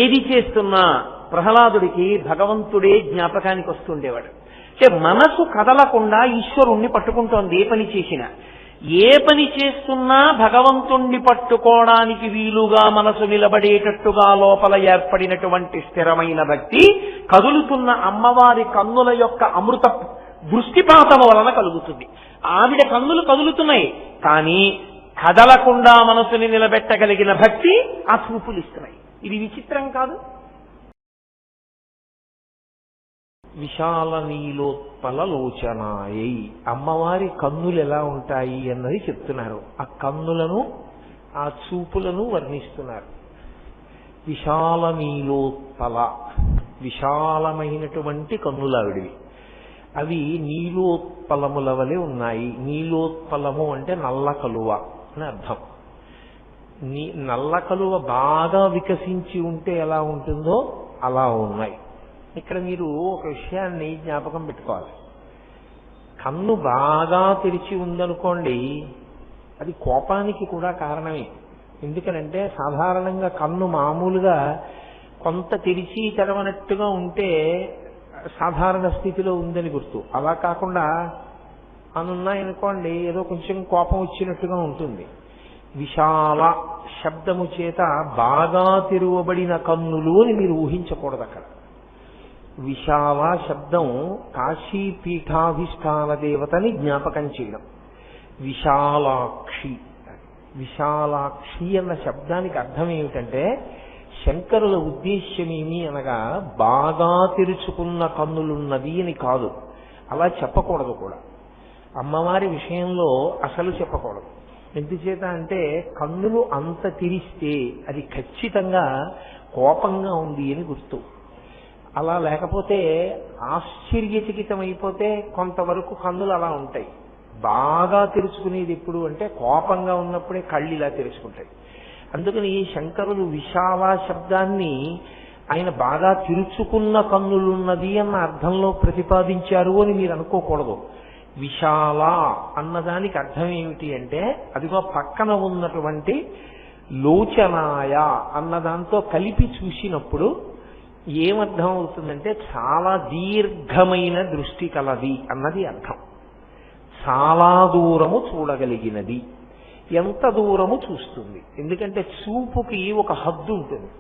ఏది చేస్తున్నా ప్రహ్లాదుడికి భగవంతుడే జ్ఞాపకానికి వస్తుండేవాడు. అంటే మనసు కదలకుండా ఈశ్వరుణ్ణి పట్టుకుంటోంది. ఏ పని చేస్తున్నా భగవంతుణ్ణి పట్టుకోవడానికి వీలుగా మనసు నిలబడేటట్టుగా లోపల ఏర్పడినటువంటి స్థిరమైన భక్తి కదులుతున్న అమ్మవారి కన్నుల యొక్క అమృత దృష్టిపాతము వలన కలుగుతుంది. ఆవిడ కన్నులు కదులుతున్నాయి, కానీ కదలకుండా మనసుని నిలబెట్టగలిగిన భక్తి ఆ చూపులు ఇస్తున్నాయి. ఇది విచిత్రం కాదు? విశాల నీలోత్పల లోచనాయై, అమ్మవారి కన్నులు ఎలా ఉంటాయి అన్నది చెప్తున్నారు. ఆ కన్నులను ఆ చూపులను వర్ణిస్తున్నారు. విశాల నీలోత్పల, విశాలమైనటువంటి కన్నులు ఆవిడివి. అవి నీలోత్పలముల వలె ఉన్నాయి. నీలోత్పలము అంటే నల్ల కలువ అని అర్థం. నల్ల కలువ బాగా వికసించి ఉంటే ఎలా ఉంటుందో అలా ఉన్నాయి. ఇక్కడ మీరు ఒక విషయాన్ని జ్ఞాపకం పెట్టుకోవాలి. కన్ను బాగా తెరిచి ఉందనుకోండి, అది కోపానికి కూడా కారణమే. ఎందుకనంటే సాధారణంగా కన్ను మామూలుగా కొంత తెరిచి తెరవనట్టుగా ఉంటే సాధారణ స్థితిలో ఉందని గుర్తు. అలా కాకుండా అనున్నాయనుకోండి, ఏదో కొంచెం కోపం వచ్చినట్టుగా ఉంటుంది. విశాల శబ్దము చేత బాగా తెరువబడిన కన్నులు అని మీరు ఊహించకూడదు. అక్కడ విశాల శబ్దం కాశీపీఠాధిష్టాన దేవతని జ్ఞాపకం చేయడం. విశాలాక్షి, విశాలాక్షి అన్న శబ్దానికి అర్థం ఏమిటంటే శంకరుల ఉద్దేశ్యమేమి అనగా బాగా తెరుచుకున్న కన్నులున్నది అని కాదు. అలా చెప్పకూడదు కూడా. అమ్మవారి విషయంలో అసలు చెప్పకూడదు. ఎందుచేత అంటే కన్నులు అంత తెరిస్తే అది ఖచ్చితంగా కోపంగా ఉంది అని గుర్తు. అలా లేకపోతే ఆశ్చర్యచకితమైపోతే కొంతవరకు కన్నులు అలా ఉంటాయి. బాగా తెరుచుకునేది ఎప్పుడు అంటే కోపంగా ఉన్నప్పుడే కళ్ళు ఇలా తెరుచుకుంటాయి. అందుకని ఈ శంకరులు విశాల శబ్దాన్ని ఆయన బాగా తెరుచుకున్న కన్నులున్నది అన్న అర్థంలో ప్రతిపాదించారు అని మీరు అనుకోకూడదు. విశాల అన్నదానికి అర్థం ఏమిటి అంటే అదిగో పక్కన ఉన్నటువంటి లోచనాయ అన్నదాంతో కలిపి చూసినప్పుడు ఏమర్థం అవుతుందంటే చాలా దీర్ఘమైన దృష్టి కలది అన్నది అర్థం. చాలా దూరము చూడగలిగినది. ఎంత దూరము చూస్తుంది? ఎందుకంటే చూపుకి ఒక హద్దు ఉంటుంది,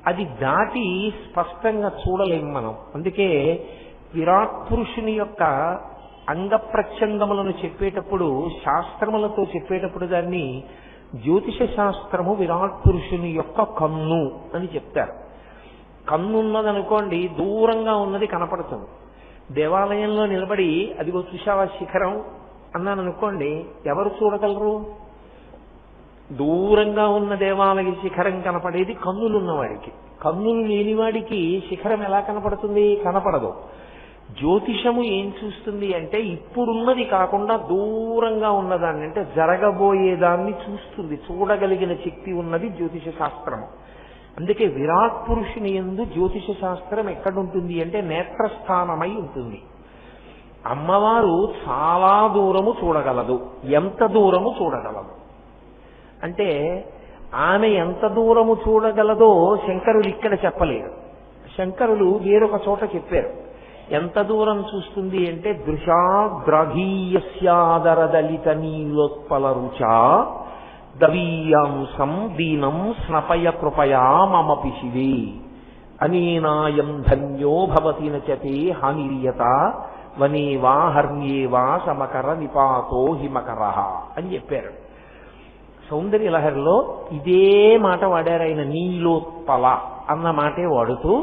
అది దాటి స్పష్టంగా చూడలేము మనం. అందుకే విరాట్ పురుషుని యొక్క అంగ ప్రత్యంగములను చెప్పేటప్పుడు, శాస్త్రములతో చెప్పేటప్పుడు దాన్ని జ్యోతిష శాస్త్రము విరాట్ పురుషుని యొక్క కన్ను అని చెప్తారు. కన్నున్నదనుకోండి, దూరంగా ఉన్నది కనపడుతుంది. దేవాలయంలో నిలబడి అదిగో చూశావా శిఖరం అన్నాను అనుకోండి, ఎవరు చూడగలరు? దూరంగా ఉన్న దేవాలయ శిఖరం కనపడేది కన్నులున్నవాడికి. కన్నులు లేనివాడికి శిఖరం ఎలా కనపడుతుంది? కనపడదు. జ్యోతిషము ఏం చూస్తుంది అంటే ఇప్పుడున్నది కాకుండా దూరంగా ఉన్నదాన్ని, అంటే జరగబోయేదాన్ని చూస్తుంది. చూడగలిగిన శక్తి ఉన్నది జ్యోతిష శాస్త్రము. అందుకే విరాట్ పురుషుని యందు జ్యోతిష శాస్త్రం ఎక్కడుంటుంది అంటే నేత్రస్థానమై ఉంటుంది. అమ్మవారు చాలా దూరము చూడగలదు. ఎంత దూరము చూడగలదు అంటే ఆమె ఎంత దూరము చూడగలదో శంకరులు ఇక్కడ చెప్పలేరు. శంకరులు వేరొక చోట చెప్పారు. ఎంత దూరం చూస్తుంది అంటే దృశాద్రఘీయస్యాదరదలిత నీలోత్పల రుచా దవీయాంసం దీనం స్నపయ కృపయా మమ పిశివే అనేనాయం ధన్యో భవతి నచతే హానిరియత వనేవా హర్మ్యేవా సమకర నిపాతో హిమకరః అని చెప్పారు. సౌందర్య లహరిలో ఇదే మాట వాడారు ఆయన. నీలోత్పల అన్న మాటే వాడుతూ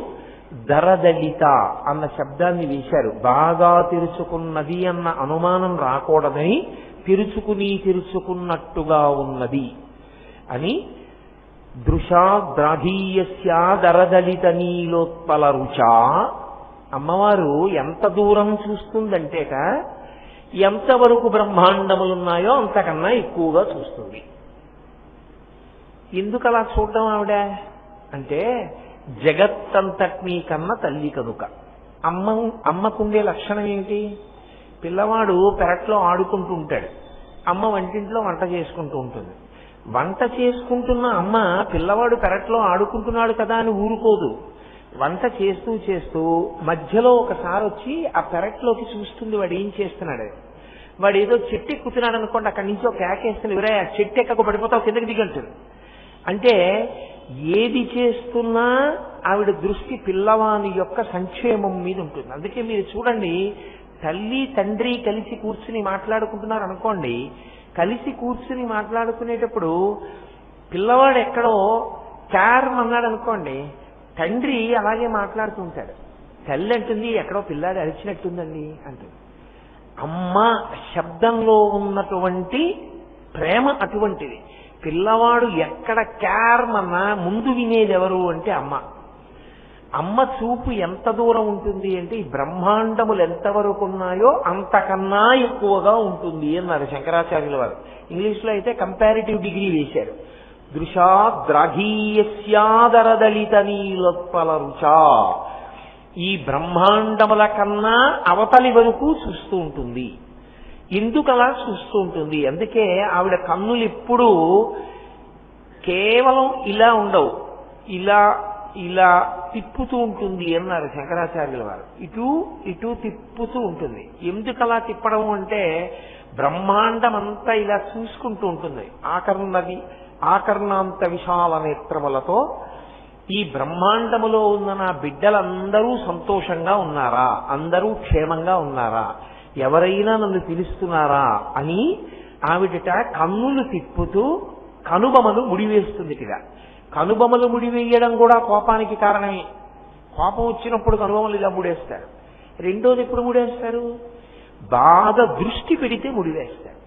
దరదలిత అన్న శబ్దాన్ని వేశారు. బాగా తెరుచుకున్నది అన్న అనుమానం రాకూడదని తెరుచుకున్నట్టుగా ఉన్నది అని దృశాద్రాఘీయస్యాదరదలిత నీలోత్పల రుచా. అమ్మవారు ఎంత దూరం చూస్తుందంటేట ఎంతవరకు బ్రహ్మాండములున్నాయో అంతకన్నా ఎక్కువగా చూస్తుంది. ఎందుకు అలా చూడడం ఆవిడ అంటే జగత్తంతటినీ కన్నా తల్లి కనుక. అమ్మకుండే లక్షణం ఏమిటి? పిల్లవాడు పెరట్లో ఆడుకుంటూ ఉంటాడు, అమ్మ వంటింట్లో వంట చేసుకుంటూ ఉంటుంది. వంట చేసుకుంటున్న అమ్మ పిల్లవాడు పెరట్లో ఆడుకుంటున్నాడు కదా అని ఊరుకోదు. వంట చేస్తూ చేస్తూ మధ్యలో ఒకసారి వచ్చి ఆ పెరట్లోకి చూస్తుంది వాడు ఏం చేస్తున్నాడు. వాడు ఏదో చెట్టు ఎక్కుతున్నాడు అనుకోండి, అక్కడి నుంచి ఒక కేకేస్తుంది, ఎవరే ఆ చెట్టు ఎక్కకు పడిపోతావు కిందకి దిగంటుంది. అంటే ఏది చేస్తున్నా ఆవిడ దృష్టి పిల్లవాని యొక్క సంక్షేమం మీద ఉంటుంది. అందుకే మీరు చూడండి, తల్లి తండ్రి కలిసి కూర్చుని మాట్లాడుకుంటున్నారు అనుకోండి, కలిసి కూర్చుని మాట్లాడుకునేటప్పుడు పిల్లవాడు ఎక్కడో క్యారం అన్నాడు అనుకోండి, తండ్రి అలాగే మాట్లాడుతుంటాడు. తల్లి అంటుంది ఎక్కడో పిల్లాడు అరిచినట్టుందండి అంటుంది. అమ్మ శబ్దంలో ఉన్నటువంటి ప్రేమ అటువంటిది. పిల్లవాడు ఎక్కడ క్యారమన్నా ముందు వినేది ఎవరు అంటే అమ్మ. అమ్మ చూపు ఎంత దూరం ఉంటుంది అంటే ఈ బ్రహ్మాండములు ఎంతవరకు ఉన్నాయో అంతకన్నా ఎక్కువగా ఉంటుంది అన్నారు శంకరాచార్యుల వారు. ఇంగ్లీష్లో అయితే కంపారిటివ్ డిగ్రీ వేశారు. దృశాద్రాఘీయస్యాదరదళిత నీలోత్పల రుచా, ఈ బ్రహ్మాండముల కన్నా అవతలి వరకు చూస్తూ ఉంటుంది. ఎందుకు అలా చూస్తూ ఉంటుంది? అందుకే ఆవిడ కన్నులు ఎప్పుడూ కేవలం ఇలా ఉండవు, ఇలా ఇలా తిప్పుతూ ఉంటుంది అన్నారు శంకరాచార్యుల వారు. ఇటు ఇటు తిప్పుతూ ఉంటుంది. ఎందుకు అలా తిప్పడం అంటే బ్రహ్మాండం అంతా ఇలా చూసుకుంటూ ఉంటుంది. ఆకర్ణాంత విశాల నేత్రములతో ఈ బ్రహ్మాండములో ఉన్న నా బిడ్డలందరూ సంతోషంగా ఉన్నారా, అందరూ క్షేమంగా ఉన్నారా, ఎవరైనా నన్ను పిలుస్తున్నారా అని ఆవిడట కన్నులు తిప్పుతూ కనుబొమలు ముడివేస్తుంది. కనుబొమలు ముడివేయడం కూడా కోపానికి కారణమే. కోపం వచ్చినప్పుడు కనుబొమలు ఇలా ముడేస్తారు. రెండోది ఎప్పుడు ముడేస్తారు? బాగా దృష్టి పెడితే ముడివేస్తారు.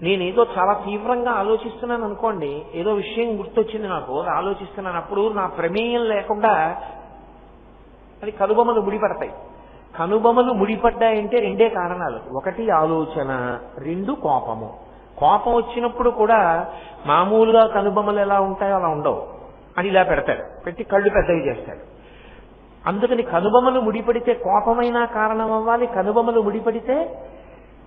నేనేదో చాలా తీవ్రంగా ఆలోచిస్తున్నాను అనుకోండి, ఏదో విషయం గుర్తొచ్చింది నాకు, ఆలోచిస్తున్నాను, అప్పుడు నా ప్రమేయం లేకుండా అది కనుబొమలు ముడిపడతాయి. కనుబొమలు ముడిపడ్డాయంటే రెండే కారణాలు. ఒకటి ఆలోచన, రెండు కోపము. కోపం వచ్చినప్పుడు కూడా మామూలుగా కనుబొమలు ఎలా ఉంటాయో అలా ఉండవు, అని ఇలా పెడతాడు, పెట్టి కళ్ళు పెద్దవి చేస్తాడు. అందుకని కనుబొమలు ముడిపడితే కోపమైనా కారణం అవ్వాలి, కనుబొమలు ముడిపడితే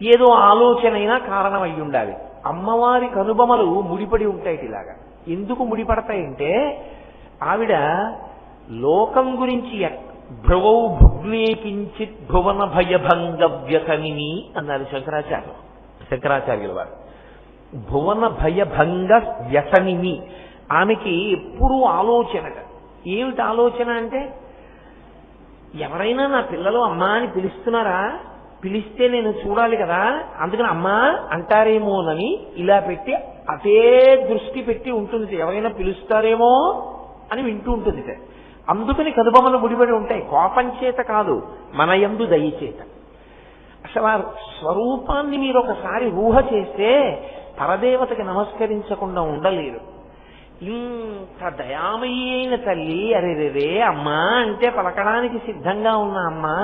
ఏదో ఆలోచన అయినా కారణం అయి ఉండాలి. అమ్మవారి కనుబొమలు ముడిపడి ఉంటాయి. ఇలాగా ఎందుకు ముడిపడతాయంటే ఆవిడ లోకం గురించి భ్రువౌ భుగ్నే కించిత్ భువన భయభంగ వ్యసనిని అన్నారు శంకరాచార్యుల వారు. భువన భయభంగ వ్యసనిని. ఆమెకి ఎప్పుడూ ఆలోచన. ఏమిటి ఆలోచన అంటే, ఎవరైనా నా పిల్లలు అమ్మా అని పిలుస్తున్నారా, పిలిస్తే నేను చూడాలి కదా, అందుకని అమ్మా అంటారేమోనని ఇలా పెట్టి అదే దృష్టి పెట్టి ఉంటుంది. ఎవరైనా పిలుస్తారేమో అని వింటూ ఉంటుంది. అందుకని కనుబొమలు ముడిపడి ఉంటాయి. కోపం చేత కాదు, మన యందు దయ చేత. అసలు ఆ స్వరూపాన్ని మీరు ఒకసారి ఊహ చేస్తే పరదేవతకి నమస్కరించకుండా ఉండలేరు. ఇంత దయామయీ అయిన తల్లి, అరేరే అమ్మా అంటే పలకడానికి సిద్ధంగా ఉన్న అమ్మా,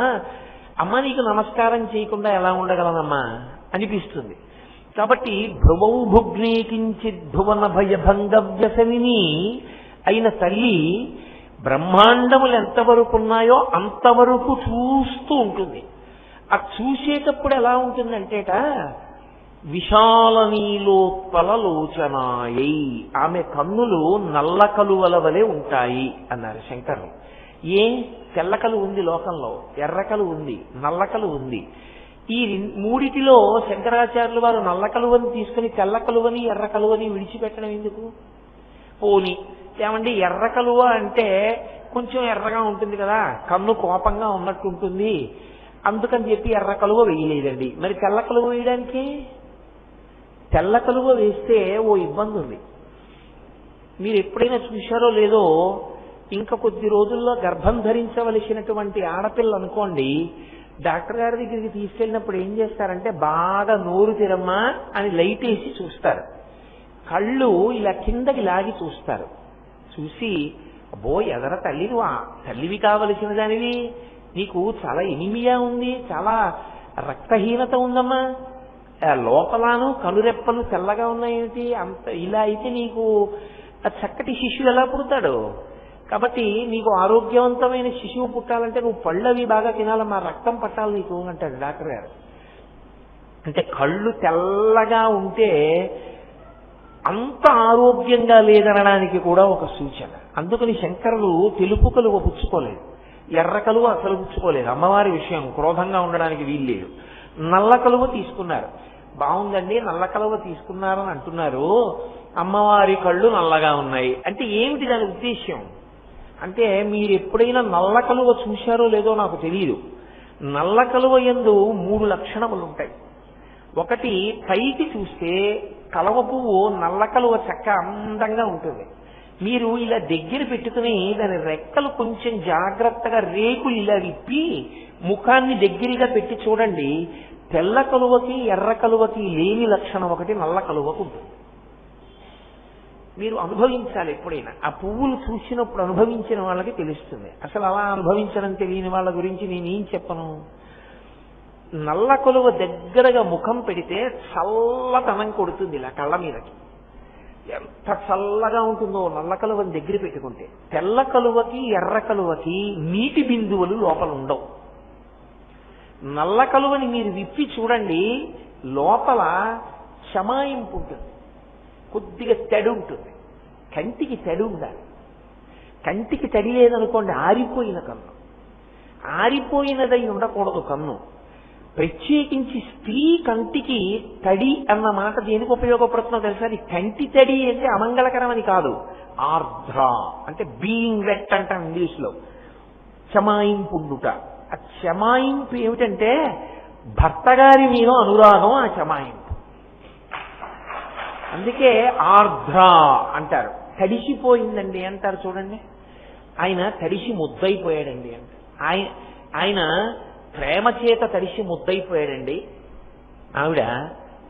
అమ్మ నీకు నమస్కారం చేయకుండా ఎలా ఉండగలనమ్మా అనిపిస్తుంది. కాబట్టి భ్రువౌ భుగ్నే కించిత్ భువన భయభంగ వ్యసనిని అయిన తల్లి బ్రహ్మాండములు ఎంతవరకు ఉన్నాయో అంతవరకు చూస్తూ ఉంటుంది. ఆ చూసేటప్పుడు ఎలా ఉంటుందంటేట, విశాల నీలోత్పల లోచనాయై, ఆమె కన్నులు నల్ల కలువల వలె ఉంటాయి అన్నారు శంకరులు. తెల్లకలు ఉంది లోకంలో, ఎర్రకలు ఉంది, నల్లకలు ఉంది. ఈ మూడిటిలో శంకరాచార్యుల వారు నల్ల కలువని తీసుకుని తెల్ల కలువని ఎర్ర కలువని విడిచిపెట్టడం ఎందుకు? పోని ఏమండి, ఎర్ర కలువ అంటే కొంచెం ఎర్రగా ఉంటుంది కదా, కన్ను కోపంగా ఉన్నట్టు ఉంటుంది, అందుకని చెప్పి ఎర్ర కలువ వేయలేదండి. మరి తెల్ల కలువ వేయడానికి, తెల్ల కలువ వేస్తే ఓ ఇబ్బంది ఉంది. మీరు ఎప్పుడైనా చూశారో లేదో, ఇంకా కొద్ది రోజుల్లో గర్భం ధరించవలసినటువంటి ఆడపిల్ల అనుకోండి, డాక్టర్ గారి దగ్గరికి తీసుకెళ్ళినప్పుడు ఏం చేస్తారంటే, బాగా నోరు తెరమ్మా అని లైట్ వేసి చూస్తారు, కళ్ళు ఇలా కిందకి లాగి చూస్తారు. చూసి అబ్బో ఎదర తల్లి, నువ్వు తల్లివి కావలసిన దానివి, నీకు చాలా ఎనిమియా ఉంది, చాలా రక్తహీనత ఉందమ్మా, లోపలను కనురెప్పలు తెల్లగా ఉన్నాయేమిటి, అంత ఇలా అయితే నీకు చక్కటి శిశువు ఎలా పుడతాడు? కాబట్టి నీకు ఆరోగ్యవంతమైన శిశువు పుట్టాలంటే నువ్వు పళ్ళవి బాగా తినాలమ్మా, రక్తం పట్టాలి నీకు అంటాడు డాక్టర్ గారు. అంటే కళ్ళు తెల్లగా ఉంటే అంత ఆరోగ్యంగా లేదనడానికి కూడా ఒక సూచన. అందుకని శంకరులు తెలుపు కలువ పుచ్చుకోలేదు, ఎర్ర కలువ అసలు పుచ్చుకోలేదు. అమ్మవారి విషయం క్రోధంగా ఉండడానికి వీల్లేదు. నల్ల కలువ తీసుకున్నారు. బాగుందండి, నల్ల కలువ తీసుకున్నారని అంటున్నారు, అమ్మవారి కళ్ళు నల్లగా ఉన్నాయి అంటే ఏమిటి దాని ఉద్దేశ్యం అంటే, మీరు ఎప్పుడైనా నల్ల కలువ చూశారో లేదో నాకు తెలియదు. నల్ల కలువ యందు 3 లక్షణములు ఉంటాయి. ఒకటి, పైకి చూస్తే కలువ పువ్వు నల్ల కలువ చక్క అందంగా ఉంటుంది. మీరు ఇలా దగ్గర పెట్టుకుని దాని రెక్కలు కొంచెం జాగ్రత్తగా రేకులు ఇలా విప్పి ముఖాన్ని దగ్గరగా పెట్టి చూడండి, తెల్ల కలువకి ఎర్ర కలువకి లేని లక్షణం ఒకటి నల్ల కలువకు ఉంటుంది. మీరు అనుభవించాలి ఎప్పుడైనా. ఆ పువ్వులు చూసినప్పుడు అనుభవించిన వాళ్ళకి తెలుస్తుంది. అసలు అలా అనుభవించడం తెలియని వాళ్ళ గురించి నేనేం చెప్పను. నల్ల కలువ దగ్గరగా ముఖం పెడితే చల్లదనం కొడుతుంది ఇలా కళ్ళ మీదకి. ఎంత చల్లగా ఉంటుందో నల్ల కలువని దగ్గర పెట్టుకుంటే. తెల్ల కలువకి ఎర్ర కలువకి నీటి బిందువులు లోపల ఉండవు. నల్ల కలువని మీరు విప్పి చూడండి, లోపల శమాయింపు ఉంటుంది, కొద్దిగా తడి ఉంటుంది. కంటికి తడి ఉండాలి. కంటికి తడి లేదనుకోండి ఆరిపోయిన కన్ను, ఆరిపోయినదై ఉండకూడదు కన్ను. ప్రత్యేకించి స్త్రీ కంటికి తడి అన్న మాట దేనికి ఉపయోగపడుతుందో తెలుసా? అది కంటి తడి అంటే అమంగళకరం అని కాదు, ఆర్ద్ర అంటే బీయింగ్ వెట్ అంటాం ఇంగ్లీష్లో. చమాయింపుండుట. ఆ చమాయింపు ఏమిటంటే భర్త గారి మీద అనురాగం, ఆ చమాయింపు. అందుకే ఆర్ద్ర అంటారు. తడిసిపోయిందండి అంటారు చూడండి, ఆయన తడిసి ముద్దయిపోయాడండి అంటారు. ఆయన ప్రేమ చేత తడిసి ముద్దయిపోయాడండి, ఆవిడ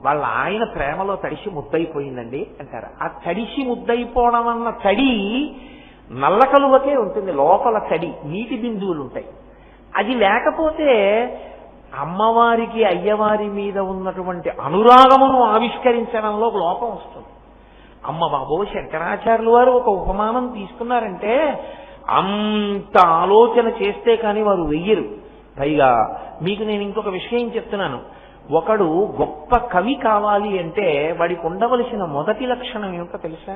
వాళ్ళ ఆయన ప్రేమలో తడిసి ముద్దయిపోయిందండి అంటారు. ఆ తడిసి ముద్దయిపోవడం అన్న తడి నల్ల కలువకే ఉంటుంది. లోపల తడి నీటి బిందువులు ఉంటాయి. అది లేకపోతే అమ్మవారికి అయ్యవారి మీద ఉన్నటువంటి అనురాగమును ఆవిష్కరించడంలో లోపం వస్తుంది. అమ్మ బాబో, శంకరాచార్యులు వారు ఒక ఉపమానం తీసుకున్నారంటే అంత ఆలోచన చేస్తే కానీ వారు వెయ్యరు. పైగా మీకు నేను ఇంకొక విషయం చెప్తున్నాను. ఒకడు గొప్ప కవి కావాలి అంటే వాడికి ఉండవలసిన మొదటి లక్షణం ఏమిటో తెలుసా?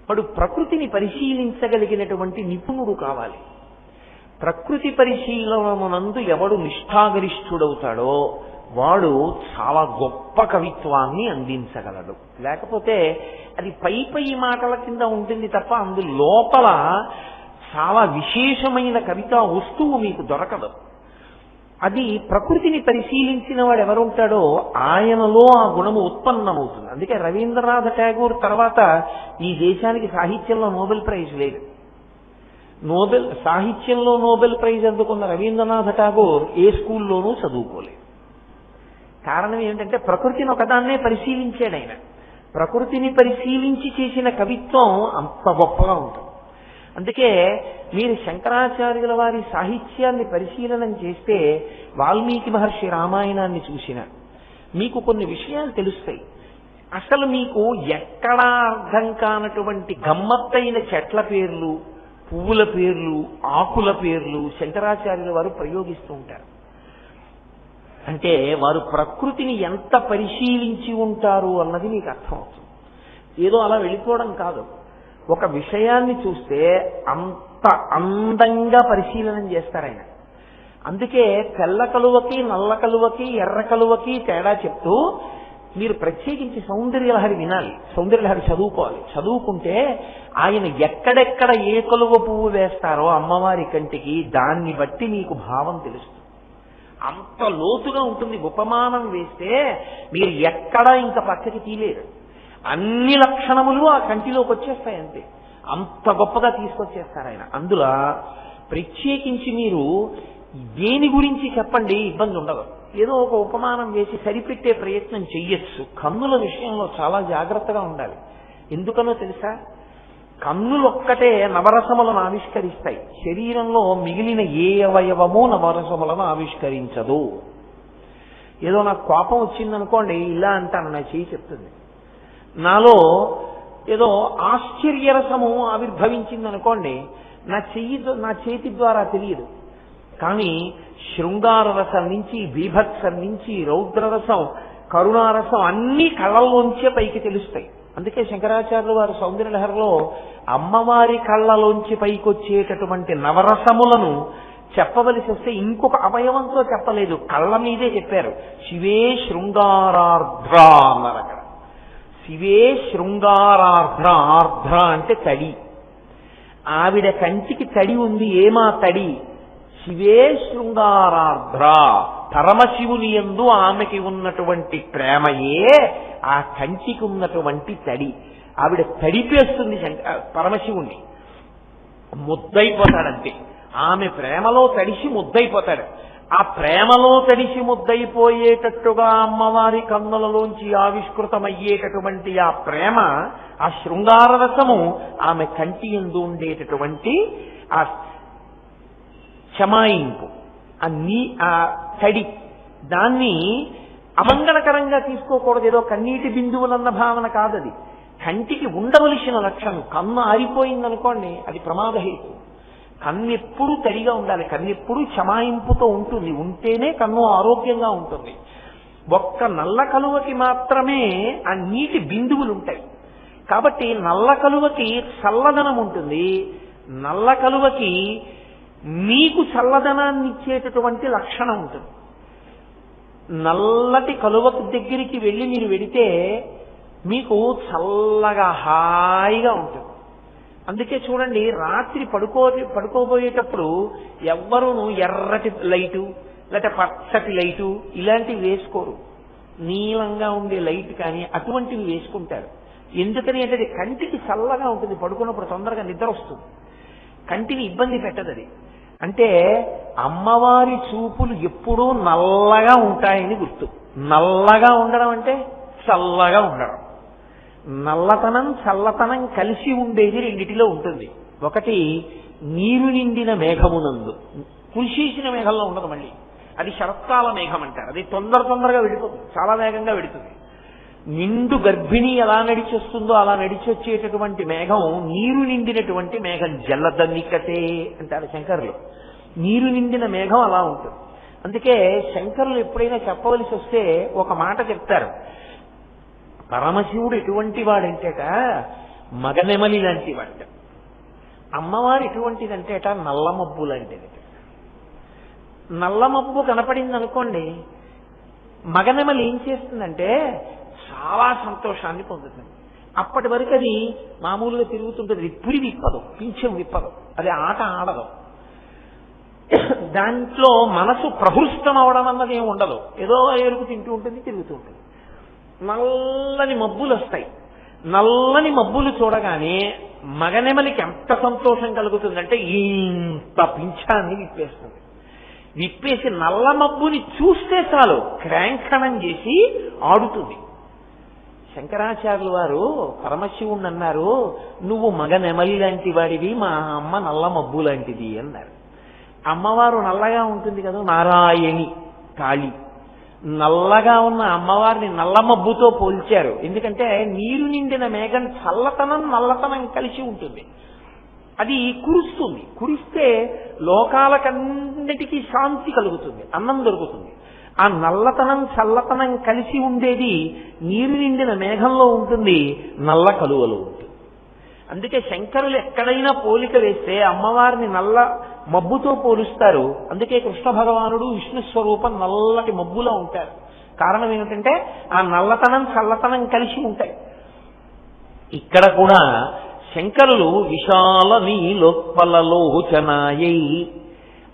వాడు ప్రకృతిని పరిశీలించగలిగినటువంటి నిపుణుడు కావాలి. ప్రకృతి పరిశీలనమునందు ఎవడు నిష్ఠాగరిష్ఠుడవుతాడో వాడు చాలా గొప్ప కవిత్వాన్ని అందించగలడు. లేకపోతే అది పై పై మాటల కింద ఉంటుంది తప్ప అందు లోపల చాలా విశేషమైన కవితా వస్తువు మీకు దొరకదు. అది ప్రకృతిని పరిశీలించిన వాడు ఎవరుంటాడో ఆయనలో ఆ గుణము ఉత్పన్నమవుతుంది. అందుకే రవీంద్రనాథ్ ఠాగూర్ తర్వాత ఈ దేశానికి సాహిత్యంలో నోబెల్ ప్రైజ్ లేదు. సాహిత్యంలో నోబెల్ ప్రైజ్ అందుకున్న రవీంద్రనాథ్ ఠాగూర్ ఏ స్కూల్లోనూ చదువుకోలేదు. కారణం ఏంటంటే ప్రకృతిని ఒకదాన్నే పరిశీలించాడు ఆయన. ప్రకృతిని పరిశీలించి చేసిన కవిత్వం అంత గొప్పగా ఉంటుంది. అందుకే మీరు శంకరాచార్యుల వారి సాహిత్యాన్ని పరిశీలనం చేస్తే వాల్మీకి మహర్షి రామాయణాన్ని చూసిన మీకు కొన్ని విషయాలు తెలుస్తాయి. అసలు మీకు ఎక్కడా అర్థం కానటువంటి గమ్మత్తైన చెట్ల పేర్లు, పువ్వుల పేర్లు, ఆకుల పేర్లు శంకరాచార్యుల వారు ప్రయోగిస్తూ ఉంటారు. అంటే వారు ప్రకృతిని ఎంత పరిశీలించి ఉంటారు అన్నది మీకు అర్థమవుతుంది. ఏదో అలా వెళ్ళిపోవడం కాదు. ఒక విషయాన్ని చూస్తే అంత అందంగా పరిశీలనం చేస్తారు ఆయన. అందుకే తెల్ల కలువకి, నల్ల కలువకి, ఎర్ర కలువకి తేడా చెప్తూ మీరు ప్రత్యేకించి సౌందర్యలహరి వినాలి, సౌందర్యలహరి చదువుకోవాలి. చదువుకుంటే ఆయన ఎక్కడెక్కడ ఏ కలువ పువ్వు వేస్తారో అమ్మవారి కంటికి దాన్ని బట్టి మీకు భావం తెలుస్తుంది. అంత లోతుగా ఉంటుంది. ఉపమానం వేస్తే మీరు ఎక్కడా ఇంకా పక్కకి తీలేరు. అన్ని లక్షణములు ఆ కంటిలోకి వచ్చేస్తాయి అంతే. అంత గొప్పగా తీసుకొచ్చేస్తారు ఆయన. అందులో ప్రత్యేకించి మీరు దేని గురించి చెప్పండి, ఇబ్బంది ఉండదు. ఏదో ఒక ఉపమానం వేసి సరిపెట్టే ప్రయత్నం చెయ్యొచ్చు. కన్నుల విషయంలో చాలా జాగ్రత్తగా ఉండాలి. ఎందుకనో తెలుసా? కన్నులు ఒక్కటే నవరసములను ఆవిష్కరిస్తాయి. శరీరంలో మిగిలిన ఏ అవయవమూ నవరసములను ఆవిష్కరించదు. ఏదో నాకు కోపం వచ్చిందనుకోండి, ఇలా అంటాను, నా చెయ్యి చెప్తుంది. నాలో ఏదో ఆశ్చర్యరసము ఆవిర్భవించిందనుకోండి, నా చేతి ద్వారా తెలియదు. కానీ శృంగార రసం నుంచి, బీభత్సం నుంచి, రౌద్రరసం, కరుణారసం అన్ని కళ్ళల్లోంచే పైకి తెలుస్తాయి. అందుకే శంకరాచార్యులు వారు సౌందర్యలహరిలో అమ్మవారి కళ్ళలోంచి పైకొచ్చేటటువంటి నవరసములను చెప్పవలసి వస్తే ఇంకొక అవయవంతో చెప్పలేదు, కళ్ళ మీదే చెప్పారు. శివే శృంగారార్ధ్ర అన్నారు అక్కడ. శివే శృంగారార్ధ్ర, ఆర్ధ్ర అంటే తడి. ఆవిడ కంటికి తడి ఉంది. ఏమా తడి? శివే శృంగారార్ధ్ర, పరమశివుని యందు ఆమెకి ఉన్నటువంటి ప్రేమయే ఆ కంటికి ఉన్నటువంటి తడి. ఆవిడ తడిపేస్తుంది పరమశివుణ్ణి, ముద్దయిపోతాడంతే. ఆమె ప్రేమలో తడిసి ముద్దయిపోతాడు. ఆ ప్రేమలో తడిసి ముద్దయిపోయేటట్టుగా అమ్మవారి కన్నులలోంచి ఆవిష్కృతమయ్యేటటువంటి ఆ ప్రేమ, ఆ శృంగార రసము ఆమె కంటి యందు ఉండేటటువంటి ఆ చమాయింపు, ఆ తడి, దాన్ని అమంగళకరంగా తీసుకోకూడదు. ఏదో కన్నీటి బిందువులన్న భావన కాదది. కంటికి ఉండవలసిన లక్షణం. కన్ను ఆరిపోయిందనుకోండి, అది ప్రమాదహేతు. కన్నెప్పుడు తడిగా ఉండాలి, కన్నెప్పుడు చమాయింపుతో ఉంటుంది. ఉంటేనే కన్ను ఆరోగ్యంగా ఉంటుంది. ఒక్క నల్ల కలువకి మాత్రమే ఆ నీటి బిందువులు ఉంటాయి. కాబట్టి నల్ల కలువకి చల్లదనం ఉంటుంది. నల్ల కలువకి మీకు చల్లదనాన్ని ఇచ్చేటటువంటి లక్షణం ఉంటుంది. నల్లటి కలువ దగ్గరికి వెళ్ళి మీరు వెడితే మీకు చల్లగా హాయిగా ఉంటుంది. అందుకే చూడండి, రాత్రి పడుకోబోయేటప్పుడు ఎవ్వరూను ఎర్రటి లైటు లేకపోతే పచ్చటి లైటు ఇలాంటివి వేసుకోరు. నీలంగా ఉండే లైట్ కానీ అటువంటివి వేసుకుంటారు. ఎందుకని అంటే అది కంటికి చల్లగా ఉంటుంది. పడుకున్నప్పుడు తొందరగా నిద్ర వస్తుంది, కంటిని ఇబ్బంది పెట్టదు అది. అంటే అమ్మవారి చూపులు ఎప్పుడూ నల్లగా ఉంటాయని గుర్తు. నల్లగా ఉండడం అంటే చల్లగా ఉండడం. నల్లతనం చల్లతనం కలిసి ఉండేది రెండిటిలో ఉంటుంది. ఒకటి నీరు నిండిన మేఘమునందు, కురిసేసిన మేఘంలో ఉండదు. మళ్ళీ అది శరత్కాల మేఘం అంటారు. అది తొందరగా వెళుతుంది, చాలా వేగంగా వెళుతుంది. నిండు గర్భిణి ఎలా నడిచొస్తుందో అలా నడిచొచ్చేటటువంటి మేఘం నీరు నిండినటువంటి మేఘం. జలదన్నికతే అంటారు శంకరులు. నీరు నిండిన మేఘం అలా ఉంటుంది. అందుకే శంకరులు ఎప్పుడైనా చెప్పవలసి వస్తే ఒక మాట చెప్తారు. పరమశివుడు ఎటువంటి వాడంటేట మగనెమలి లాంటి వాడు. అమ్మవారు ఎటువంటిదంటేట నల్లమబ్బు లాంటిది. నల్లమబ్బు కనపడింది అనుకోండి, మగనెమలి ఏం చేస్తుందంటే చాలా సంతోషాన్ని పొందుతుంది. అప్పటి వరకు అది మామూలుగా తిరుగుతుంటుంది, విప్పురి విప్పదు, పింఛం విప్పదు, అది ఆట ఆడదు. దాంట్లో మనసు ప్రహృష్టం అవడం అన్నది ఏమి ఉండదు. ఏదో ఎరుపు తింటూ ఉంటుంది, తిరుగుతూ ఉంటుంది. నల్లని మబ్బులు వస్తాయి. నల్లని మబ్బులు చూడగానే మగనెమలికి ఎంత సంతోషం కలుగుతుందంటే ఇంత పింఛాన్ని విప్పేస్తుంది. విప్పేసి నల్ల మబ్బుని చూస్తే చాలు క్రాంకణం చేసి ఆడుతుంది. శంకరాచార్యులు వారు పరమశివుణ్ణి అన్నారు, నువ్వు మగనెమలి లాంటి వాడివి, మా అమ్మ నల్ల మబ్బు లాంటిది అన్నారు. అమ్మవారు నల్లగా ఉంటుంది కదా, నారాయణి కాళి. నల్లగా ఉన్న అమ్మవారిని నల్ల మబ్బుతో పోల్చారు. ఎందుకంటే నీరు నిండిన మేఘం చల్లతనం నల్లతనం కలిసి ఉంటుంది. అది కురుస్తుంది. కురిస్తే లోకాలకన్నిటికీ శాంతి కలుగుతుంది, అన్నం దొరుకుతుంది. ఆ నల్లతనం చల్లతనం కలిసి ఉండేది నీరు నిండిన మేఘంలో ఉంటుంది, నల్ల కలువలో ఉంటుంది. అందుకే శంకరులు ఎక్కడైనా పోలిక వేస్తే అమ్మవారిని నల్ల మబ్బుతో పోలుస్తారు. అందుకే కృష్ణ భగవానుడు విష్ణు స్వరూపం నల్లటి మబ్బులో ఉంటారు. కారణం ఏమిటంటే ఆ నల్లతనం చల్లతనం కలిసి ఉంటాయి. ఇక్కడ కూడా శంకరులు విశాల నీలోత్పలలోచనాయై,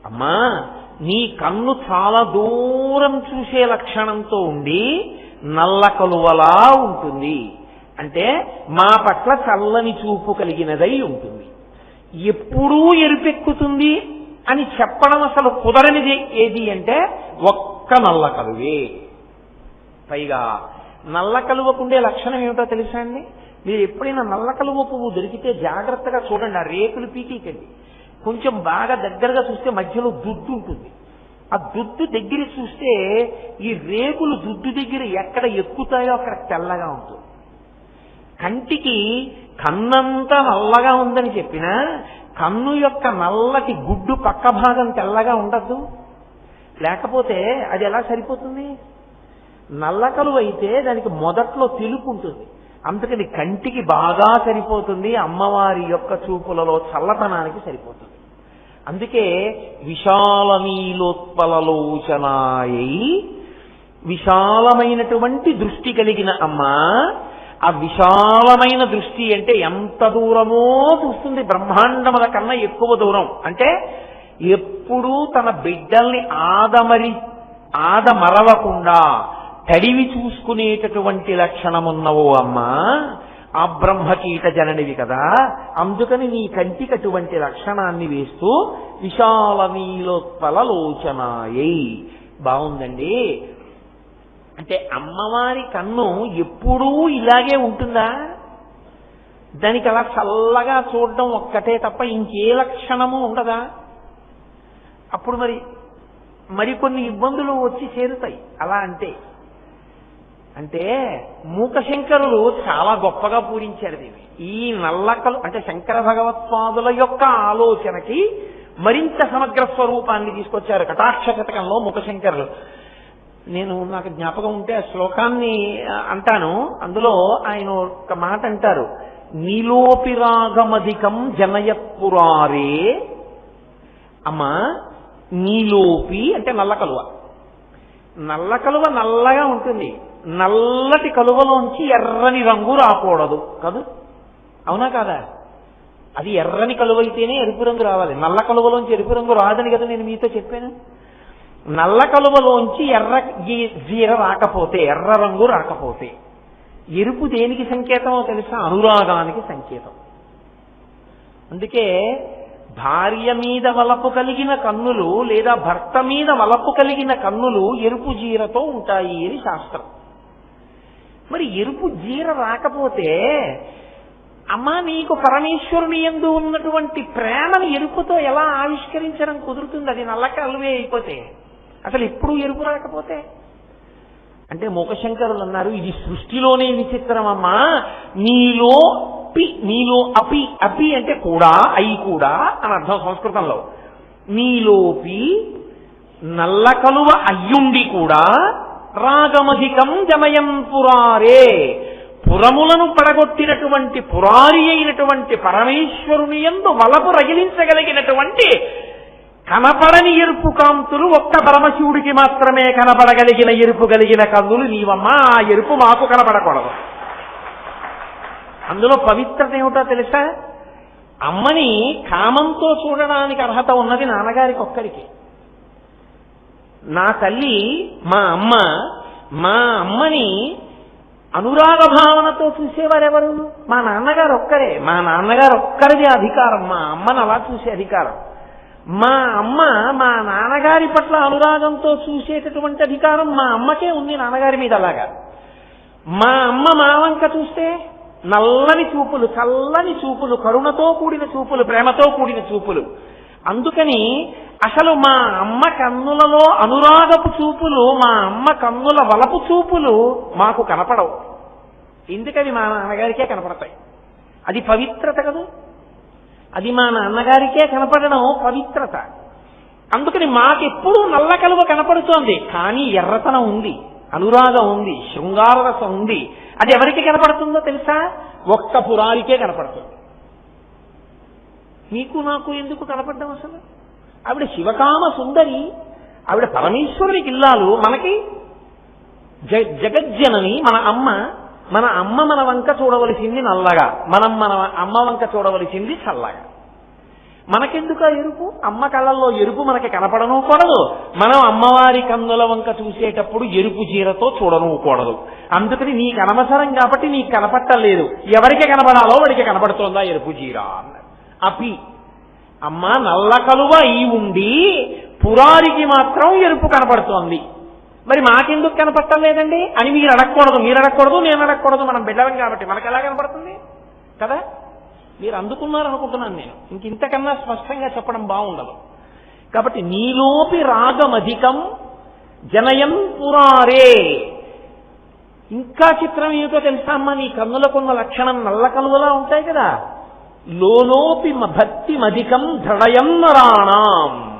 అమ్మా నీ కన్ను చాలా దూరం చూసే లక్షణంతో ఉండి నల్ల కలువలా ఉంటుంది. అంటే మా పట్ల చల్లని చూపు కలిగినదై ఉంటుంది. ఎప్పుడూ ఎరుపెక్కుతుంది అని చెప్పడం అసలు కుదరనిది ఏది అంటే ఒక్క నల్ల కలువే. పైగా నల్ల కలువకుండే లక్షణం ఏమిటో తెలుసా అండి? మీరు ఎప్పుడైనా నల్ల కలువ పువ్వు దొరికితే జాగ్రత్తగా చూడండి. ఆ రేకులు పీకికండి. కొంచెం బాగా దగ్గరగా చూస్తే మధ్యలో దుద్దు ఉంటుంది. ఆ దుద్దు దగ్గర చూస్తే ఈ రేకులు దుద్దు దగ్గర ఎక్కడ ఎక్కుతాయో అక్కడ తెల్లగా ఉంటుంది. కంటికి కన్నంతా నల్లగా ఉందని చెప్పినా కన్ను యొక్క నల్లటి గుడ్డు పక్క భాగం తెల్లగా ఉండద్దు. లేకపోతే అది ఎలా సరిపోతుంది? నల్ల కలువ అయితే దానికి మొదట్లో తెలుపు ఉంటుంది, అందుకని కంటికి బాగా సరిపోతుంది, అమ్మవారి యొక్క చూపులలో చల్లతనానికి సరిపోతుంది. అందుకే విశాల నీలోత్పలలోచనాయై, విశాలమైనటువంటి దృష్టి కలిగిన అమ్మ. ఆ విశాలమైన దృష్టి అంటే ఎంత దూరమో చూస్తుంది, బ్రహ్మాండముల కన్నా ఎక్కువ దూరం. అంటే ఎప్పుడూ తన బిడ్డల్ని ఆదమరవకుండా తడివి చూసుకునేటటువంటి లక్షణమున్నవో అమ్మా, ఆ బ్రహ్మకీట జననివి కదా. అందుకని నీ కంటికి అటువంటి లక్షణాన్ని వేస్తూ విశాల నీలోత్పలలోచనాయై. బాగుందండి. అంటే అమ్మవారి కన్ను ఎప్పుడూ ఇలాగే ఉంటుందా? దానికి అలా చల్లగా చూడడం ఒక్కటే తప్ప ఇంకే లక్షణము ఉండదా? అప్పుడు మరికొన్ని ఇబ్బందులు వచ్చి చేరుతాయి. అలా అంటే మూకశంకరులు చాలా గొప్పగా పూరించారు దీన్ని. ఈ నల్లకలు అంటే శంకర భగవత్పాదుల యొక్క ఆలోచనకి మరింత సమగ్ర స్వరూపాన్ని తీసుకొచ్చారు కటాక్ష శతకంలో మూకశంకరులు. నాకు జ్ఞాపకం ఉంటే ఆ శ్లోకాన్ని అంటాను. అందులో ఆయన ఒక మాట అంటారు, నీలోపిరాగమధికం జనయత్పురారే. అమ్మా, నీలోపి అంటే నల్ల కలువ. నల్ల కలువ నల్లగా ఉంటుంది. నల్లటి కలువలోంచి ఎర్రని రంగు రాకూడదు కదూ, అవునా కాదా? అది ఎర్రని కలువ అయితేనే ఎరుపు రంగు రావాలి. నల్ల కలువలోంచి ఎరుపు రంగు రాదని కదా నేను మీతో చెప్పాను. నల్ల కలువలోంచి ఎర్ర జీర రాకపోతే, ఎర్ర రంగు రాకపోతే, ఎరుపు దేనికి సంకేతమో తెలుసా? అనురాగానికి సంకేతం. అందుకే భార్య మీద వలపు కలిగిన కన్నులు లేదా భర్త మీద వలపు కలిగిన కన్నులు ఎరుపు జీరతో ఉంటాయి అని శాస్త్రం. మరి ఎరుపు జీర రాకపోతే అమ్మా, నీకు పరమేశ్వరుని యందు ఉన్నటువంటి ప్రేమను ఎరుపుతో ఎలా ఆవిష్కరించడం కుదురుతుంది? అది నల్ల కలువే అయిపోతే, అసలు ఎప్పుడు ఎరుపు రాకపోతే. అంటే మూకశంకరులు అన్నారు, ఇది సృష్టిలోనే విచిత్రమమ్మా. నీలో అపి అంటే కూడా, అయి కూడా అని అర్థం సంస్కృతంలో. నీలోపి నల్ల కలువ అయ్యుండి కూడా రాగమధికం జమయం పురారే, పురములను పడగొట్టినటువంటి పురారి అయినటువంటి పరమేశ్వరుని యందు వలపు రగిలించగలిగినటువంటి కనపడని ఎరుపు కాంతులు ఒక్క పరమశివుడికి మాత్రమే కనపడగలిగిన ఎరుపు కలిగిన కన్నులు నీవమ్మా. ఆ ఎరుపు మాకు కనపడకూడదు. అందులో పవిత్రత ఏమిటో తెలుసా? అమ్మని కామంతో చూడడానికి అర్హత ఉన్నది నాన్నగారికి ఒక్కరికి. నా తల్లి మా అమ్మని అనురాగ భావనతో చూసేవారెవరు? మా నాన్నగారు ఒక్కరే. మా నాన్నగారు ఒక్కరిది అధికారం మా అమ్మను అలా చూసే అధికారం. మా అమ్మ మా నాన్నగారి పట్ల అనురాగంతో చూసేటటువంటి అధికారం మా అమ్మకే ఉంది నాన్నగారి మీద. అలాగా మా అమ్మ మా వంక చూస్తే నల్లని చూపులు, చల్లని చూపులు, కరుణతో కూడిన చూపులు, ప్రేమతో కూడిన చూపులు. అందుకని అసలు మా అమ్మ కన్నులలో అనురాగపు చూపులు, మా అమ్మ కన్నుల వలపు చూపులు మాకు కనపడవు. ఎందుకని మా నాన్నగారికే కనపడతాయి. అది పవిత్రత కదా. అది మా నాన్నగారికే కనపడడం పవిత్రత. అందుకని మాకెప్పుడు నల్ల కలువ కనపడుతోంది, కానీ ఎర్రతనం ఉంది, అనురాగం ఉంది, శృంగారరసం ఉంది. అది ఎవరికి కనపడుతుందో తెలుసా? ఒక్క పురారికే కనపడుతుంది. మీకు నాకు ఎందుకు కనపడ్డం? అసలు ఆవిడ శివకామ సుందరి, ఆవిడ పరమేశ్వరునికి ఇల్లాలు, మనకి జగజ్జనని మన అమ్మ. మన వంక చూడవలసింది నల్లగా, మన అమ్మ వంక చూడవలసింది చల్లగా. మనకెందుకు ఎరుపు? అమ్మ కళ్ళల్లో ఎరుపు మనకి కనపడనూకూడదు. మనం అమ్మవారి కన్నుల వంక చూసేటప్పుడు ఎరుపు చీరతో చూడనూకూడదు. అందుకని నీకు అనవసరం కాబట్టి నీకు కనపట్టలేదు. ఎవరికి కనపడాలో వాడికి కనపడుతోందా ఎరుపు చీర అన్నారు. అపి అమ్మ నల్ల కలువ అయి ఉండి పురారికి మాత్రం ఎరుపు కనపడుతోంది. మరి మాకెందుకు కనపట్టలేదండి అని మీరు అడగకూడదు, నేను అడగకూడదు. మనం బిడ్డలం కాబట్టి మనకు ఎలా కనపడుతుంది కదా? మీరు అందుకున్నారనుకుంటున్నాను నేను. ఇంతకన్నా స్పష్టంగా చెప్పడం బాగుండదు. కాబట్టి నీలోపి రాగమధికం జనయం పురారే. ఇంకా చిత్రం ఏమిటో తెలుసా అమ్మా? నీ కన్నులకున్న లక్షణం నల్ల కలువలా ఉంటాయి కదా. లోలోపి భక్తి మధికం దృఢయం నరాణం.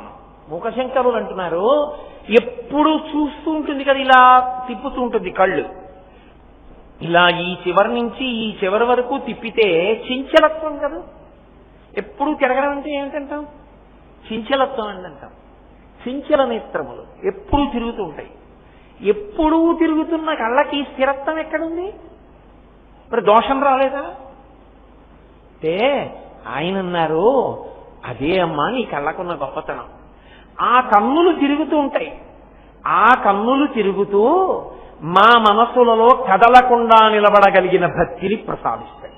మూకశంకరులు అంటున్నారు, ఎప్పుడు చూస్తూ ఉంటుంది కదా, ఇలా తిప్పుతూ ఉంటుంది కళ్ళు. ఇలా ఈ చివరి నుంచి ఈ చివరి వరకు తిప్పితే చించలత్వం కదా. ఎప్పుడూ తిరగడం అంటే ఏమిటంటాం? చించలత్వం అని అంటాం. చించల నేత్రములు ఎప్పుడూ తిరుగుతూ ఉంటాయి. ఎప్పుడూ తిరుగుతున్న కళ్ళకి స్థిరత్వం ఎక్కడుంది? మరి దోషం రాలేదా? అంటే ఆయన అన్నారు, అదే అమ్మా నీ కళ్ళకున్న గొప్పతనం. ఆ కన్నులు తిరుగుతూ ఉంటాయి. ఆ కన్నులు తిరుగుతూ మా మనసులలో కదలకుండా నిలబడగలిగిన భక్తిని ప్రసాదిస్తాయి.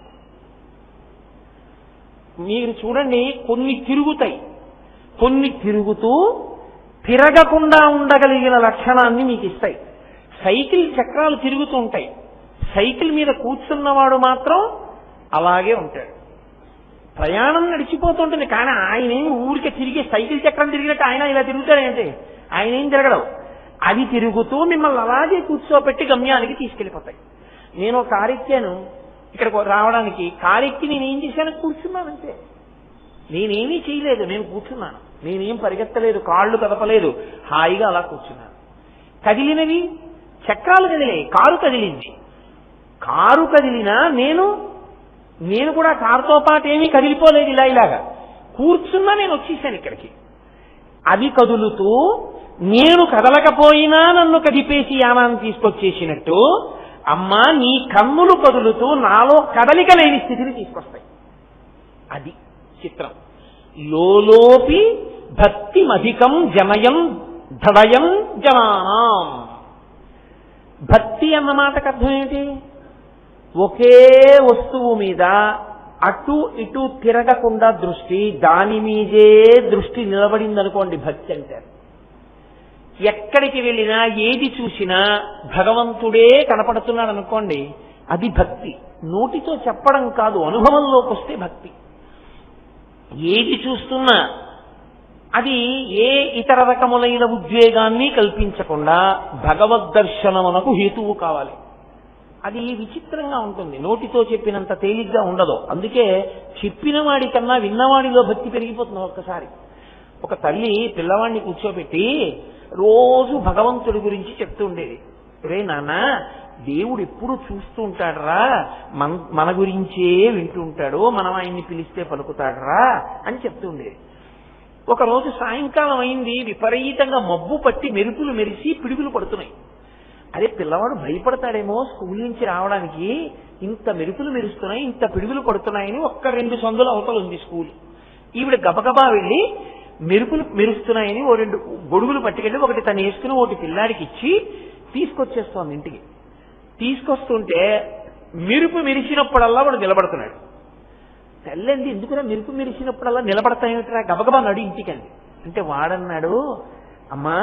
మీరు చూడండి, కొన్ని తిరుగుతాయి, కొన్ని తిరుగుతూ తిరగకుండా ఉండగలిగిన లక్షణాన్ని మీకు ఇస్తాయి. సైకిల్ చక్రాలు తిరుగుతూ ఉంటాయి, సైకిల్ మీద కూర్చున్నవాడు మాత్రం అలాగే ఉంటాడు. ప్రయాణం నడిచిపోతుంటుంది, కానీ ఆయన ఏమి ఊరికే తిరిగే సైకిల్ చక్రం తిరిగినట్టు ఆయన ఇలా తిరుగుతాడేంటి? ఆయన ఏం తిరగడం. అది తిరుగుతూ మిమ్మల్ని అలాగే కూర్చోబెట్టి గమ్యానికి తీసుకెళ్ళిపోతాయి. నేను కారెక్కాను, ఇక్కడికి రావడానికి కారెక్కి నేనేం చేశాను? కూర్చున్నానంతే. నేనేమీ చేయలేదు, నేను కూర్చున్నాను. నేనేం పరిగెత్తలేదు, కాళ్ళు కదపలేదు, హాయిగా అలా కూర్చున్నాను. కదిలినవి చక్రాలు కదిలే, కారు కదిలింది. కారు కదిలినా నేను కూడా కారుతో పాటు ఏమీ కదిలిపోలేదు. ఇలాగా కూర్చున్నా నేను వచ్చేసాను ఇక్కడికి. అది కదులుతూ నేను కదలకపోయినా నన్ను కదిపేసి యానాన్ని తీసుకొచ్చేసినట్టు అమ్మా నీ కన్నులు కదులుతూ నాలో కదలిక లేని స్థితిని తీసుకొస్తాయి. అది చిత్రం. లోలోపి భక్తిమధికం జనయం ధడయం జనానాం. భక్తి అన్న మాటకు అర్థం ఏంటి? ఒకే వస్తువు మీద అటు ఇటు తిరగకుండా దృష్టి, దాని మీదే దృష్టి నిలబడిందనుకోండి భక్తి అంటారు. ఎక్కడికి వెళ్ళినా ఏది చూసినా భగవంతుడే కనపడుతున్నాడు అనుకోండి, అది భక్తి. నోటితో చెప్పడం కాదు, అనుభవంలోకి వస్తే భక్తి. ఏది చూస్తున్నా అది ఏ ఇతర రకములైన ఉద్వేగాన్ని కల్పించకుండా భగవద్దర్శనమునకు హేతువు కావాలి. అది విచిత్రంగా ఉంటుంది, నోటితో చెప్పినంత తేలిగ్గా ఉండదు. అందుకే చెప్పిన వాడి కన్నా విన్నవాడిలో భక్తి పెరిగిపోతుంది. ఒక్కసారి ఒక తల్లి పిల్లవాడిని కూర్చోబెట్టి రోజు భగవంతుడి గురించి చెప్తూ ఉండేది. రే నాన్న, దేవుడు ఎప్పుడు చూస్తూ ఉంటాడరా, మన గురించే వింటూ ఉంటాడు, మనం ఆయన్ని పిలిస్తే పలుకుతాడరా అని చెప్తూ ఉండేది. ఒకరోజు సాయంకాలం అయింది, విపరీతంగా మబ్బు పట్టి మెరుపులు మెరిసి పిడుగులు పడుతున్నాయి. అదే పిల్లవాడు భయపడతాడేమో స్కూల్ నుంచి రావడానికి, ఇంత మెరుపులు మెరుస్తున్నాయి, ఇంత పిడుగులు పడుతున్నాయని 1-2 సందుల అవతల ఉంది స్కూల్. ఈవిడ గబగబా వెళ్ళి మెరుపులు మెరుస్తున్నాయని 2 గొడుగులు పట్టుకెళ్ళి ఒకటి తను వేసుకుని ఒకటి పిల్లాడికి ఇచ్చి తీసుకొచ్చేస్తోంది ఇంటికి. తీసుకొస్తుంటే మెరుపు మెరిసినప్పుడల్లా వాడు నిలబడుతున్నాడు. తెల్లంది, ఎందుకురా మెరుపు మెరిసినప్పుడల్లా నిలబడతాయేమిట్రా, గబగబా నడు ఇంటికండి అంటే వాడన్నాడు, అమ్మా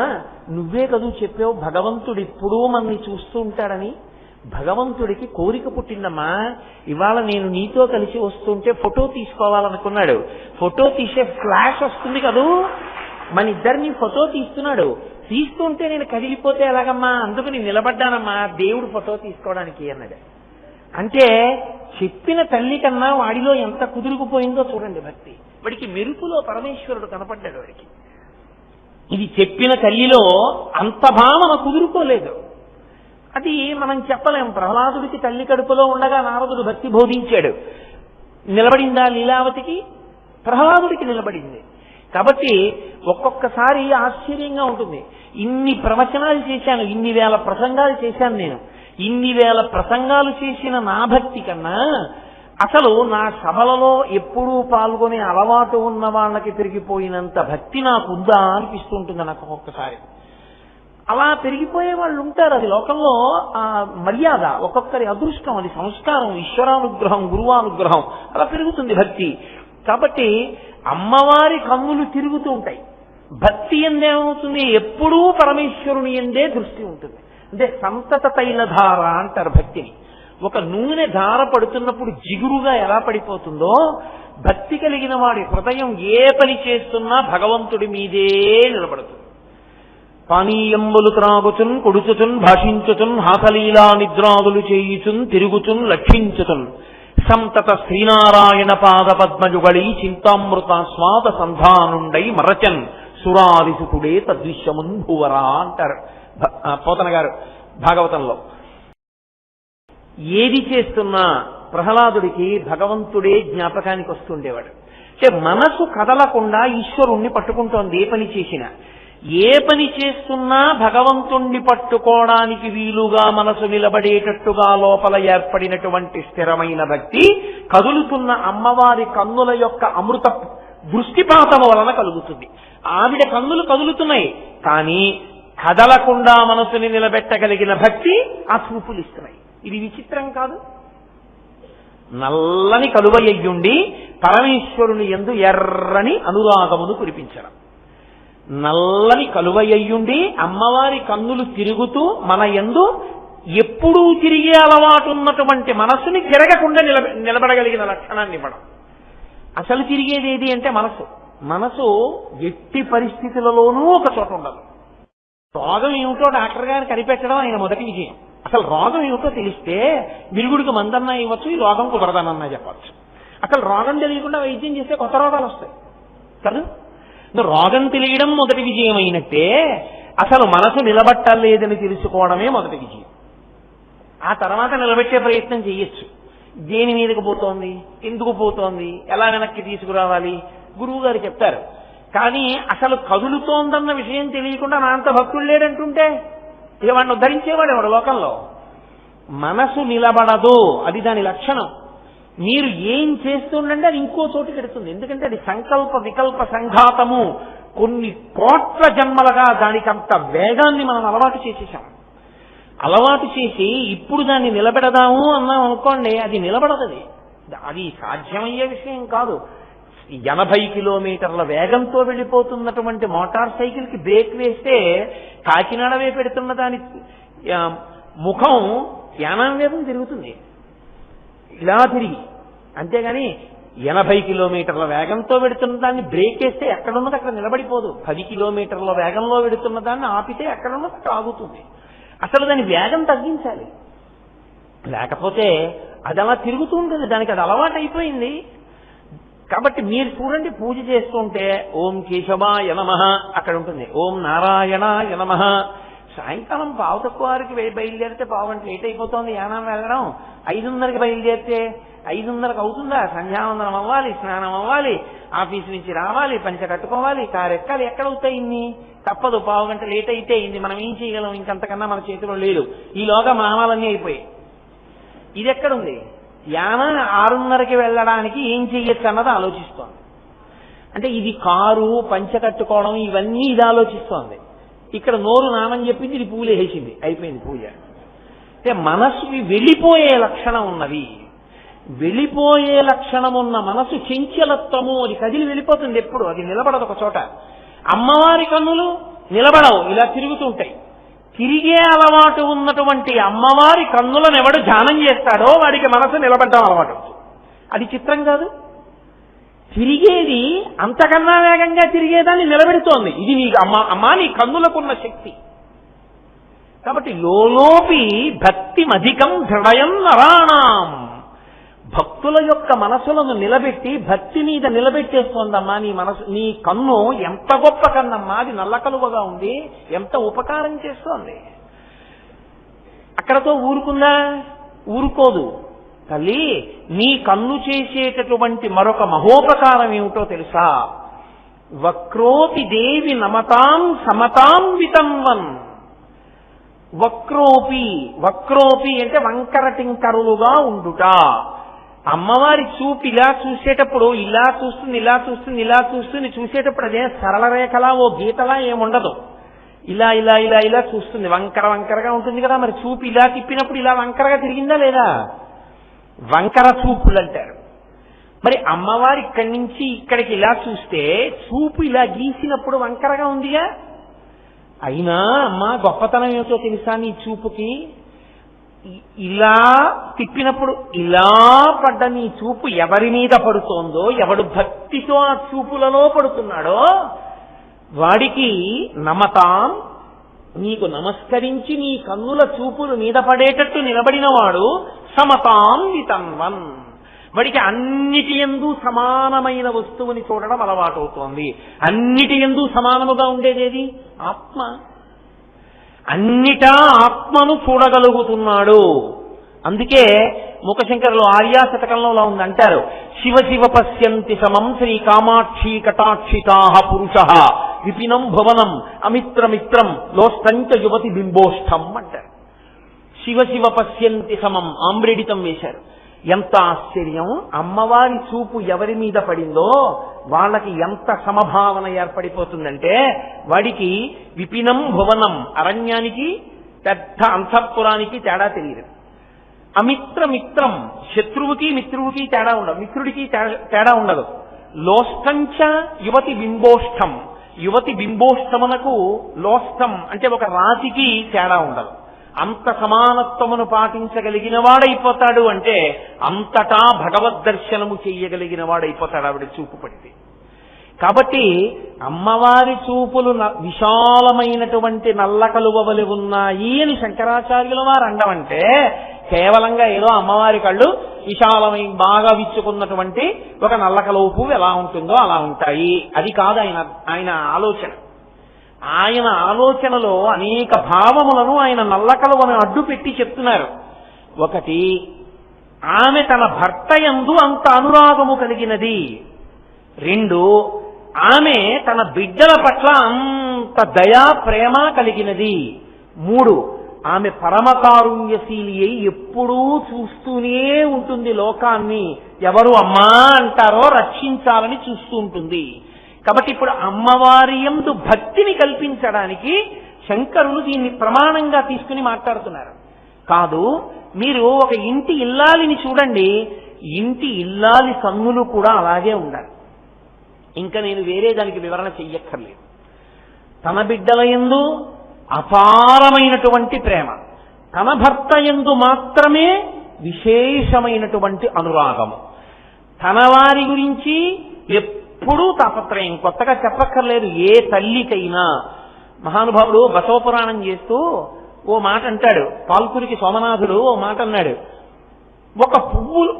నువ్వే కదూ చెప్పావు భగవంతుడు ఎప్పుడూ మనల్ని చూస్తూ ఉంటాడని. భగవంతుడికి కోరిక పుట్టిందమ్మా, ఇవాళ నేను నీతో కలిసి వస్తుంటే ఫోటో తీసుకోవాలనుకున్నాడు. ఫోటో తీసే ఫ్లాష్ వస్తుంది కదూ, మన ఇద్దరిని ఫోటో తీస్తున్నాడు. తీస్తుంటే నేను కదిలిపోతే ఎలాగమ్మా, అందుకు నేను నిలబడ్డానమ్మా దేవుడు ఫోటో తీసుకోవడానికి అన్నాడు. అంటే చెప్పిన తల్లి కన్నా వాడిలో ఎంత కుదురుకుపోయిందో చూడండి భక్తి. వాడికి మెరుపులో పరమేశ్వరుడు కనపడ్డాడు వాడికి. ఇది చెప్పిన తల్లిలో అంత భావన కుదురుకోలేదు. అది మనం చెప్పలేం. ప్రహ్లాదుడికి తల్లి కడుపులో ఉండగా నారదుడు భక్తి బోధించాడు. నిలబడిందా లీలావతికి? ప్రహ్లాదుడికి నిలబడింది. కాబట్టి ఒక్కొక్కసారి ఆశ్చర్యంగా ఉంటుంది. ఇన్ని ప్రవచనాలు చేశాను, ఇన్ని వేల ప్రసంగాలు చేశాను నేను. ఇన్ని వేల ప్రసంగాలు చేసిన నా భక్తి కన్నా అసలు నా సభలలో ఎప్పుడూ పాల్గొనే అలవాటు ఉన్న వాళ్ళకి పెరిగిపోయినంత భక్తి నాకు ఉందా అనిపిస్తూ ఉంటుంది నాకు ఒక్కొక్కసారి. అలా పెరిగిపోయే వాళ్ళు ఉంటారు. అది లోకంలో ఆ మర్యాద, ఒక్కొక్కరి అదృష్టం, అది సంస్కారం, ఈశ్వరానుగ్రహం, గురువానుగ్రహం, అలా పెరుగుతుంది భక్తి. కాబట్టి అమ్మవారి కన్నులు తిరుగుతూ ఉంటాయి. భక్తి ఎందేమవుతుంది? ఎప్పుడూ పరమేశ్వరుని ఎందే దృష్టి ఉంటుంది. అంటే సంతత తైలధార అంటారు భక్తిని. ఒక నూనె ధార పడుతున్నప్పుడు జిగురుగా ఎలా పడిపోతుందో, భక్తి కలిగిన వాడి హృదయం ఏ పని చేస్తున్నా భగవంతుడి మీదే నిలబడుతుంది. పానీయంబులు త్రాగుచున్ కొడుచుచున్ భాషించుచున్ హాసలీలా నిద్రాదులు చేయుచున్ తిరుగుచున్ లక్షించుచున్ సంతత శ్రీనారాయణ పాద పద్మయుగళి చింతామృతాస్వాద సంధానుండై మరచన్ సురాదిసుకుడే తద్విశ్యమున్ భువరా అంటారు పోతన గారు భాగవతంలో. ఏది చేస్తున్నా ప్రహ్లాదుడికి భగవంతుడే జ్ఞాపకానికి వస్తుండేవాడు. అంటే మనసు కదలకుండా ఈశ్వరుణ్ణి పట్టుకుంటోంది. ఏ పని చేసినా, ఏ పని చేస్తున్నా భగవంతుణ్ణి పట్టుకోవడానికి వీలుగా మనసు నిలబడేటట్టుగా లోపల ఏర్పడినటువంటి స్థిరమైన భక్తి కదులుతున్న అమ్మవారి కన్నుల యొక్క అమృత దృష్టిపాతము వలన కలుగుతుంది. ఆవిడ కన్నులు కదులుతున్నాయి, కానీ కదలకుండా మనసుని నిలబెట్టగలిగిన భక్తి ఆ చూపులు ఇస్తున్నాయి. ఇది విచిత్రం కాదు? నల్లని కలువయ్యుండి పరమేశ్వరుని యందు ఎర్రని అనురాగమును కురిపించడం. నల్లని కలువయ్యుండి అమ్మవారి కన్నులు తిరుగుతూ మన యందు ఎప్పుడూ తిరిగే అలవాటు ఉన్నటువంటి మనస్సుని తిరగకుండా నిలబడగలిగిన లక్షణాన్ని ఇవ్వడం. అసలు తిరిగేది ఏది అంటే మనసు. మనసు ఎట్టి పరిస్థితులలోనూ ఒక చోట ఉండదు. రోగం ఏమిటో డాక్టర్ గారు కనిపెట్టడం ఆయన మొదటి విజయం. అసలు రోగం ఏమిటో తెలిస్తే విరుగుడికి మందన్నా ఇవ్వచ్చు, ఈ రోగం కుదరదనన్నా చెప్పచ్చు. అసలు రోగం తెలియకుండా వైద్యం చేస్తే కొత్త రోగాలు వస్తాయి కదా. రోగం తెలియడం మొదటి విజయం అయినట్టే అసలు మనసు నిలబట్టలేదని తెలుసుకోవడమే మొదటి విజయం. ఆ తర్వాత నిలబెట్టే ప్రయత్నం చేయొచ్చు. దేని మీదకు పోతోంది, ఎందుకు పోతోంది, ఎలా వెనక్కి తీసుకురావాలి గురువు గారు చెప్తారు. కానీ అసలు కదులుతోందన్న విషయం తెలియకుండా నా అంత భక్తులు లేడంటుంటే ఇక వాడిని ఉద్ధరించేవాడు ఎవడు లోకంలో? మనసు నిలబడదు, అది దాని లక్షణం. మీరు ఏం చేస్తుండంటే అది ఇంకో చోటుకి ఎడుతుంది. ఎందుకంటే అది సంకల్ప వికల్ప సంఘాతము. కొన్ని కోట్ల జన్మలుగా దానికి అంత వేగాన్ని మనం అలవాటు చేసేసాం. అలవాటు చేసి ఇప్పుడు దాన్ని నిలబెడదాము అన్నాం అనుకోండి, అది నిలబడదు. అది సాధ్యమయ్యే విషయం కాదు. 80 కిలోమీటర్ల వేగంతో వెళ్ళిపోతున్నటువంటి మోటార్ సైకిల్ కి బ్రేక్ వేస్తే కాకినాడ వైపు పెడుతున్న దాని ముఖం యానం వేగం తిరుగుతుంది, ఇలా తిరిగి. అంతేగాని 80 కిలోమీటర్ల వేగంతో వెడుతున్న దాన్ని బ్రేక్ వేస్తే ఎక్కడున్నది అక్కడ నిలబడిపోదు. 10 కిలోమీటర్ల వేగంలో వెడుతున్న దాన్ని ఆపితే ఎక్కడున్నది అక్కడ ఆగుతుంది. అసలు దాని వేగం తగ్గించాలి, లేకపోతే అది అలా తిరుగుతూ ఉంటుంది. దానికి అది అలవాటు అయిపోయింది. కాబట్టి మీరు చూడండి, పూజ చేస్తుంటే ఓం కేశవాయ నమః అక్కడ ఉంటుంది, ఓం నారాయణాయ నమః. సాయంకాలం 5:15కి బయలుదేరితే 1/2 గంట లేట్ అయిపోతుంది యానం వెళ్ళడం. 5:30కి బయలుదేరితే 5:30కి అవుతుందా? సంధ్యావందనం అవ్వాలి, స్నానం అవ్వాలి, ఆఫీస్ నుంచి రావాలి, పంచ కట్టుకోవాలి, కారు ఎక్కాలి. ఎక్కడవుతాయి ఇన్ని? తప్పదు, 1/2 గంట లేట్ అయితే అయింది. మనం ఏం చేయగలం? ఇంకంతకన్నా మన చేతిలో లేదు. ఈలోగా మామాలన్నీ అయిపోయాయి. ఇది ఎక్కడుంది? యానం 6:30కి వెళ్ళడానికి ఏం చెయ్యొచ్చు అన్నది ఆలోచిస్తోంది. అంటే ఇది కారు, పంచ కట్టుకోవడం, ఇవన్నీ ఇది ఆలోచిస్తోంది. ఇక్కడ నోరు నామని చెప్పింది, ఇది పూలు వేసింది, అయిపోయింది పూజ. అంటే మనసుకి వెళ్ళిపోయే లక్షణం ఉన్నది. వెళ్ళిపోయే లక్షణం ఉన్న మనసు చంచలత్వము, అది కదిలి వెళ్ళిపోతుంది. ఎప్పుడు అది నిలబడదు ఒక చోట. అమ్మవారి కన్నులు నిలబడవు, ఇలా తిరుగుతుంటాయి. తిరిగే అలవాటు ఉన్నటువంటి అమ్మవారి కన్నులను ఎవడు ధ్యానం చేస్తాడో వాడికి మనసు నిలబడ్డం అలవాటు. అది చిత్రం కాదు? తిరిగేది అంతకన్నా వేగంగా తిరిగేదాన్ని నిలబెడుతోంది. ఇది నీ అమ్మా నీ కన్నులకున్న శక్తి. కాబట్టి లోలోపి భక్తి మధికం హృదయం నరాణం. భక్తుల యొక్క మనసులను నిలబెట్టి భక్తి మీద నిలబెట్టేస్తోందమ్మా నీ మనసు. నీ కన్ను ఎంత గొప్ప కన్నమ్మా, అది నల్ల కలువగా ఉంది, ఎంత ఉపకారం చేస్తోంది. అక్కడతో ఊరుకుందా? ఊరుకోదు. తల్లి, నీ కన్ను చేసేటటువంటి మరొక మహోపకారం ఏమిటో తెలుసా? వక్రోపి దేవి నమతాం సమతాం వితంవన్. వక్రోపి, వక్రోపి అంటే వంకర టింకరులుగా ఉండుట. అమ్మవారి చూపు ఇలా చూసేటప్పుడు ఇలా చూస్తుంది, ఇలా చూస్తుంది, ఇలా చూస్తుంది. చూసేటప్పుడు అదే సరళ రేఖలా ఓ గీతలా ఏముండదు. ఇలా ఇలా ఇలా ఇలా చూస్తుంది, వంకర వంకరగా ఉంటుంది కదా. మరి చూపు ఇలా తిప్పినప్పుడు ఇలా వంకరగా తిరిగిందా లేదా? వంకర చూపులు అంటారు. మరి అమ్మవారి ఇక్కడి నుంచి ఇక్కడికి ఇలా చూస్తే చూపు ఇలా గీసినప్పుడు వంకరగా ఉందిగా. అయినా అమ్మ గొప్పతనం ఏమిటో తెలుసా నీ చూపుకి? ఇలా తిప్పినప్పుడు ఇలా పడ్డ నీ చూపు ఎవరి మీద పడుతోందో, ఎవడు భక్తితో ఆ చూపులలో పడుతున్నాడో వాడికి నమతాం, నీకు నమస్కరించి నీ కన్నుల చూపులు మీద పడేటట్టు నిలబడినవాడు సమతాం వితన్వన్. వాడికి అన్నిటి యందు సమానమైన వస్తువుని చూడడం అలవాటవుతోంది. అన్నిటి యందు సమానముగా ఉండేదేది? ఆత్మ. అన్నిటా ఆత్మను చూడగలుగుతున్నాడు. అందుకే ముఖశంకరులు ఆర్యాశతకంలో ఉంది అంటారు, శివ శివ పశ్యంతి సమం శ్రీ కామాక్షి కటాక్షితాః పురుషః విపినం భువనం అమిత్రమిత్రం లోష్టంచ యువతి బింబోష్టం అంటారు. శివ శివ పశ్యంతి సమం ఆమ్రేడితం వేశారు. ఎంత ఆశ్చర్యం! అమ్మవారి చూపు ఎవరి మీద పడిందో వాళ్ళకి ఎంత సమభావన ఏర్పడిపోతుందంటే, వాడికి విపినం భువనం, అరణ్యానికి పెద్ద అంతఃపురానికి తేడా తెలియదు. అమిత్రమిత్రం, శత్రువుకి మిత్రువుకి తేడా ఉండదు, మిత్రుడికి తేడా ఉండదు. లోష్టంచ యువతి బింబోష్టం, యువతి బింబోష్టమునకు లోష్టం అంటే ఒక రాతికి తేడా ఉండదు. అంత సమానత్వమును పాటించగలిగిన వాడైపోతాడు అంటే అంతటా భగవద్ దర్శనము చెయ్యగలిగిన వాడైపోతాడు ఆవిడ చూపు పడితే. కాబట్టి అమ్మవారి చూపులు విశాలమైనటువంటి నల్ల కలువవలి ఉన్నాయి అని శంకరాచార్యుల వారు అండమంటే, కేవలంగా ఏదో అమ్మవారి కళ్ళు విశాలమైన బాగా విచ్చుకున్నటువంటి ఒక నల్ల కలువ పువ్వు ఎలా ఉంటుందో అలా ఉంటాయి, అది కాదు ఆయన ఆలోచన. ఆయన ఆలోచనలో అనేక భావములను ఆయన నల్ల కలువను అడ్డు పెట్టి చెప్తున్నారు. ఒకటి, ఆమె తన భర్త యందు అంత అనురాగము కలిగినది. రెండు, ఆమె తన బిడ్డల పట్ల అంత దయా ప్రేమ కలిగినది. మూడు, ఆమె పరమకారుణ్యశీలి అయి ఎప్పుడూ చూస్తూనే ఉంటుంది లోకాన్ని, ఎవరు అమ్మా అంటారో రక్షించాలని చూస్తూ ఉంటుంది. కాబట్టి ఇప్పుడు అమ్మవారి యందు భక్తిని కల్పించడానికి శంకరులు దీన్ని ప్రమాణంగా తీసుకుని మాట్లాడుతున్నారు. కాదు, మీరు ఒక ఇంటి ఇల్లాలిని చూడండి, ఇంటి ఇల్లాలి కన్నులు కూడా అలాగే ఉండాలి. ఇంకా నేను వేరే దానికి వివరణ చెయ్యక్కర్లేదు. తన బిడ్డల యందు అపారమైనటువంటి ప్రేమ, తన భర్త యందు మాత్రమే విశేషమైనటువంటి అనురాగము, తన వారి గురించి ఎప్పుడూ తాపత్రయం. కొత్తగా చెప్పక్కర్లేదు ఏ తల్లికైనా. మహానుభావుడు బసవపురాణం చేస్తూ ఓ మాట అంటాడు, పాల్కురికి సోమనాథుడు ఓ మాట అన్నాడు,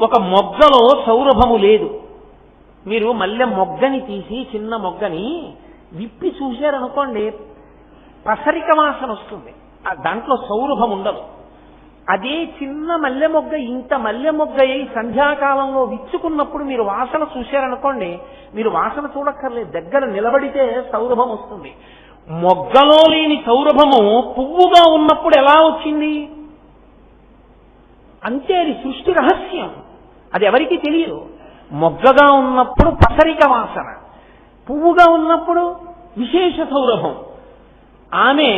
ఒక మొగ్గలో సౌరభము లేదు. మీరు మల్లె మొగ్గని తీసి, చిన్న మొగ్గని విప్పి చూశారనుకోండి, పసరిక వాసన వస్తుంది, దాంట్లో సౌరభం ఉండదు. అదే చిన్న మల్లె మొగ్గ ఇంత మల్లె మొగ్గ అయి సంధ్యాకాలంలో విచ్చుకున్నప్పుడు మీరు వాసన చూశారనుకోండి, మీరు వాసన చూడక్కర్లేదు, దగ్గర నిలబడితే సౌరభం వస్తుంది. మొగ్గలో లేని సౌరభము పువ్వుగా ఉన్నప్పుడు ఎలా వచ్చింది అంతే, అది సృష్టి రహస్యం, అది ఎవరికీ తెలియదు. మొగ్గగా ఉన్నప్పుడు పసరిక వాసన, పువ్వుగా ఉన్నప్పుడు విశేష సౌరభం. ఆమె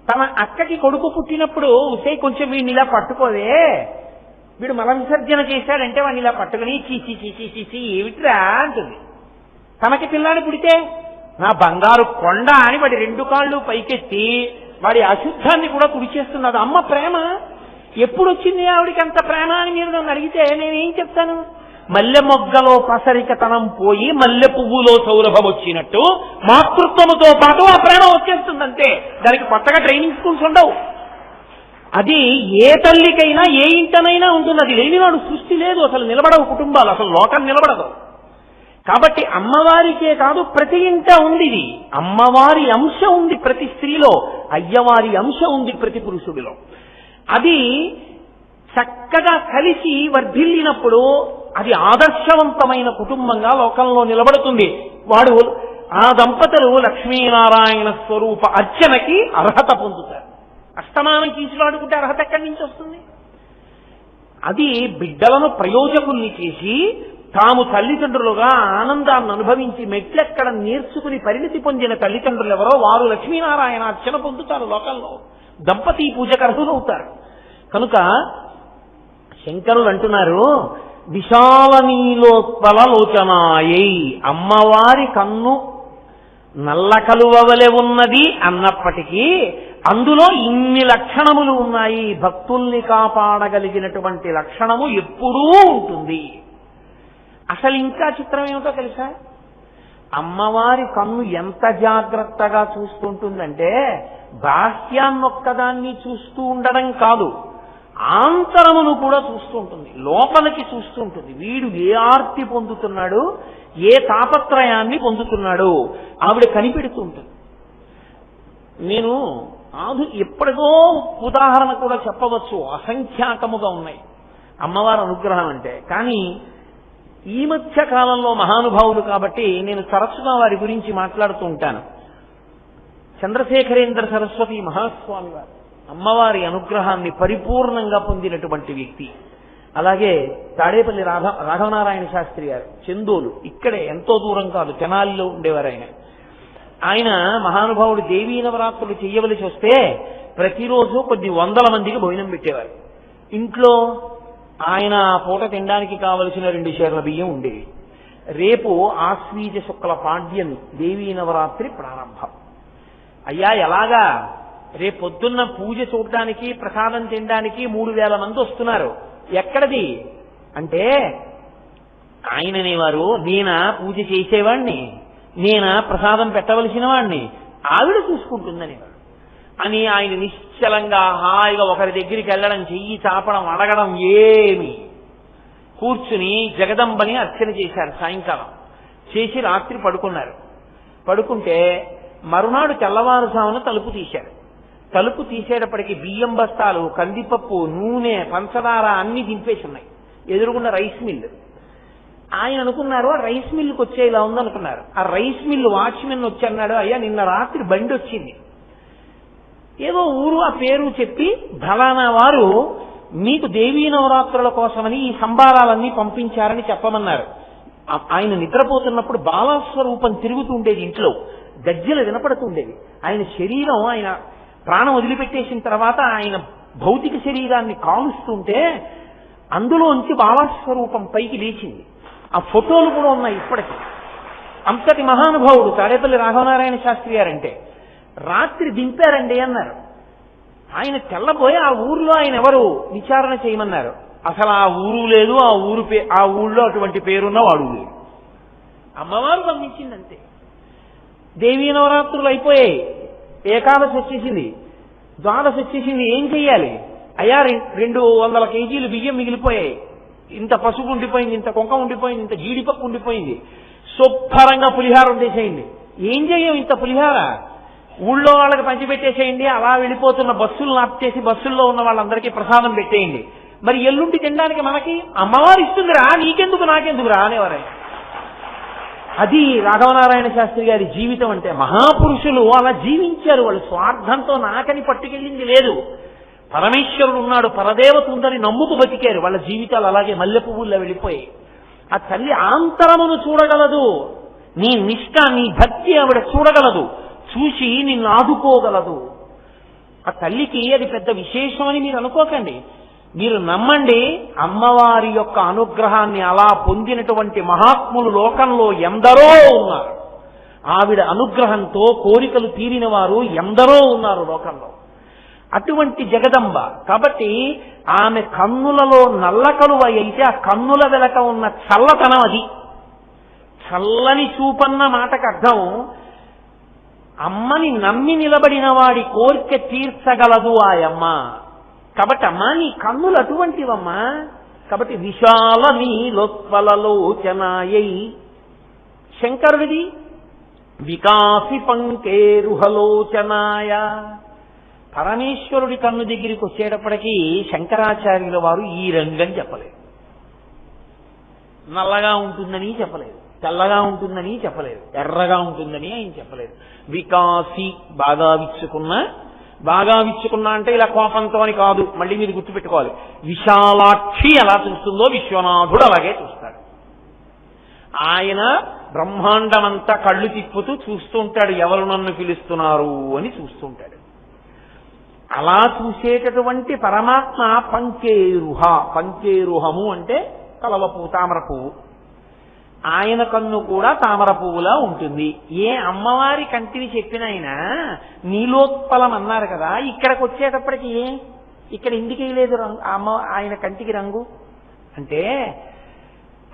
తన అక్కకి కొడుకు పుట్టినప్పుడు ఉసే కొంచెం వీడిని ఇలా పట్టుకోదే, వీడు మల విసర్జన చేశాడంటే వాడిని ఇలా పట్టుకుని చీచి చీచి చీచి ఏమిట్రా అంటుంది. తనకి పిల్లాడు పుడితే నా బంగారు కొండ అని వాడి రెండు కాళ్ళు పైకెత్తి వాడి అశుద్ధాన్ని కూడా తుడిచేస్తున్నది. అమ్మ ప్రేమ ఎప్పుడు వచ్చింది ఆవిడికి అంత ప్రేమ అని మీరు నన్ను అడిగితే నేనేం చెప్తాను? మల్లె మొగ్గలో పసరికతనం పోయి మల్లె పువ్వులో సౌరభం వచ్చినట్టు మాతృత్వముతో పాటు ఆ ప్రేమ వచ్చేస్తుందంటే దానికి కొత్తగా ట్రైనింగ్ స్కూల్స్ ఉండవు. అది ఏ తల్లికైనా ఏ ఇంటనైనా ఉంటుంది. అది లేనివాడు సృష్టి లేదు, అసలు నిలబడవు కుటుంబాలు, అసలు లోకం నిలబడదు. కాబట్టి అమ్మవారికే కాదు ప్రతి ఇంట ఉంది ఇది. అమ్మవారి అంశ ఉంది ప్రతి స్త్రీలో, అయ్యవారి అంశ ఉంది ప్రతి పురుషుడిలో. అది చక్కగా కలిసి వర్ధిల్లినప్పుడు అది ఆదర్శవంతమైన కుటుంబంగా లోకంలో నిలబడుతుంది. వాడు ఆ దంపతులు లక్ష్మీనారాయణ స్వరూప అర్చనకి అర్హత పొందుతారు. అస్తమానం కీచులాడుకుంటే అర్హత ఎక్కడి నుంచి వస్తుంది? అది బిడ్డలను ప్రయోజకుల్ని చేసి తాము తల్లిదండ్రులుగా ఆనందాన్ని అనుభవించి మెట్లెక్కడ నేర్చుకుని పరిణితి పొందిన తల్లిదండ్రులు ఎవరో వారు లక్ష్మీనారాయణ అర్చన పొందుతారు, లోకంలో దంపతి పూజకు అర్హులవుతారు. కనుక శంకరులు అంటున్నారు, విశాల నీలోత్పలలోచనాయై, అమ్మవారి కన్ను నల్ల కలువవలె ఉన్నది అన్నప్పటికీ అందులో ఇన్ని లక్షణములు ఉన్నాయి. భక్తుల్ని కాపాడగలిగినటువంటి లక్షణము ఎప్పుడూ ఉంటుంది. అసలు ఇంకా చిత్రం ఏమిటో తెలుసా? అమ్మవారి కన్ను ఎంత జాగ్రత్తగా చూస్తుంటుందంటే బాహ్యాన్నొక్కదాన్ని చూస్తూ ఉండడం కాదు, ఆంతరమును కూడా చూస్తూ ఉంటుంది, లోపలికి చూస్తూ ఉంటుంది. వీడు ఏ ఆర్తి పొందుతున్నాడు, ఏ తాపత్రయాన్ని పొందుతున్నాడు ఆవిడ కనిపెడుతూ ఉంటుంది. నేను ఎప్పటికో ఉదాహరణ కూడా చెప్పవచ్చు, అసంఖ్యాకముగా ఉన్నాయి అమ్మవారి అనుగ్రహం అంటే. కానీ ఈ మధ్య కాలంలో మహానుభావులు కాబట్టి నేను తరచుగా వారి గురించి మాట్లాడుతూ ఉంటాను. చంద్రశేఖరేంద్ర సరస్వతి మహాస్వామి వారు అమ్మవారి అనుగ్రహాన్ని పరిపూర్ణంగా పొందినటువంటి వ్యక్తి. అలాగే తాడేపల్లి రాఘవనారాయణ శాస్త్రి గారు చెందోలు, ఇక్కడే ఎంతో దూరం కాదు, తెనాలిలో ఉండేవారు ఆయన. ఆయన మహానుభావుడు దేవీ నవరాత్రులు చెయ్యవలసి వస్తే ప్రతిరోజు కొద్ది వందల మందికి భోజనం పెట్టేవారు. ఇంట్లో ఆయన పూట తినడానికి కావలసిన 2 షేర్ల బియ్యం ఉండేవి. రేపు ఆశ్వీజ శుక్ల పాడ్యమి దేవీ నవరాత్రి ప్రారంభం. అయ్యా ఎలాగా? రేపు పొద్దున్న పూజ చూడడానికి ప్రసాదం తినడానికి 3000 మంది వస్తున్నారు. ఎక్కడది అంటే ఆయననేవారు, నేనా పూజ చేసేవాణ్ణి, నేనా ప్రసాదం పెట్టవలసిన వాణ్ణి, ఆవిడ చూసుకుంటుందనేవారు అని ఆయన నిశ్చలంగా హాయిగా ఒకరి దగ్గరికి వెళ్ళడం, చెయ్యి చాపడం, అడగడం ఏమి, కూర్చుని జగదంబని అర్చన చేశారు. సాయంకాలం చేసి రాత్రి పడుకున్నారు. పడుకుంటే మరునాడు తెల్లవారుజామున తలుపు తీశారు. తలుపు తీసేటప్పటికి బియ్యం బస్తాలు, కందిపప్పు, నూనె, పంచదార అన్ని దింపేసి ఉన్నాయి. ఎదురుగున్న రైస్ మిల్లు. ఆయన అనుకున్నారు ఆ రైస్ మిల్లుకి వచ్చే ఇలా ఉందనుకున్నారు. ఆ రైస్ మిల్లు వాచ్మెన్ వచ్చి అన్నాడు, అయ్యా నిన్న రాత్రి బండి వచ్చింది, ఏదో ఊరు ఆ పేరు చెప్పి ఫలానా వారు మీకు దేవీ నవరాత్రుల కోసమని ఈ సంబారాలన్నీ పంపించారని చెప్పమన్నారు. ఆయన నిద్రపోతున్నప్పుడు బాలస్వరూపం తిరుగుతూ ఉండేది, ఇంట్లో గజ్జెలు వినపడుతుండేవి. ఆయన శరీరం, ఆయన ప్రాణం వదిలిపెట్టేసిన తర్వాత ఆయన భౌతిక శరీరాన్ని కాలుస్తుంటే అందులోంచి బాలస్వరూపం పైకి లేచింది. ఆ ఫోటోలు కూడా ఉన్నాయి ఇప్పటికీ. అంతటి మహానుభావుడు తాడేపల్లి రాఘవనారాయణ శాస్త్రి గారంటే. రాత్రి దింపారండి అన్నారు. ఆయన తెల్లబోయి ఆ ఊర్లో ఆయన ఎవరు విచారణ చేయమన్నారు. అసలు ఆ ఊరు లేదు, ఆ ఊళ్ళో అటువంటి పేరున్న వాడు లేదు. అమ్మవారు పంపించిందంతే. దేవీ నవరాత్రులు అయిపోయాయి, ఏకాదశి వచ్చేసింది, ద్వాదశి వచ్చేసింది. ఏం చెయ్యాలి? అయ్యా 200 కేజీలు బియ్యం మిగిలిపోయాయి, ఇంత పసుపు ఉండిపోయింది, ఇంత కుంకం ఉండిపోయింది, ఇంత జీడిపప్పు ఉండిపోయింది, శుభ్రంగా పులిహార ఉండేసేయండి. ఏం చెయ్యం ఇంత పులిహార? ఊళ్ళో వాళ్ళకి పంచిపెట్టేసేయండి. అలా వెళ్ళిపోతున్న బస్సులు నాపేసి బస్సుల్లో ఉన్న వాళ్ళందరికీ ప్రసాదం పెట్టేయండి. మరి ఎల్లుండి తినడానికి మనకి అమ్మవారు ఇస్తుందిరా, నీకెందుకు నాకెందుకురా అనేవారు. అది రాఘవనారాయణ శాస్త్రి గారి జీవితం అంటే. మహాపురుషులు అలా జీవించారు. వాళ్ళు స్వార్థంతో నాకని పట్టుకెళ్ళింది లేదు. పరమేశ్వరుడు ఉన్నాడు, పరదేవత ఉందని నమ్ముకు బతికారు. వాళ్ళ జీవితాలు అలాగే మల్లె పువ్వుల్లో వెళ్ళిపోయాయి. ఆ తల్లి ఆంతరమును చూడగలదు, నీ నిష్ఠ, నీ భక్తి ఆవిడ చూడగలదు, చూసి నిన్ను ఆదుకోగలదు. ఆ తల్లికి అది పెద్ద విశేషమని మీరు అనుకోకండి. మీరు నమ్మండి, అమ్మవారి యొక్క అనుగ్రహాన్ని అలా పొందినటువంటి మహాత్ములు లోకంలో ఎందరో ఉన్నారు. ఆవిడ అనుగ్రహంతో కోరికలు తీరిన వారు ఎందరో ఉన్నారు లోకంలో. అటువంటి జగదంబ కాబట్టి ఆమె కన్నులలో నల్ల కలువ అయితే ఆ కన్నుల వెనక ఉన్న చల్లతనం అది. చల్లని చూపన్న మాటకు అర్థం అమ్మని నమ్మి నిలబడిన వాడి కోరిక తీర్చగలదు ఆ అమ్మ. కాబట్టి అమ్మా నీ కన్నులు అటువంటివమ్మా. కాబట్టి విశాల నీలోత్పలలోచనాయై శంకరుడిది వికాసి పంకేరుహలోచనాయ. పరమేశ్వరుడి కన్ను దగ్గరికి వచ్చేటప్పటికీ శంకరాచార్యుల వారు ఈ రంగని చెప్పలేదు, నల్లగా ఉంటుందని చెప్పలేదు, తెల్లగా ఉంటుందని చెప్పలేదు, ఎర్రగా ఉంటుందని ఆయన చెప్పలేదు. వికాసి బాగా విచ్చుకున్నా అంటే ఇలా కోపంతో అని కాదు, మళ్ళీ మీరు గుర్తుపెట్టుకోవాలి. విశాలాక్షి ఎలా చూస్తుందో విశ్వనాథుడు అలాగే చూస్తాడు. ఆయన బ్రహ్మాండమంతా కళ్ళు తిప్పుతూ చూస్తూ ఉంటాడు, ఎవరు నన్ను పిలుస్తున్నారు అని చూస్తూ ఉంటాడు. అలా చూసేటటువంటి పరమాత్మ పంకేరుహము అంటే కలవ పువ్వు, తామర పువ్వు. ఆయన కన్ను కూడా తామర పువ్వులా ఉంటుంది. ఏ అమ్మవారి కంటిని చెప్పిన ఆయన నీలోత్పలం అన్నారు కదా, ఇక్కడికి వచ్చేటప్పటికి ఇక్కడ ఎందుకు వేయలేదు ఆయన కంటికి రంగు అంటే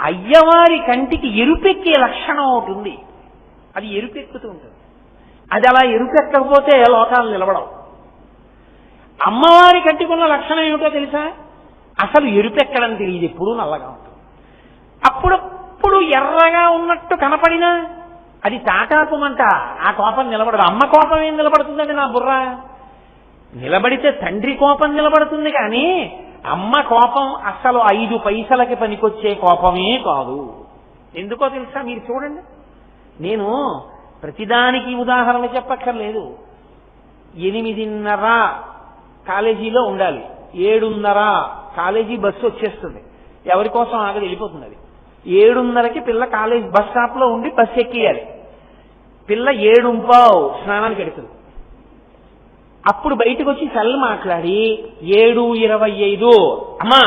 అయ్యవారి కంటికి ఎరుపెక్కే లక్షణం ఒకటి ఉంది. అది ఎరుపెక్కుతూ ఉంటుంది. అది అలా ఎరుపెక్కకపోతే లోకాలు నిలబడవు. అమ్మవారి కంటికి ఉన్న లక్షణం ఏమిటో తెలుసా? అసలు ఎరుపెక్కడం తెలియదు, ఎప్పుడూ నల్లగా ఉంటుంది. అప్పుడప్పుడు ఎర్రగా ఉన్నట్టు కనపడినా అది తాటాకుమంట, ఆ కోపం నిలబడదు. అమ్మ కోపం ఏం నిలబడుతుందండి నా బుర్ర? నిలబడితే తండ్రి కోపం నిలబడుతుంది కానీ అమ్మ కోపం అసలు 5 పైసలకి పనికొచ్చే కోపమే కాదు. ఎందుకో తెలుసా? మీరు చూడండి, నేను ప్రతిదానికి ఉదాహరణ చెప్పక్కర్లేదు. 8:30 కాలేజీలో ఉండాలి, 7:30 కాలేజీ బస్సు వచ్చేస్తుంది, ఎవరి కోసం ఆగదు, వెళ్ళిపోతుంది. అది 7:30కి పిల్ల కాలేజీ బస్ స్టాప్ లో ఉండి బస్సు ఎక్కియాలి. పిల్ల 7:15 స్నానానికి వెడుతుంది. అప్పుడు బయటకు వచ్చి సెల్ మాట్లాడి 7:25 అమ్మా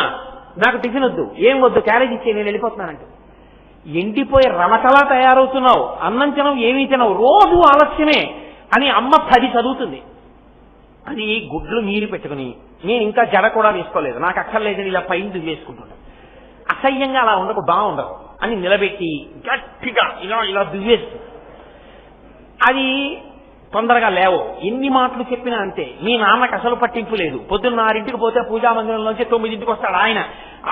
నాకు టిఫిన్ వద్దు, ఏం వద్దు, క్యారేజ్ ఇచ్చే, నేను వెళ్ళిపోతున్నానంటే ఎండిపోయి రమటలా తయారవుతున్నావు, అన్నం తినవు, ఏమీ తినవు, రోజు ఆలస్యమే అని అమ్మ 10 చదువుతుంది. అది గుడ్లు నీరు పెట్టుకుని, నేను ఇంకా జడ కూడా వేసుకోలేదు, నాకు అక్కర్లేదని ఇలా పైన వేసుకుంటున్నాను, అసహ్యంగా అలా ఉండకు, బాగుండదు అని నిలబెట్టి గట్టిగా ఇలా ఇలా దువ్వేస్తుంది. అది తొందరగా లేవు, ఎన్ని మాటలు చెప్పినా అంతే. మీ నాన్నకు అసలు పట్టింపు లేదు, పొద్దున్న 6ంటికి పోతే పూజా మందిరంలోంచి 9ంటికి వస్తాడు ఆయన,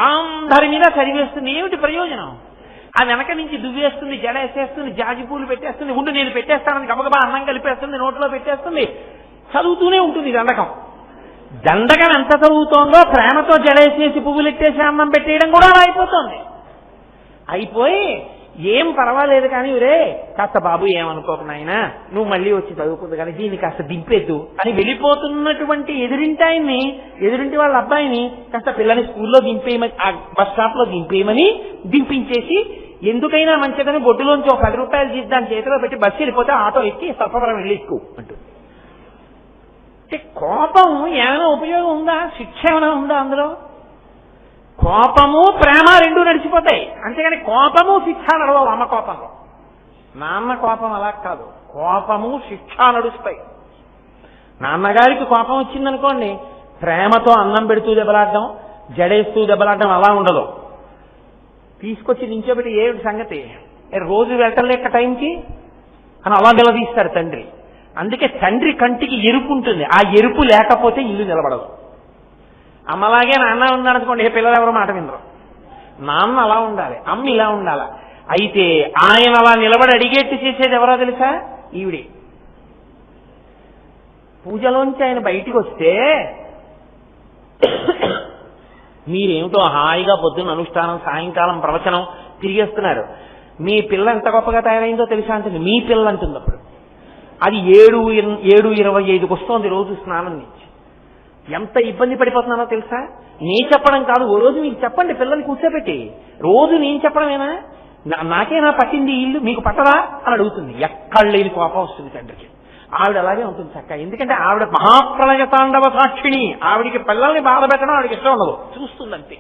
అందరి మీద చదివేస్తుంది. ఏమిటి ప్రయోజనం? ఆ వెనక నుంచి దువ్వేస్తుంది, జడ వేసేస్తుంది, జాజి పూలు పెట్టేస్తుంది, ఉండి నేను పెట్టేస్తానని గబగబా అన్నం కలిపేస్తుంది, నోట్లో పెట్టేస్తుంది, చదువుతూనే ఉంటుంది దండకం. దండకం ఎంత చదువుతోందో ప్రేమతో జడేసేసి పువ్వులు ఎట్టేసి అన్నం పెట్టేయడం కూడా అలా అయిపోతుంది. అయిపోయి ఏం పర్వాలేదు కానీ రే కాస్త బాబు ఏమనుకోకు నాయనా, నువ్వు మళ్ళీ వచ్చి చదువుకుంది కానీ దీన్ని కాస్త దింపేద్దు అని వెళ్ళిపోతున్నటువంటి ఎదురింటి వాళ్ళ అబ్బాయిని కాస్త పిల్లని స్కూల్లో దింపేయమని, ఆ బస్ స్టాప్ లో దింపేయమని దింపించేసి, ఎందుకైనా మంచిదని బొడ్డులోంచి 10 రూపాయలు తీసి దాని చేతిలో పెట్టి బస్సు వెళ్ళిపోతే ఆటో ఎక్కి సర్పవరం వెళ్ళి ఎక్కువ అంటుంది. అంటే కోపం ఏమైనా ఉపయోగం ఉందా? శిక్ష ఏమైనా ఉందా అందులో? కోపము ప్రేమ 2 నడిచిపోతాయి, అంతేగాని కోపము శిక్ష నడవవు. అమ్మ కోపంలో, నాన్న కోపం అలా కాదు, కోపము శిక్ష నడుస్తాయి. నాన్నగారికి కోపం వచ్చిందనుకోండి, ప్రేమతో అన్నం పెడుతూ దెబ్బలాడడం, జడేస్తూ దెబ్బలాడడం అలా ఉండదు. తీసుకొచ్చి నించోబెట్టి ఏమిటి సంగతి, రోజు వెళ్ళలేక టైంకి అని అలా నిలదీస్తాడు తండ్రి. అందుకే తండ్రి కంటికి ఎరుపు ఉంటుంది, ఆ ఎరుపు లేకపోతే ఇల్లు నిలబడదు. అమ్మలాగే నాన్న ఉన్నాడనుకోండి, పిల్లలు ఎవరో మాట వినరు. నాన్న అలా ఉండాలి, అమ్మ ఇలా ఉండాలి. అయితే ఆయన అలా నిలబడి అడిగేట్టు చేసేది ఎవరో తెలుసా? ఈవిడే. పూజలోంచి ఆయన బయటికి వస్తే మీరేమిటో హాయిగా పొద్దున్న అనుష్ఠానం, సాయంకాలం ప్రవచనం తిరిగేస్తున్నారు, మీ పిల్ల ఎంత గొప్పగా తయారైందో తెలుసా అంటుంది. మీ పిల్ల అంటుంది. అప్పుడు అది 7:25కి వస్తోంది రోజు స్నానం నుంచి. ఎంత ఇబ్బంది పడిపోతున్నానో తెలుసా? నేను చెప్పడం కాదు, ఓ రోజు మీకు చెప్పండి, పిల్లల్ని కూర్చోబెట్టి రోజు నేను చెప్పడమేనా, నాకేనా పట్టింది ఇల్లు, మీకు పట్టదా అని అడుగుతుంది. ఎక్కడ లేని కోపం వస్తుంది తండ్రికి. ఆవిడ అలాగే ఉంటుంది చక్క, ఎందుకంటే ఆవిడ మహాప్రళయ తాండవ సాక్షిణి, ఆవిడికి పిల్లల్ని బాధ పెట్టడం ఆవిడకి ఇష్టం ఉండదు, చూస్తుందంతే.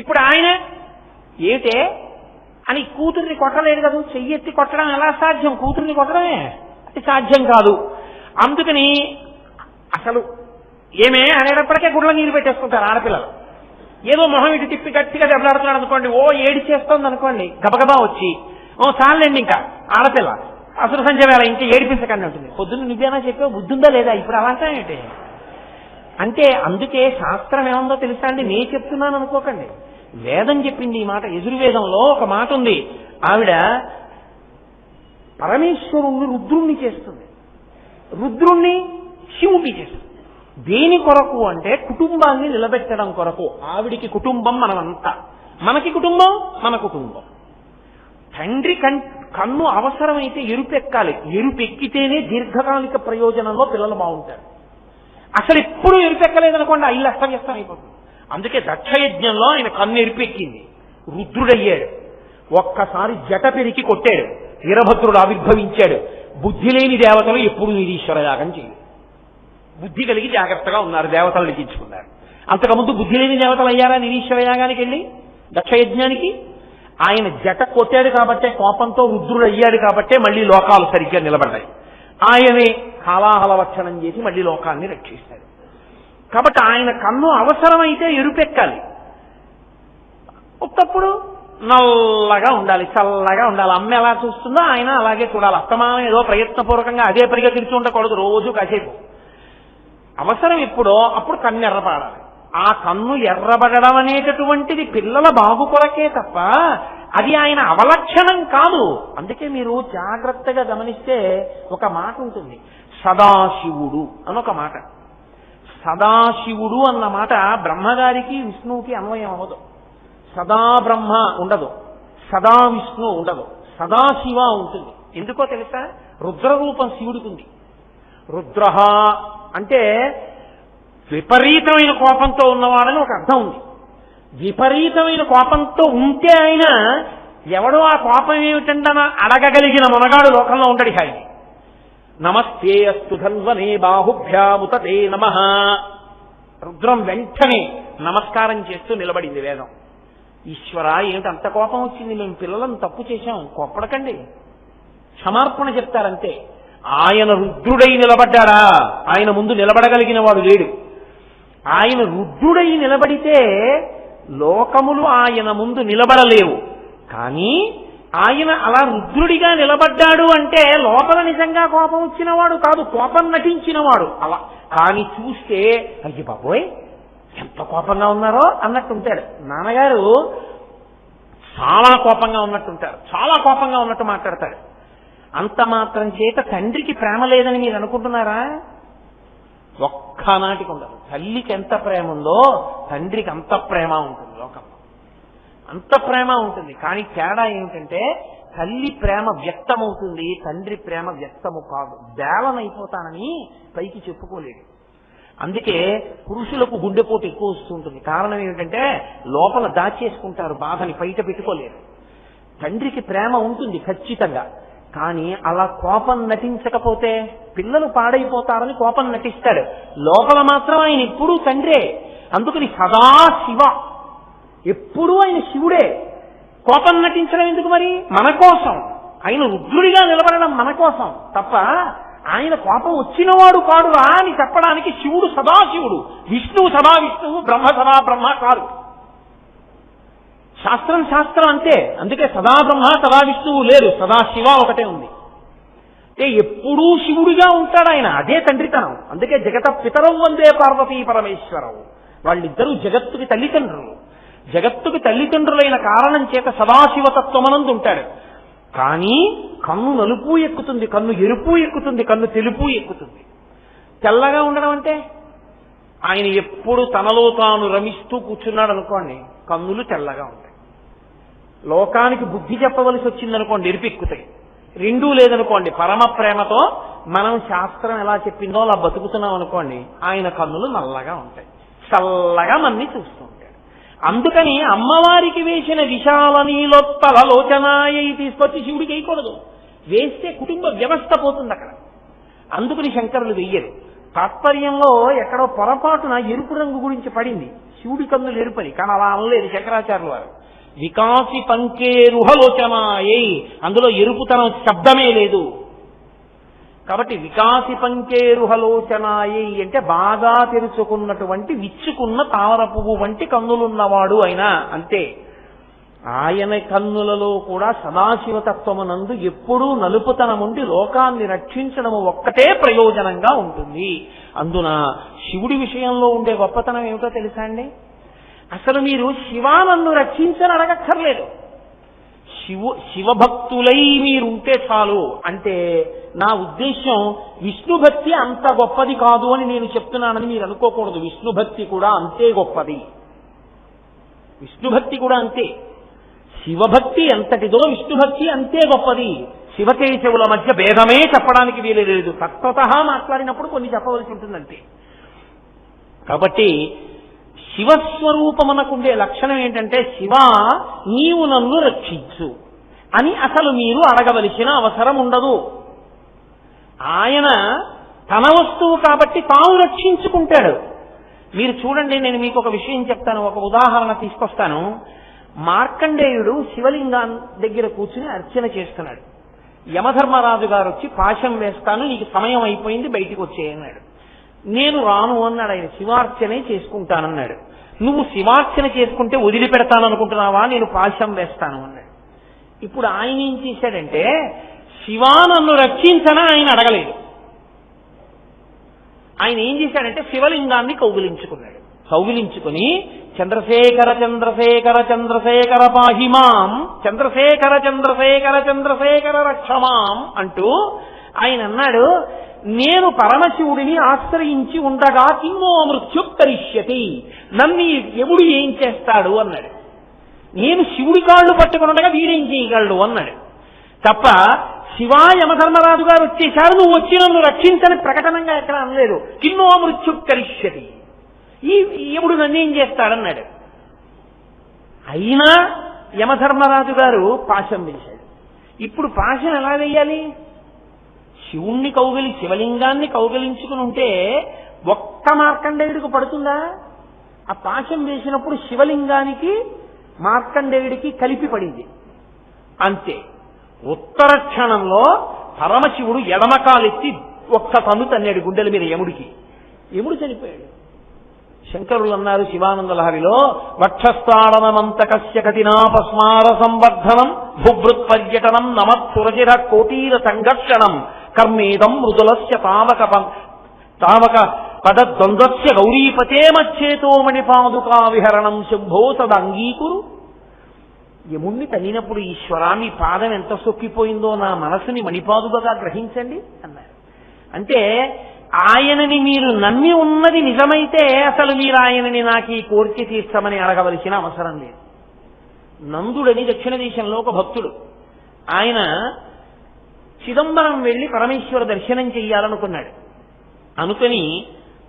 ఇప్పుడు ఆయన ఏమిటే అని కూతుర్ని కొట్టలేదు కదా, చెయ్యెత్తి కొట్టడం ఎలా సాధ్యం? కూతుర్ని కొట్టడమే అది సాధ్యం కాదు. అందుకని అసలు ఏమే అనేటప్పటికే గుడ్ల నీరు పెట్టేసుకుంటారు ఆడపిల్లలు. ఏదో మొహం ఇటు తిప్పి గట్టిగా దెబ్బలాడుతున్నాడు అనుకోండి, ఓ ఏడి చేస్తోంది అనుకోండి, గబగబా వచ్చి చాలండి ఇంకా ఆడపిల్ల అసలు సంజ వేళ ఇంకా ఏడిపించకండి ఉంటుంది. పొద్దున్న నువ్వేనా చెప్పావు, బుద్ధి ఉందా లేదా? ఇప్పుడు అలా అంటానంటే అంటే అందుకే శాస్త్రం ఏముందో తెలుసా అండి, నేను చెప్తున్నాను అనుకోకండి, వేదం చెప్పింది ఈ మాట. యజుర్వేదంలో ఒక మాట ఉంది, ఆవిడ పరమేశ్వరుణ్ణి రుద్రుణ్ణి చేస్తుంది, రుద్రుణ్ణి శివుణ్ణి చేస్తుంది. దేని కొరకు అంటే కుటుంబాన్ని నిలబెట్టడం కొరకు. ఆవిడికి కుటుంబం మనమంతా, మనకి కుటుంబం మన కుటుంబం. తండ్రి కన్ను అవసరమైతే ఎరుపెక్కాలి, ఎరుపెక్కితేనే దీర్ఘకాలిక ప్రయోజనంలో పిల్లలు బాగుంటారు. అసలు ఎప్పుడు ఎరుపెక్కలేదనుకోండి ఆ ఇల్లు అస్తవ్యస్తం అయిపోతుంది. అందుకే దక్షయజ్ఞంలో ఆయన కన్ను ఎరుపెక్కింది, రుద్రుడయ్యాడు. ఒక్కసారి జట పెరికి కొట్టాడు, వీరభద్రుడు ఆవిర్భవించాడు. బుద్ధి లేని దేవతలు ఎప్పుడు నిరీశ్వర యాగం చేయరు, బుద్ధి కలిగి జాగ్రత్తగా ఉన్నారు, దేవతలు లిఖించుకున్నారు. అంతకుముందు బుద్ధి లేని దేవతలు అయ్యారా నిరీశ్వర యాగానికి వెళ్ళి దక్షయజ్ఞానికి? ఆయన జట కొట్టాడు కాబట్టే, కోపంతో రుద్రుడు అయ్యాడు కాబట్టే మళ్ళీ లోకాలు సరిగ్గా నిలబడ్డాయి. ఆయనే హాలాహలవక్షణం చేసి మళ్ళీ లోకాన్ని రక్షిస్తాడు. కాబట్టి ఆయన కన్ను అవసరమైతే ఎరుపెక్కాలి, ఉత్తప్పుడు నల్లగా ఉండాలి, చల్లగా ఉండాలి. అమ్మ ఎలా చూస్తుందో ఆయన అలాగే చూడాలి. అస్తమానం ఏదో ప్రయత్నపూర్వకంగా అదే పరిగా తిరిగి ఉండకూడదు, రోజు కాసేపు. అవసరం ఎప్పుడో అప్పుడు కన్ను ఎర్రపడాలి. ఆ కన్ను ఎర్రబడడం అనేటటువంటిది పిల్లల బాగు కొరకే తప్ప అది ఆయన అవలక్షణం కాదు. అందుకే మీరు జాగ్రత్తగా గమనిస్తే ఒక మాట ఉంటుంది, సదాశివుడు అని ఒక మాట. సదాశివుడు అన్న మాట బ్రహ్మగారికి విష్ణువుకి అన్వయం అవ్వదు. సదా బ్రహ్మ ఉండదు, సదా విష్ణు ఉండదు, సదాశివ ఉంటుంది. ఎందుకో తెలుసా? రుద్రరూపం శివుడికి ఉంది. రుద్ర అంటే విపరీతమైన కోపంతో ఉన్నవాడని ఒక అర్థం ఉంది. విపరీతమైన కోపంతో ఉంటే ఆయన ఎవడో ఆ కోపం ఏమిటంటన అడగగలిగిన మనగాడు లోకంలో ఉంటాడు. హాయి నమస్తే అస్తు ధన్వనే బాహుభ్యాముతే నమః. రుద్రం వెంటనే నమస్కారం చేస్తూ నిలబడింది వేదం. ఈశ్వర, ఏమిటి అంత కోపం వచ్చింది, మేము పిల్లలను తప్పు చేశాం, కోప్పడకండి, క్షమార్పణ చెప్తారంతే. ఆయన రుద్రుడై నిలబడ్డాడా? ఆయన ముందు నిలబడగలిగిన వాడు లేడు. ఆయన రుద్రుడై నిలబడితే లోకములు ఆయన ముందు నిలబడలేవు. కానీ ఆయన అలా రుద్రుడిగా నిలబడ్డాడు అంటే లోపల నిజంగా కోపం వచ్చినవాడు కాదు, కోపం నటించినవాడు. అలా కానీ చూస్తే అయ్యి బాబోయ్ ఎంత కోపంగా ఉన్నారో అన్నట్టుంటాడు. నాన్నగారు చాలా కోపంగా ఉన్నట్టుంటారు, చాలా కోపంగా ఉన్నట్టు మాట్లాడతాడు. అంత మాత్రం చేత తండ్రికి ప్రేమ లేదని మీరు అనుకుంటున్నారా? ఒక్కనాటికి ఉండదు. తల్లికి ఎంత ప్రేమ ఉందో తండ్రికి అంత ప్రేమ ఉంటుంది లోకంలో, అంత ప్రేమ ఉంటుంది. కానీ తేడా ఏమిటంటే తల్లి ప్రేమ వ్యక్తమవుతుంది, తండ్రి ప్రేమ వ్యక్తము కాదు. బేలనైపోతానని పైకి చెప్పుకోలేడు. అందుకే పురుషులకు గుండెపోటు ఎక్కువ వస్తుంటుంది. కారణం ఏమిటంటే లోపల దాచేసుకుంటారు, బాధని బయట పెట్టుకోలేరు. తండ్రికి ప్రేమ ఉంటుంది ఖచ్చితంగా, కానీ అలా కోపం నటించకపోతే పిల్లలు పాడైపోతారని కోపం నటిస్తాడు. లోపల మాత్రం ఆయన ఎప్పుడూ తండ్రే. అందుకని సదా శివ, ఎప్పుడూ ఆయన శివుడే. కోపం నటించడం ఎందుకు మరి? మన కోసం. ఆయన రుద్రుడిగా నిలబడడం మన కోసం తప్ప ఆయన కోపం వచ్చినవాడు కాడురా అని చెప్పడానికి శివుడు సదాశివుడు, విష్ణువు సదా విష్ణువు, బ్రహ్మ సదా బ్రహ్మ కాదు. శాస్త్రం శాస్త్రం అంతే. అందుకే సదా బ్రహ్మ సదా విష్ణువు లేరు, సదా శివ ఒకటే ఉంది. ఎప్పుడూ శివుడిగా ఉంటాడు ఆయన. అదే తండ్రితనం. అందుకే జగత పితరవు వందే పార్వతీ పరమేశ్వరవు. వాళ్ళిద్దరూ జగత్తుకి తల్లిదండ్రులు. జగత్తుకి తల్లిదండ్రులైన కారణం చేత సదాశివతత్వమనందు ఉంటాడు. కానీ కన్ను నలుపు ఎక్కుతుంది, కన్ను ఎరుపు ఎక్కుతుంది, కన్ను తెలుపు ఎక్కుతుంది. తెల్లగా ఉండడం అంటే ఆయన ఎప్పుడు తనలో తాను రమిస్తూ కూర్చున్నాడు అనుకోండి, కన్నులు తెల్లగా ఉంటాయి. లోకానికి బుద్ధి చెప్పవలసి వచ్చిందనుకోండి, ఎరుపెక్కుతాయి. రెండూ లేదనుకోండి, పరమ ప్రేమతో మనం శాస్త్రం ఎలా చెప్పిందో అలా బతుకుతున్నాం అనుకోండి, ఆయన కన్నులు నల్లగా ఉంటాయి, చల్లగా మన్ని చూస్తూ ఉంటాడు. అందుకని అమ్మవారికి వేసిన విశాల నీలోత్తల లోచనాయి తీసుకొచ్చి శివుడికి వేయకూడదు. వేస్తే కుటుంబ వ్యవస్థ పోతుంది అక్కడ. అందుకని శంకరులు వెయ్యరు. తాత్పర్యంలో ఎక్కడో పొరపాటున ఎరుపు రంగు గురించి పడింది, శివుడి కన్నులు ఎరుపని. కానీ అలా అనలేదు శంకరాచార్యులు వారు. వికాసి పంకేరుహలోచనాయై, అందులో ఎరుపుతనం శబ్దమే లేదు. కాబట్టి వికాసి పంకేరుహలోచనాయై అంటే బాగా తెరుచుకున్నటువంటి విచ్చుకున్న తామర పువ్వు వంటి కన్నులున్నవాడు అయినా అంతే. ఆయన కన్నులలో కూడా సదాశివతత్వమునందు ఎప్పుడూ నలుపుతనముండి లోకాన్ని రక్షించడము ఒక్కటే ప్రయోజనంగా ఉంటుంది. అందున శివుడి విషయంలో ఉండే గొప్పతనం ఏమిటో తెలుసా అండి? అసలు మీరు శివా నన్ను రక్షించని అడగక్కర్లేదు. శివభక్తులై మీరుంటే చాలు. అంటే నా ఉద్దేశం విష్ణుభక్తి అంత గొప్పది కాదు అని నేను చెప్తున్నానని మీరు అనుకోకూడదు. విష్ణుభక్తి కూడా అంతే గొప్పది, విష్ణుభక్తి కూడా అంతే. శివభక్తి ఎంతటిదో విష్ణుభక్తి అంతే గొప్పది. శివకేశవుల మధ్య భేదమే చెప్పడానికి వీలేదు. తత్వతః మాట్లాడినప్పుడు కొన్ని చెప్పవలసి ఉంటుందంతే. కాబట్టి శివస్వరూపమునకుండే లక్షణం ఏంటంటే, శివ నీవు నన్ను రక్షించు అని అసలు మీరు అడగవలసిన అవసరం ఉండదు. ఆయన తన వస్తువు కాబట్టి తాను రక్షించుకుంటాడు. మీరు చూడండి, నేను మీకు ఒక విషయం చెప్తాను, ఒక ఉదాహరణ తీసుకొస్తాను. మార్కండేయుడు శివలింగం దగ్గర కూర్చుని అర్చన చేస్తున్నాడు. యమధర్మరాజు గారు వచ్చి పాశం వేస్తాను, నీకు సమయం అయిపోయింది, బయటికి వచ్చేయన్నాడు. నేను రాను అన్నాడు ఆయన. శివార్చనే చేసుకుంటానన్నాడు. నువ్వు శివార్చన చేసుకుంటే వదిలిపెడతాననుకుంటున్నావా? నేను పాశం వేస్తాను అన్నాడు. ఇప్పుడు ఆయన ఏం చేశాడంటే, శివా నన్ను రక్షించనా ఆయన అడగలేదు. ఆయన ఏం చేశాడంటే శివలింగాన్ని కౌగిలించుకున్నాడు. కౌగిలించుకుని చంద్రశేఖర చంద్రశేఖర చంద్రశేఖర పాహిమాం, చంద్రశేఖర చంద్రశేఖర చంద్రశేఖర రక్షమాం అంటూ ఆయన అన్నాడు, నేను పరమశివుడిని ఆశ్రయించి ఉండగా కిన్నో మృత్యు కరిష్యతి, నన్ను యముడు ఏం చేస్తాడు అన్నాడు. నేను శివుడి కాళ్ళు పట్టుకుని ఉండగా వీడేం చేయగలడు అన్నాడు తప్ప శివా యమధర్మరాజు గారు వచ్చేశారు, నువ్వు వచ్చి నన్ను రక్షించని ప్రకటనంగా ఎక్కడ అనలేదు. కిన్నో మృత్యు కరిష్యతి, ఈ యముడు నన్నేం చేస్తాడన్నాడు. అయినా యమధర్మరాజు గారు పాశం వేశాడు. ఇప్పుడు పాశం ఎలా వేయాలి? శివుణ్ణి శివలింగాన్ని కౌగలించుకుని ఉంటే ఒక్క మార్కండేయుడికి పడుతుందా? ఆ పాశం వేసినప్పుడు శివలింగానికి మార్కండేయుడికి కలిపి పడింది అంతే. ఉత్తర క్షణంలో పరమశివుడు ఎడమకాలెత్తి ఒక్క తన్ను తన్నాడు గుండెల మీద యముడికి. యముడు చనిపోయాడు. శంకరులు అన్నారు శివానందలహరిలో, వక్షస్థాళనమంతకస్య కఠినాపస్మార సంవర్ధనం భుభృత్పర్యటనం నమత్సురచిర కోటీర సంఘర్షణం కర్మేదం మృదులస్య తావక పదద్వంద్వస్య గౌరీపతే మచ్చేతో మణిపాదుకా విహరణం శంభో సదంగీకురు. యముణ్ణి తన్నినప్పుడు ఈశ్వరా మీ పాదం ఎంత సొక్కిపోయిందో నా మనసుని మణిపాదుగా గ్రహించండి అన్నారు. అంటే ఆయనని మీరు నమ్మి ఉన్నది నిజమైతే అసలు మీరు ఆయనని నాకు ఈ కోరిక తీర్చమని అడగవలసిన అవసరం లేదు. నందుడని దక్షిణ దేశంలో ఒక భక్తుడు, ఆయన చిదంబరం వెళ్లి పరమేశ్వర దర్శనం చెయ్యాలనుకున్నాడు. అనుకుని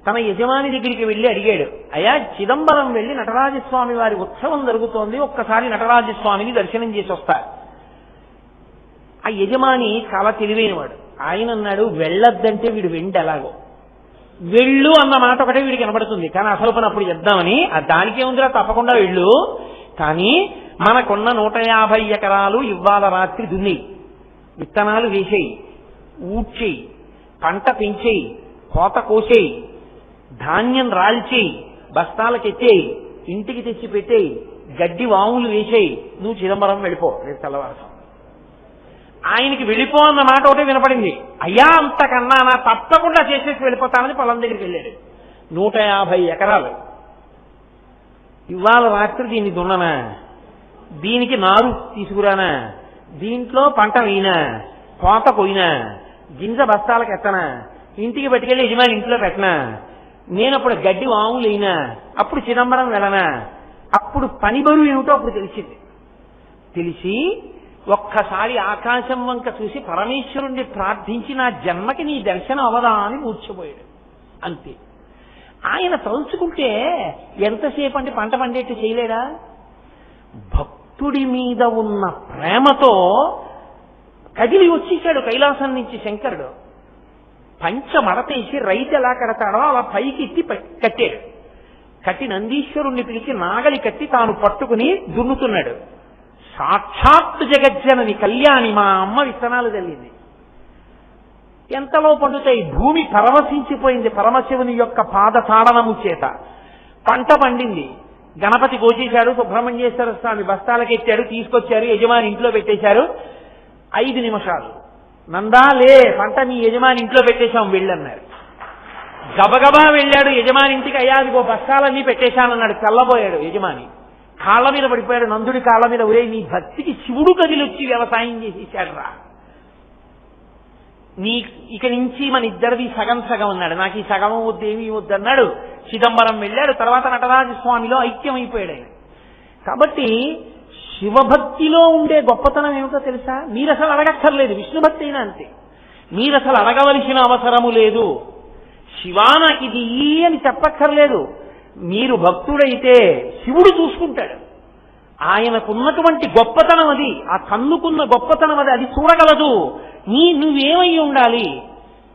తన యజమాని దగ్గరికి వెళ్లి అడిగాడు, అయ్యా చిదంబరం వెళ్లి నటరాజస్వామి వారి ఉత్సవం జరుగుతోంది, ఒక్కసారి నటరాజస్వామిని దర్శనం చేసి వస్తా. ఆ యజమాని చాలా తెలివైనవాడు. ఆయన అన్నాడు, వెళ్ళొద్దంటే వీడు ఎలాగో వెళ్ళు అన్న మాట ఒకటే వీడికి కనబడుతుంది, కానీ అసలు పని అప్పుడు చేద్దామని దానికే ఉందిరా తప్పకుండా వెళ్ళు, కానీ మనకున్న 150 ఎకరాలు ఇవాళ రాత్రి దున్ని విత్తనాలు వేసేయి, ఊడ్చేయి, పంట పెంచేయి, కోత కోసేయి, ధాన్యం రాల్చేయి, బస్తాలకెత్తేయి, ఇంటికి తెచ్చి పెట్టేయి, గడ్డి వాములు వేసేయి, నువ్వు చిదంబరం వెళ్ళిపో రేపు తెల్లవారు. ఆయనకి వెళ్ళిపో అన్న మాట ఒకటే వినపడింది. అయ్యా అంతకన్నా నా తప్పకుండా చేసేసి వెళ్ళిపోతానని పొలం దగ్గరికి వెళ్ళాడు. 150 ఎకరాలు. ఇవాళ రాత్రి దీన్ని దున్ననా, దీనికి నారు తీసుకురానా, దీంట్లో పంట వేయినా, కోత కొయినా, గింజ బస్తాలకు ఎత్తనా, ఇంటికి పట్టుకెళ్ళి యజమాని ఇంట్లో పెట్టనా, నేనప్పుడు గడ్డి వాములు అయినా, అప్పుడు చిదంబరం వెళ్ళనా, అప్పుడు పని బరువు ఏమిటో అప్పుడు తెలిసింది. తెలిసి ఒక్కసారి ఆకాశం వంక చూసి పరమేశ్వరుణ్ణి ప్రార్థించి నా జన్మకి నీ దర్శనం అవదా అని మూర్చిపోయాడు. అంతే. ఆయన తలుచుకుంటే ఎంతసేపు అంటే పంట పండేట్టు చేయలేడా? భక్తుడి మీద ఉన్న ప్రేమతో కదిలి వచ్చేసాడు కైలాసం నుంచి శంకరుడు. పంచ మడతేసి రైతు ఎలా కడతాడో అలా పైకి ఎత్తి కట్టాడు. కట్టి నందీశ్వరుణ్ణి పిలిచి నాగలి కట్టి తాను పట్టుకుని దున్నుతున్నాడు. సాక్షాత్ జగజ్జనని కళ్యాణి మా అమ్మ విత్తనాలు చల్లింది. ఎంతలో పండుతాయి? భూమి పరవశించిపోయింది పరమశివుని యొక్క పాద తాడనము చేత. పంట పండింది. గణపతి కోసేశాడు, సుబ్రహ్మణ్యేశ్వర స్వామి బస్తాలకు ఎత్తాడు, తీసుకొచ్చారు, యజమాని ఇంట్లో పెట్టేశారు. 5 నిమిషాలు నందా లే, పంట మీ యజమాని ఇంట్లో పెట్టేశాం వెళ్ళన్నారు. గబగబా వెళ్ళాడు యజమాని ఇంటికి. అయ్యా అదిగో బస్తాలన్నీ పెట్టేశానన్నాడు. తెల్లబోయాడు యజమాని. కాళ్ళ మీద పడిపోయాడు. నందుడి కాళ్ళ మీద, ఒరే నీ భక్తికి శివుడు కదిలొచ్చి వ్యవసాయం చేసేసాడు రా, నీ ఇక నుంచి మన ఇద్దరిది సగం సగం అన్నాడు. నాకు ఈ సగం వద్దు, ఏమీ వద్దు అన్నాడు. చిదంబరం వెళ్ళాడు. తర్వాత నటరాజస్వామిలో ఐక్యమైపోయాడు ఆయన. కాబట్టి శివభక్తిలో ఉండే గొప్పతనం ఏమిటో తెలుసా? మీరు అసలు అడగక్కర్లేదు. విష్ణుభక్తి అయినా అంతే. మీరు అసలు అడగవలసిన అవసరము లేదు. శివా నాకు ఇది అని చెప్పక్కర్లేదు. మీరు భక్తుడైతే శివుడు చూసుకుంటాడు. ఆయనకున్నటువంటి గొప్పతనం అది, ఆ కన్నుకున్న గొప్పతనం అది, అది చూడగలదు. నువ్వేమై ఉండాలి?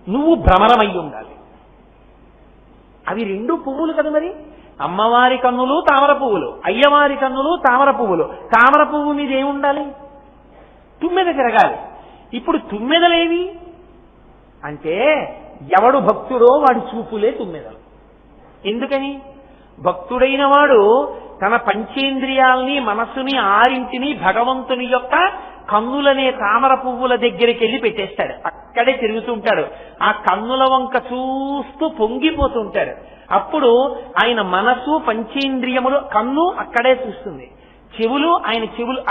నువ్వు భ్రమరమై ఉండాలి. అవి 2 పువ్వులు కదా మరి. అమ్మవారి కన్నులు తామర పువ్వులు, అయ్యవారి కన్నులు తామర పువ్వులు. తామర పువ్వు మీద ఏముండాలి? తుమ్మెద తిరగాలి. ఇప్పుడు తుమ్మెదలేవి అంటే ఎవడు భక్తుడో వాడి చూపులే తుమ్మెదలు. ఎందుకని? భక్తుడైన వాడు తన పంచేంద్రియాల్ని, మనస్సుని, 6 భగవంతుని యొక్క కన్నులనే తామర పువ్వుల దగ్గరికి వెళ్ళి పెట్టేస్తాడు. అక్కడే తిరుగుతుంటాడు. ఆ కన్నుల వంక చూస్తూ పొంగిపోతుంటాడు. అప్పుడు ఆయన మనసు, పంచేంద్రియములు, కన్ను అక్కడే చూస్తుంది. చెవులు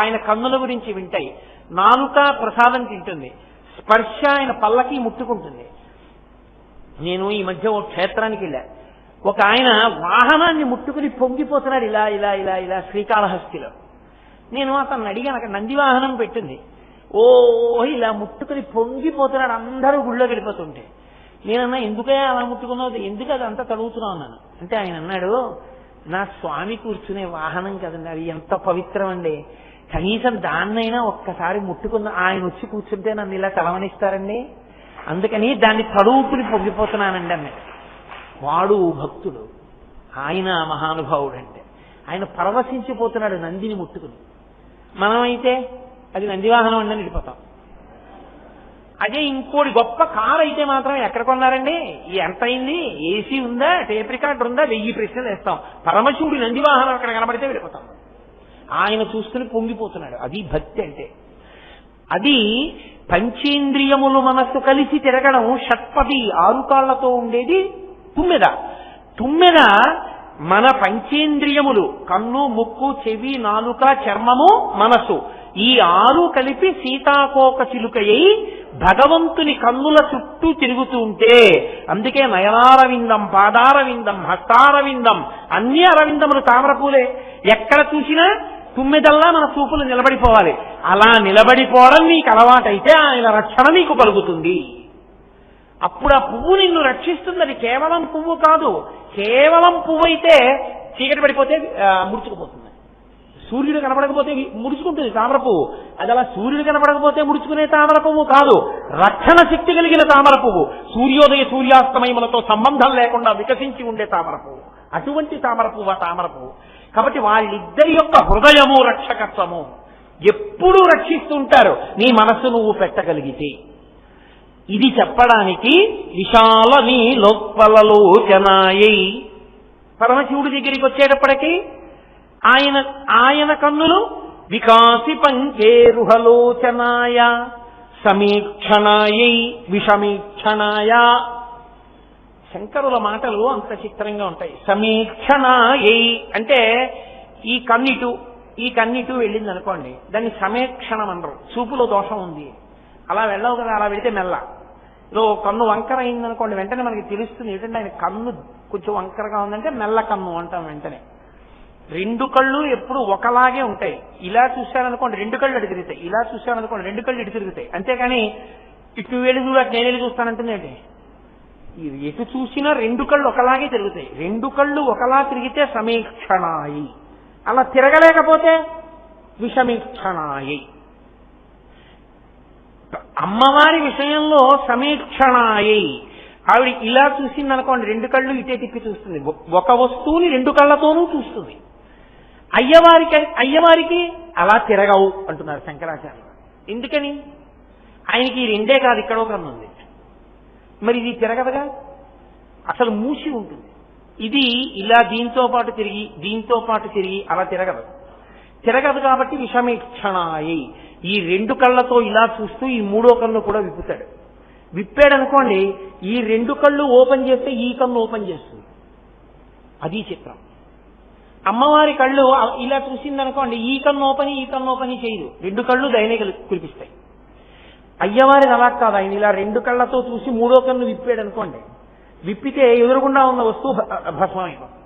ఆయన కన్నుల గురించి వింటాయి. నాలుక ప్రసాదం తింటుంది. స్పర్శ ఆయన పల్లకి ముట్టుకుంటుంది. నేను ఈ మధ్య ఓ క్షేత్రానికి వెళ్ళా. ఒక ఆయన వాహనాన్ని ముట్టుకుని పొంగిపోతున్నాడు ఇలా ఇలా ఇలా ఇలా శ్రీకాళహస్తిలో. నేను అతన్ని అడిగాను, అక్కడ నంది వాహనం పెట్టింది. ఓ ఇలా ముట్టుకుని పొంగిపోతున్నాడు, అందరూ గుళ్ళో వెళ్ళిపోతుంటే. నేనన్నా ఎందుకయ్యా అలా ముట్టుకున్నావు, ఎందుకు అది అంతా తడుగుతున్నావు అన్నాను. అంటే ఆయన అన్నాడు, నా స్వామి కూర్చునే వాహనం కదండి, అది ఎంత పవిత్రం అండి, కనీసం దాన్నైనా ఒక్కసారి ముట్టుకున్న ఆయన వచ్చి కూర్చుంటే నన్ను ఇలా తలవనిస్తారండి, అందుకని దాన్ని తడువుకుని పొంగిపోతున్నానండి అన్నాడు. వాడు భక్తుడు, ఆయన మహానుభావుడు. అంటే ఆయన పరవశించిపోతున్నాడు నందిని ముట్టుకుని. మనమైతే అది నందివాహనం అండి వెళ్ళిపోతాం. అదే ఇంకోటి గొప్ప కారు అయితే మాత్రం ఎక్కడ కొన్నారండి, ఎంత అయింది, ఏసీ ఉందా, టేప్ రికార్డర్ ఉందా, 1000 ప్రశ్నలు వేస్తాం. పరమశివుడి నందివాహనం అక్కడ కనబడితే వెళ్ళిపోతాం. ఆయన చూసుకుని పొంగిపోతున్నాడు. అది భక్తి అంటే. అది పంచేంద్రియములు మనస్సు కలిసి తిరగడం. షట్పది 6 కాళ్లతో ఉండేది తుమ్మెద. తుమ్మెద మన పంచేంద్రియములు కన్ను, ముక్కు, చెవి, నాలుక, చర్మము, మనసు, ఈ 6 కలిపి సీతాకోక చిలుకయ్యి భగవంతుని కన్నుల చుట్టూ తిరుగుతూ ఉంటే, అందుకే నయనారవిందం, పాదారవిందం, హస్తారవిందం, అన్ని అరవిందములు తామరపూలే. ఎక్కడ చూసినా తుమ్మెదల్లా మన చూపులు నిలబడిపోవాలి. అలా నిలబడిపోవడం నీకు అలవాటైతే ఆయన రక్షణ నీకు కలుగుతుంది. అప్పుడు ఆ పువ్వు నిన్ను రక్షిస్తుంది. అది కేవలం పువ్వు కాదు, కేవలం పువ్వు అయితే చీకటి పడిపోతే ముడుచుకుపోతుంది. సూర్యుడు కనపడకపోతే ముడుచుకుంటుంది తామర పువ్వు. అది అలా సూర్యుడు కనపడకపోతే ముడుచుకునే తామర పువ్వు కాదు, రక్షణ శక్తి కలిగిన తామర పువ్వు, సూర్యోదయ సూర్యాస్తమయములతో సంబంధం లేకుండా వికసించి ఉండే తామర పువ్వు. అటువంటి తామర పువ్వు ఆ తామర పువ్వు. కాబట్టి వాళ్ళిద్దరి యొక్క హృదయము రక్షకత్వము ఎప్పుడూ రక్షిస్తుంటారు, నీ మనస్సు నువ్వు పెట్టగలిగితే. ఇది చెప్పడానికి విశాల నీ లోపలలోచనాయై పరమశివుడి దగ్గరికి వచ్చేటప్పటికీ ఆయన కన్నులు వికాసి పంచేరుహలోచనాయ సమీక్షణాయై విషమీక్షణాయ. శంకరుల మాటలు అంత చిత్రంగా ఉంటాయి. సమీక్షణాయై అంటే ఈ కన్నిటు వెళ్ళింది అనుకోండి, దాన్ని సమీక్షణం అనరు. చూపులో దోషం ఉంది, అలా వెళ్ళవు కదా, అలా వెళితే మెల్ల. ఏదో కన్ను వంకర అయిందనుకోండి, వెంటనే మనకి తెలుస్తుంది ఏంటంటే ఆయన కన్ను కొంచెం వంకరగా ఉందంటే మెల్ల కన్ను అంటాం వెంటనే. 2 కళ్ళు ఎప్పుడు ఒకలాగే ఉంటాయి. ఇలా చూశాననుకోండి 2 కళ్ళు అటు తిరుగుతాయి, ఇలా చూశాననుకోండి 2 కళ్ళు ఇటు తిరుగుతాయి. అంతేకాని ఇటు వెళ్ళి చూడు అటు నేను వెళ్ళి చూస్తానంటుందేంటి, ఎటు చూసినా 2 కళ్ళు ఒకలాగే తిరుగుతాయి. 2 కళ్ళు ఒకలా తిరిగితే సమీక్షణాయి, అలా తిరగలేకపోతే విషమీక్షణాయి. అమ్మవారి విషయంలో సమీక్షణాయి, ఆవిడ ఇలా చూసిందనుకోండి 2 కళ్ళు ఇటే తిప్పి చూస్తుంది, ఒక వస్తువుని 2 కళ్ళతోనూ చూస్తుంది. అయ్యవారికి అలా తిరగవు అంటున్నారు శంకరాచార్య. ఎందుకని? ఆయనకి 2 కాదు, ఇక్కడో కన్ను ఉంది, మరి ఇది తిరగదుగా, అసలు మూసి ఉంటుంది. ఇది ఇలా దీంతో పాటు తిరిగి అలా తిరగదు కాబట్టి విషమీక్షణాయి. ఈ 2 కళ్ళతో ఇలా చూస్తూ ఈ 3వ కన్ను కూడా విప్పుతాడు. విప్పాడనుకోండి ఈ 2 కళ్ళు ఓపెన్ చేస్తే ఈ కన్ను ఓపెన్ చేస్తుంది. అది చిత్రం. అమ్మవారి కళ్ళు ఇలా చూసిందనుకోండి ఈ కన్ను ఓపెన్ చేయదు, 2 కళ్ళు దయనే కురిపిస్తాయి. అయ్యవారిది అలా కాదు, ఆయన ఇలా 2 కళ్ళతో చూసి 3వ కన్ను విప్పాడు అనుకోండి, విప్పితే ఎదురుగుండా ఉన్న వస్తువు భస్మమైపోతుంది.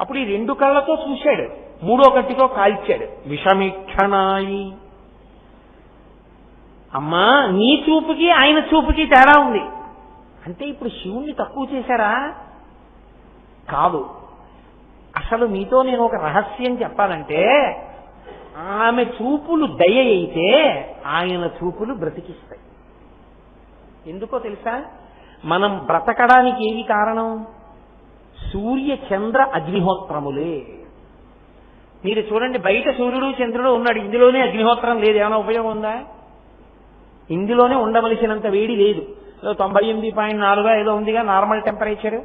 అప్పుడు ఈ 2 కళ్ళతో చూశాడు, 3వ కంటితో కాల్చాడు. విషమీక్షణాయి. అమ్మా నీ చూపుకి ఆయన చూపుకి తేడా ఉంది అంటే ఇప్పుడు శివుణ్ణి తక్కువ చేశారా? కాదు. అసలు మీతో నేను ఒక రహస్యం చెప్పాలంటే, ఆమె చూపులు దయ అయితే ఆయన చూపులు బ్రతికిస్తాయి. ఎందుకో తెలుసా? మనం బ్రతకడానికి ఏది కారణం? సూర్య చంద్ర అగ్నిహోత్రములే. మీరు చూడండి, బయట సూర్యుడు చంద్రుడు ఉన్నాడు, ఇందులోనే అగ్నిహోత్రం లేదు, ఏమైనా ఉపయోగం ఉందా? ఇందులోనే ఉండవలసినంత వేడి లేదు. 98.4 ఏదో ఉందిగా నార్మల్ టెంపరేచర్,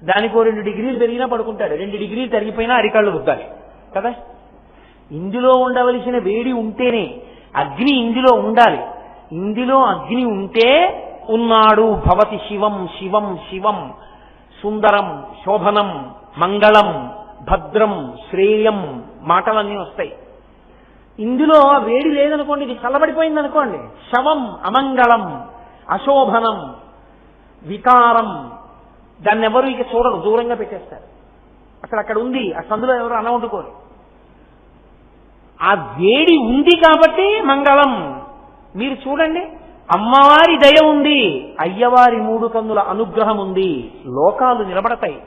దానికో 2 డిగ్రీలు పెరిగినా పడుకుంటాడు, 2 డిగ్రీలు తరిగిపోయినా అరికాళ్ళు రుద్దాలి కదా. ఇందులో ఉండవలసిన వేడి ఉంటేనే అగ్ని ఇందులో ఉండాలి. ఇందులో అగ్ని ఉంటే ఉన్నాడు భవతి శివం శివం శివం సుందరం శోభనం మంగళం భద్రం శ్రేయం మాటలన్నీ వస్తాయి. ఇందులో వేడి లేదనుకోండి, ఇది చల్లబడిపోయింది అనుకోండి, శవం అమంగళం అశోభనం వికారం దాన్ని ఎవరు ఇక చూడరు, దూరంగా పెట్టేస్తారు. అసలు అక్కడ ఉంది, ఆ సందులో ఎవరు అన్నం వండుకోరు. ఆ వేడి ఉంది కాబట్టి మంగళం. మీరు చూడండి, అమ్మవారి దయ ఉంది, అయ్యవారి 3 కన్నుల అనుగ్రహం ఉంది, లోకాలు నిలబడతాయి.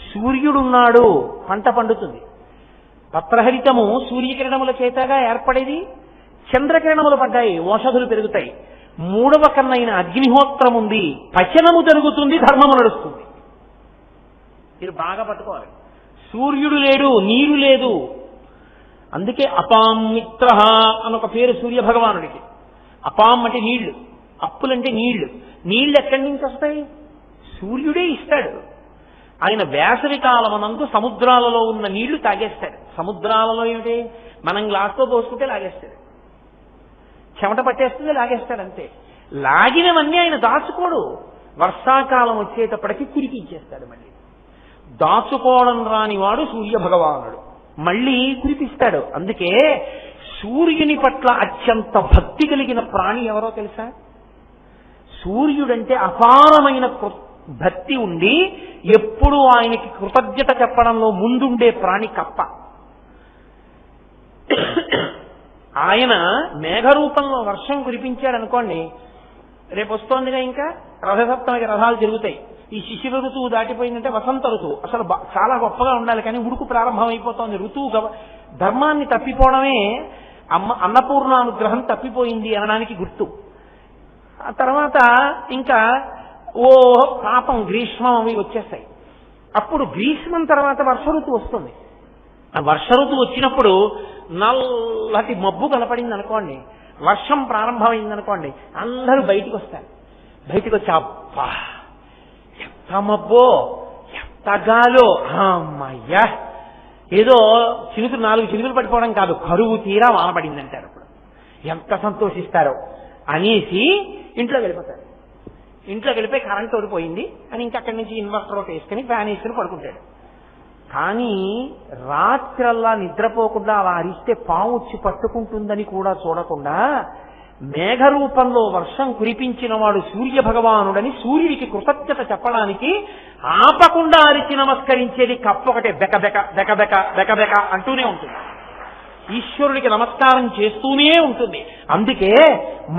సూర్యుడున్నాడు, పంట పండుతుంది. పత్రహరితము సూర్యకిరణముల చేతగా ఏర్పడేది, చంద్రకిరణములు పడ్డాయి, ఓషధులు పెరుగుతాయి. 3వ కన్నైన అగ్నిహోత్రం ఉంది, పచనము జరుగుతుంది, ధర్మము నడుస్తుంది. మీరు బాగా పట్టుకోవాలి. సూర్యుడు లేడు, నీరు లేదు. అందుకే అపాం మిత్ర అని ఒక పేరు సూర్య భగవానుడికి. అపాం అంటే నీళ్లు, అప్పులంటే నీళ్లు. నీళ్లు ఎక్కడి నుంచి వస్తాయి? సూర్యుడే ఇస్తాడు. ఆయన వేసవి కాలమనందు సముద్రాలలో ఉన్న నీళ్లు తాగేస్తాడు. సముద్రాలలో ఏమిటి? మనం గ్లాస్తో పోసుకుంటే లాగేస్తాడు, చెమట పట్టేస్తుంది, లాగేస్తాడు అంతే. లాగినవన్నీ ఆయన దాచుకోడు, వర్షాకాలం వచ్చేటప్పటికి కురిపించేస్తాడు. మళ్ళీ దాచుకోవడం రానివాడు సూర్య భగవానుడు, మళ్ళీ కురిపిస్తాడు. అందుకే సూర్యుని పట్ల అత్యంత భక్తి కలిగిన ప్రాణి ఎవరో తెలుసా? సూర్యుడంటే అపారమైన భక్తి ఉండి ఎప్పుడూ ఆయనకి కృతజ్ఞత చెప్పడంలో ముందుండే ప్రాణి కప్ప. ఆయన మేఘరూపంలో వర్షం కురిపించాడనుకోండి, రేపు వస్తోందిగా ఇంకా రథసప్తమికి రథాలు జరుగుతాయి. ఈ శిశిర ఋతువు దాటిపోయిందంటే వసంత ఋతువు. అసలు చాలా గొప్పగా ఉండాలి, కానీ ఉడుకు ప్రారంభమైపోతోంది. ఋతువు ధర్మాన్ని తప్పిపోవడమే అన్నపూర్ణానుగ్రహం తప్పిపోయింది అనడానికి గుర్తు. ఆ తర్వాత ఇంకా పాపం గ్రీష్మం అవి వచ్చేస్తాయి. అప్పుడు గ్రీష్మం తర్వాత వర్ష ఋతువు వస్తుంది. ఆ వర్ష ఋతువు వచ్చినప్పుడు నల్లటి మబ్బు కనపడింది అనుకోండి, వర్షం ప్రారంభమైంది అనుకోండి, అందరూ బయటికి వస్తారు. బయటికి వచ్చి అబ్బా ఎంత మబ్బో, ఎంత గాలో, అమ్మయ్యా, ఏదో చినుకులు 4 చినుకులు పడిపోవడం కాదు, కరువు తీరా వానపడింది అంటారు. అప్పుడు ఎంత సంతోషిస్తారో అనేసి ఇంట్లోకి వెళ్ళిపోతారు. ఇంట్లోకి వెళ్ళిపోయి కరెంట్ ఓడిపోయింది అని ఇంకా అక్కడి నుంచి ఇన్వర్టర్ ఒకటి వేసుకుని ఫ్యాన్ వేసుకుని పడుకుంటాడు. కానీ రాత్రల్లా నిద్రపోకుండా అలా అరిస్తే పాము వచ్చి పట్టుకుంటుందని కూడా చూడకుండా మేఘరూపంలో వర్షం కురిపించిన వాడు సూర్య భగవానుడని సూర్యుడికి కృతజ్ఞత చెప్పడానికి ఆపకుండా అరిచి నమస్కరించేది కప్పొకటే, బెక బెక బెక బెక బెక బెక అంటూనే ఉంటుంది. ఈశ్వరుడికి నమస్కారం చేస్తూనే ఉంటుంది. అందుకే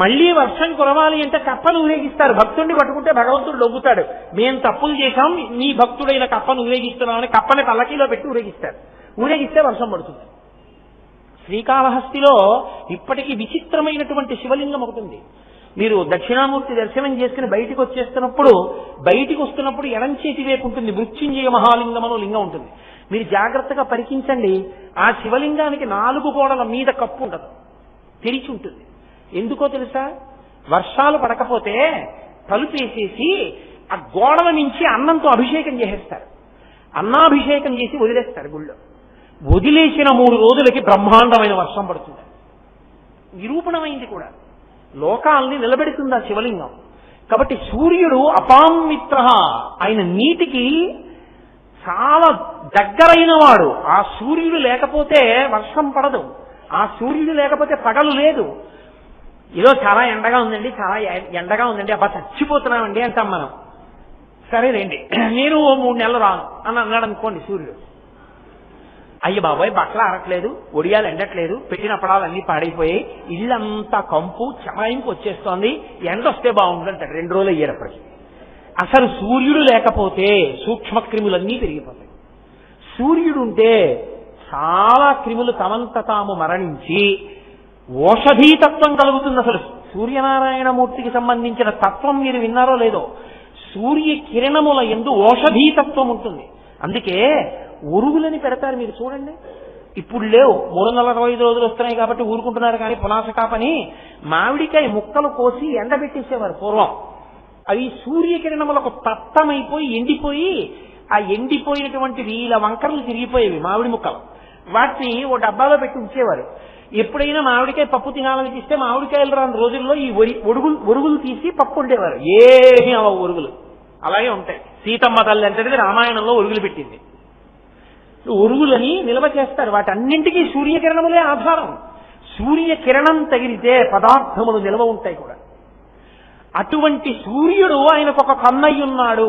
మళ్లీ వర్షం కురవాలి అంటే కప్పను ఊరేగిస్తారు. భక్తుడిని పట్టుకుంటే భగవంతుడు లొంగుతాడు. మేం తప్పులు చేశాం, నీ భక్తుడైన కప్పను ఊరేగిస్తున్నామని కప్పని పల్లకీలో పెట్టి ఊరేగిస్తారు. ఊరేగిస్తే వర్షం పడుతుంది. శ్రీకాళహస్తిలో ఇప్పటికీ విచిత్రమైనటువంటి శివలింగం ఒకటి ఉంది. మీరు దక్షిణామూర్తి దర్శనం చేసుకుని బయటికి వస్తున్నప్పుడు ఎడం చేతి వైపు ఉంటుంది మృత్యుంజయ మహాలింగం అనో లింగం ఉంటుంది. మీరు జాగ్రత్తగా పరికించండి. ఆ శివలింగానికి 4 గోడల మీద కప్పు ఉండదు, తెరిచి ఉంటుంది. ఎందుకో తెలుసా? వర్షాలు పడకపోతే తలుపేసేసి ఆ గోడల నుంచి అన్నంతో అభిషేకం చేసేస్తారు. అన్నాభిషేకం చేసి వదిలేస్తారు గుళ్ళో. వదిలేసిన 3 రోజులకి బ్రహ్మాండమైన వర్షం పడుతుంది. నిరూపణమైంది కూడా, లోకాల్ని నిలబెడుతుంది ఆ శివలింగం. కాబట్టి సూర్యుడు అపామిత్ర, ఆయన నీటికి చాలా దగ్గరైన వాడు. ఆ సూర్యుడు లేకపోతే వర్షం పడదు, ఆ సూర్యుడు లేకపోతే పగలు లేదు. ఏదో చాలా ఎండగా ఉందండి, చాలా ఎండగా ఉందండి, అబ్బా చచ్చిపోతున్నామండి అంటాం మనం. సరే రండి, నేను 3 నెలలు రాను అని అన్నాడు అనుకోండి సూర్యుడు. అయ్య బాబాయ్ బట్టలు ఆరట్లేదు, ఒడియాలు ఎండట్లేదు, పెట్టిన పడాలన్నీ పాడైపోయాయి, ఇల్లంతా కంపు చమాయింపు వచ్చేస్తోంది, ఎండ వస్తే బాగుంటుందంటాడు. 2 రోజులు అయ్యేటప్పటికి. అసలు సూర్యుడు లేకపోతే సూక్ష్మ క్రిములన్నీ పెరిగిపోతాయి. సూర్యుడుంటే చాలా క్రిములు తమంత తాము మరణించి ఓషధీతత్వం కలుగుతుంది. అసలు సూర్యనారాయణమూర్తికి సంబంధించిన తత్వం మీరు విన్నారో లేదో, సూర్య కిరణముల యందు ఓషధీతత్వం ఉంటుంది. అందుకే ఉరుగులని పెడతారు, మీరు చూడండి. ఇప్పుడు లేవు, 365 రోజులు వస్తున్నాయి కాబట్టి ఊరుకుంటున్నారు. కానీ పునాసకాపని మామిడికాయ ముక్కలు కోసి ఎండబెట్టేసేవారు పూర్వం. అవి సూర్యకిరణములకు తత్తమైపోయి ఎండిపోయి, ఆ ఎండిపోయినటువంటివి ఇలా వంకరలు తిరిగిపోయేవి మామిడి ముక్కలు. వాటిని ఓ డబ్బాలో పెట్టి ఉంచేవారు. ఎప్పుడైనా మామిడికాయ పప్పు తినాలనిపిస్తే మామిడికాయలు రాని రోజుల్లో ఈ ఒరుగులు తీసి పప్పు ఉండేవారు. ఏమీ అవ ఒరుగులు అలాగే ఉంటాయి. సీతమ్మ తల్లి అంటే రామాయణంలో ఒరుగులు పెట్టింది. ఒరుగులని నిల్వ చేస్తారు. వాటన్నింటికీ సూర్యకిరణములే ఆధారం. సూర్యకిరణం తగిలితే పదార్థములు నిల్వ ఉంటాయి కూడా. అటువంటి సూర్యుడు ఆయనకు ఒక కన్నయ్యున్నాడు.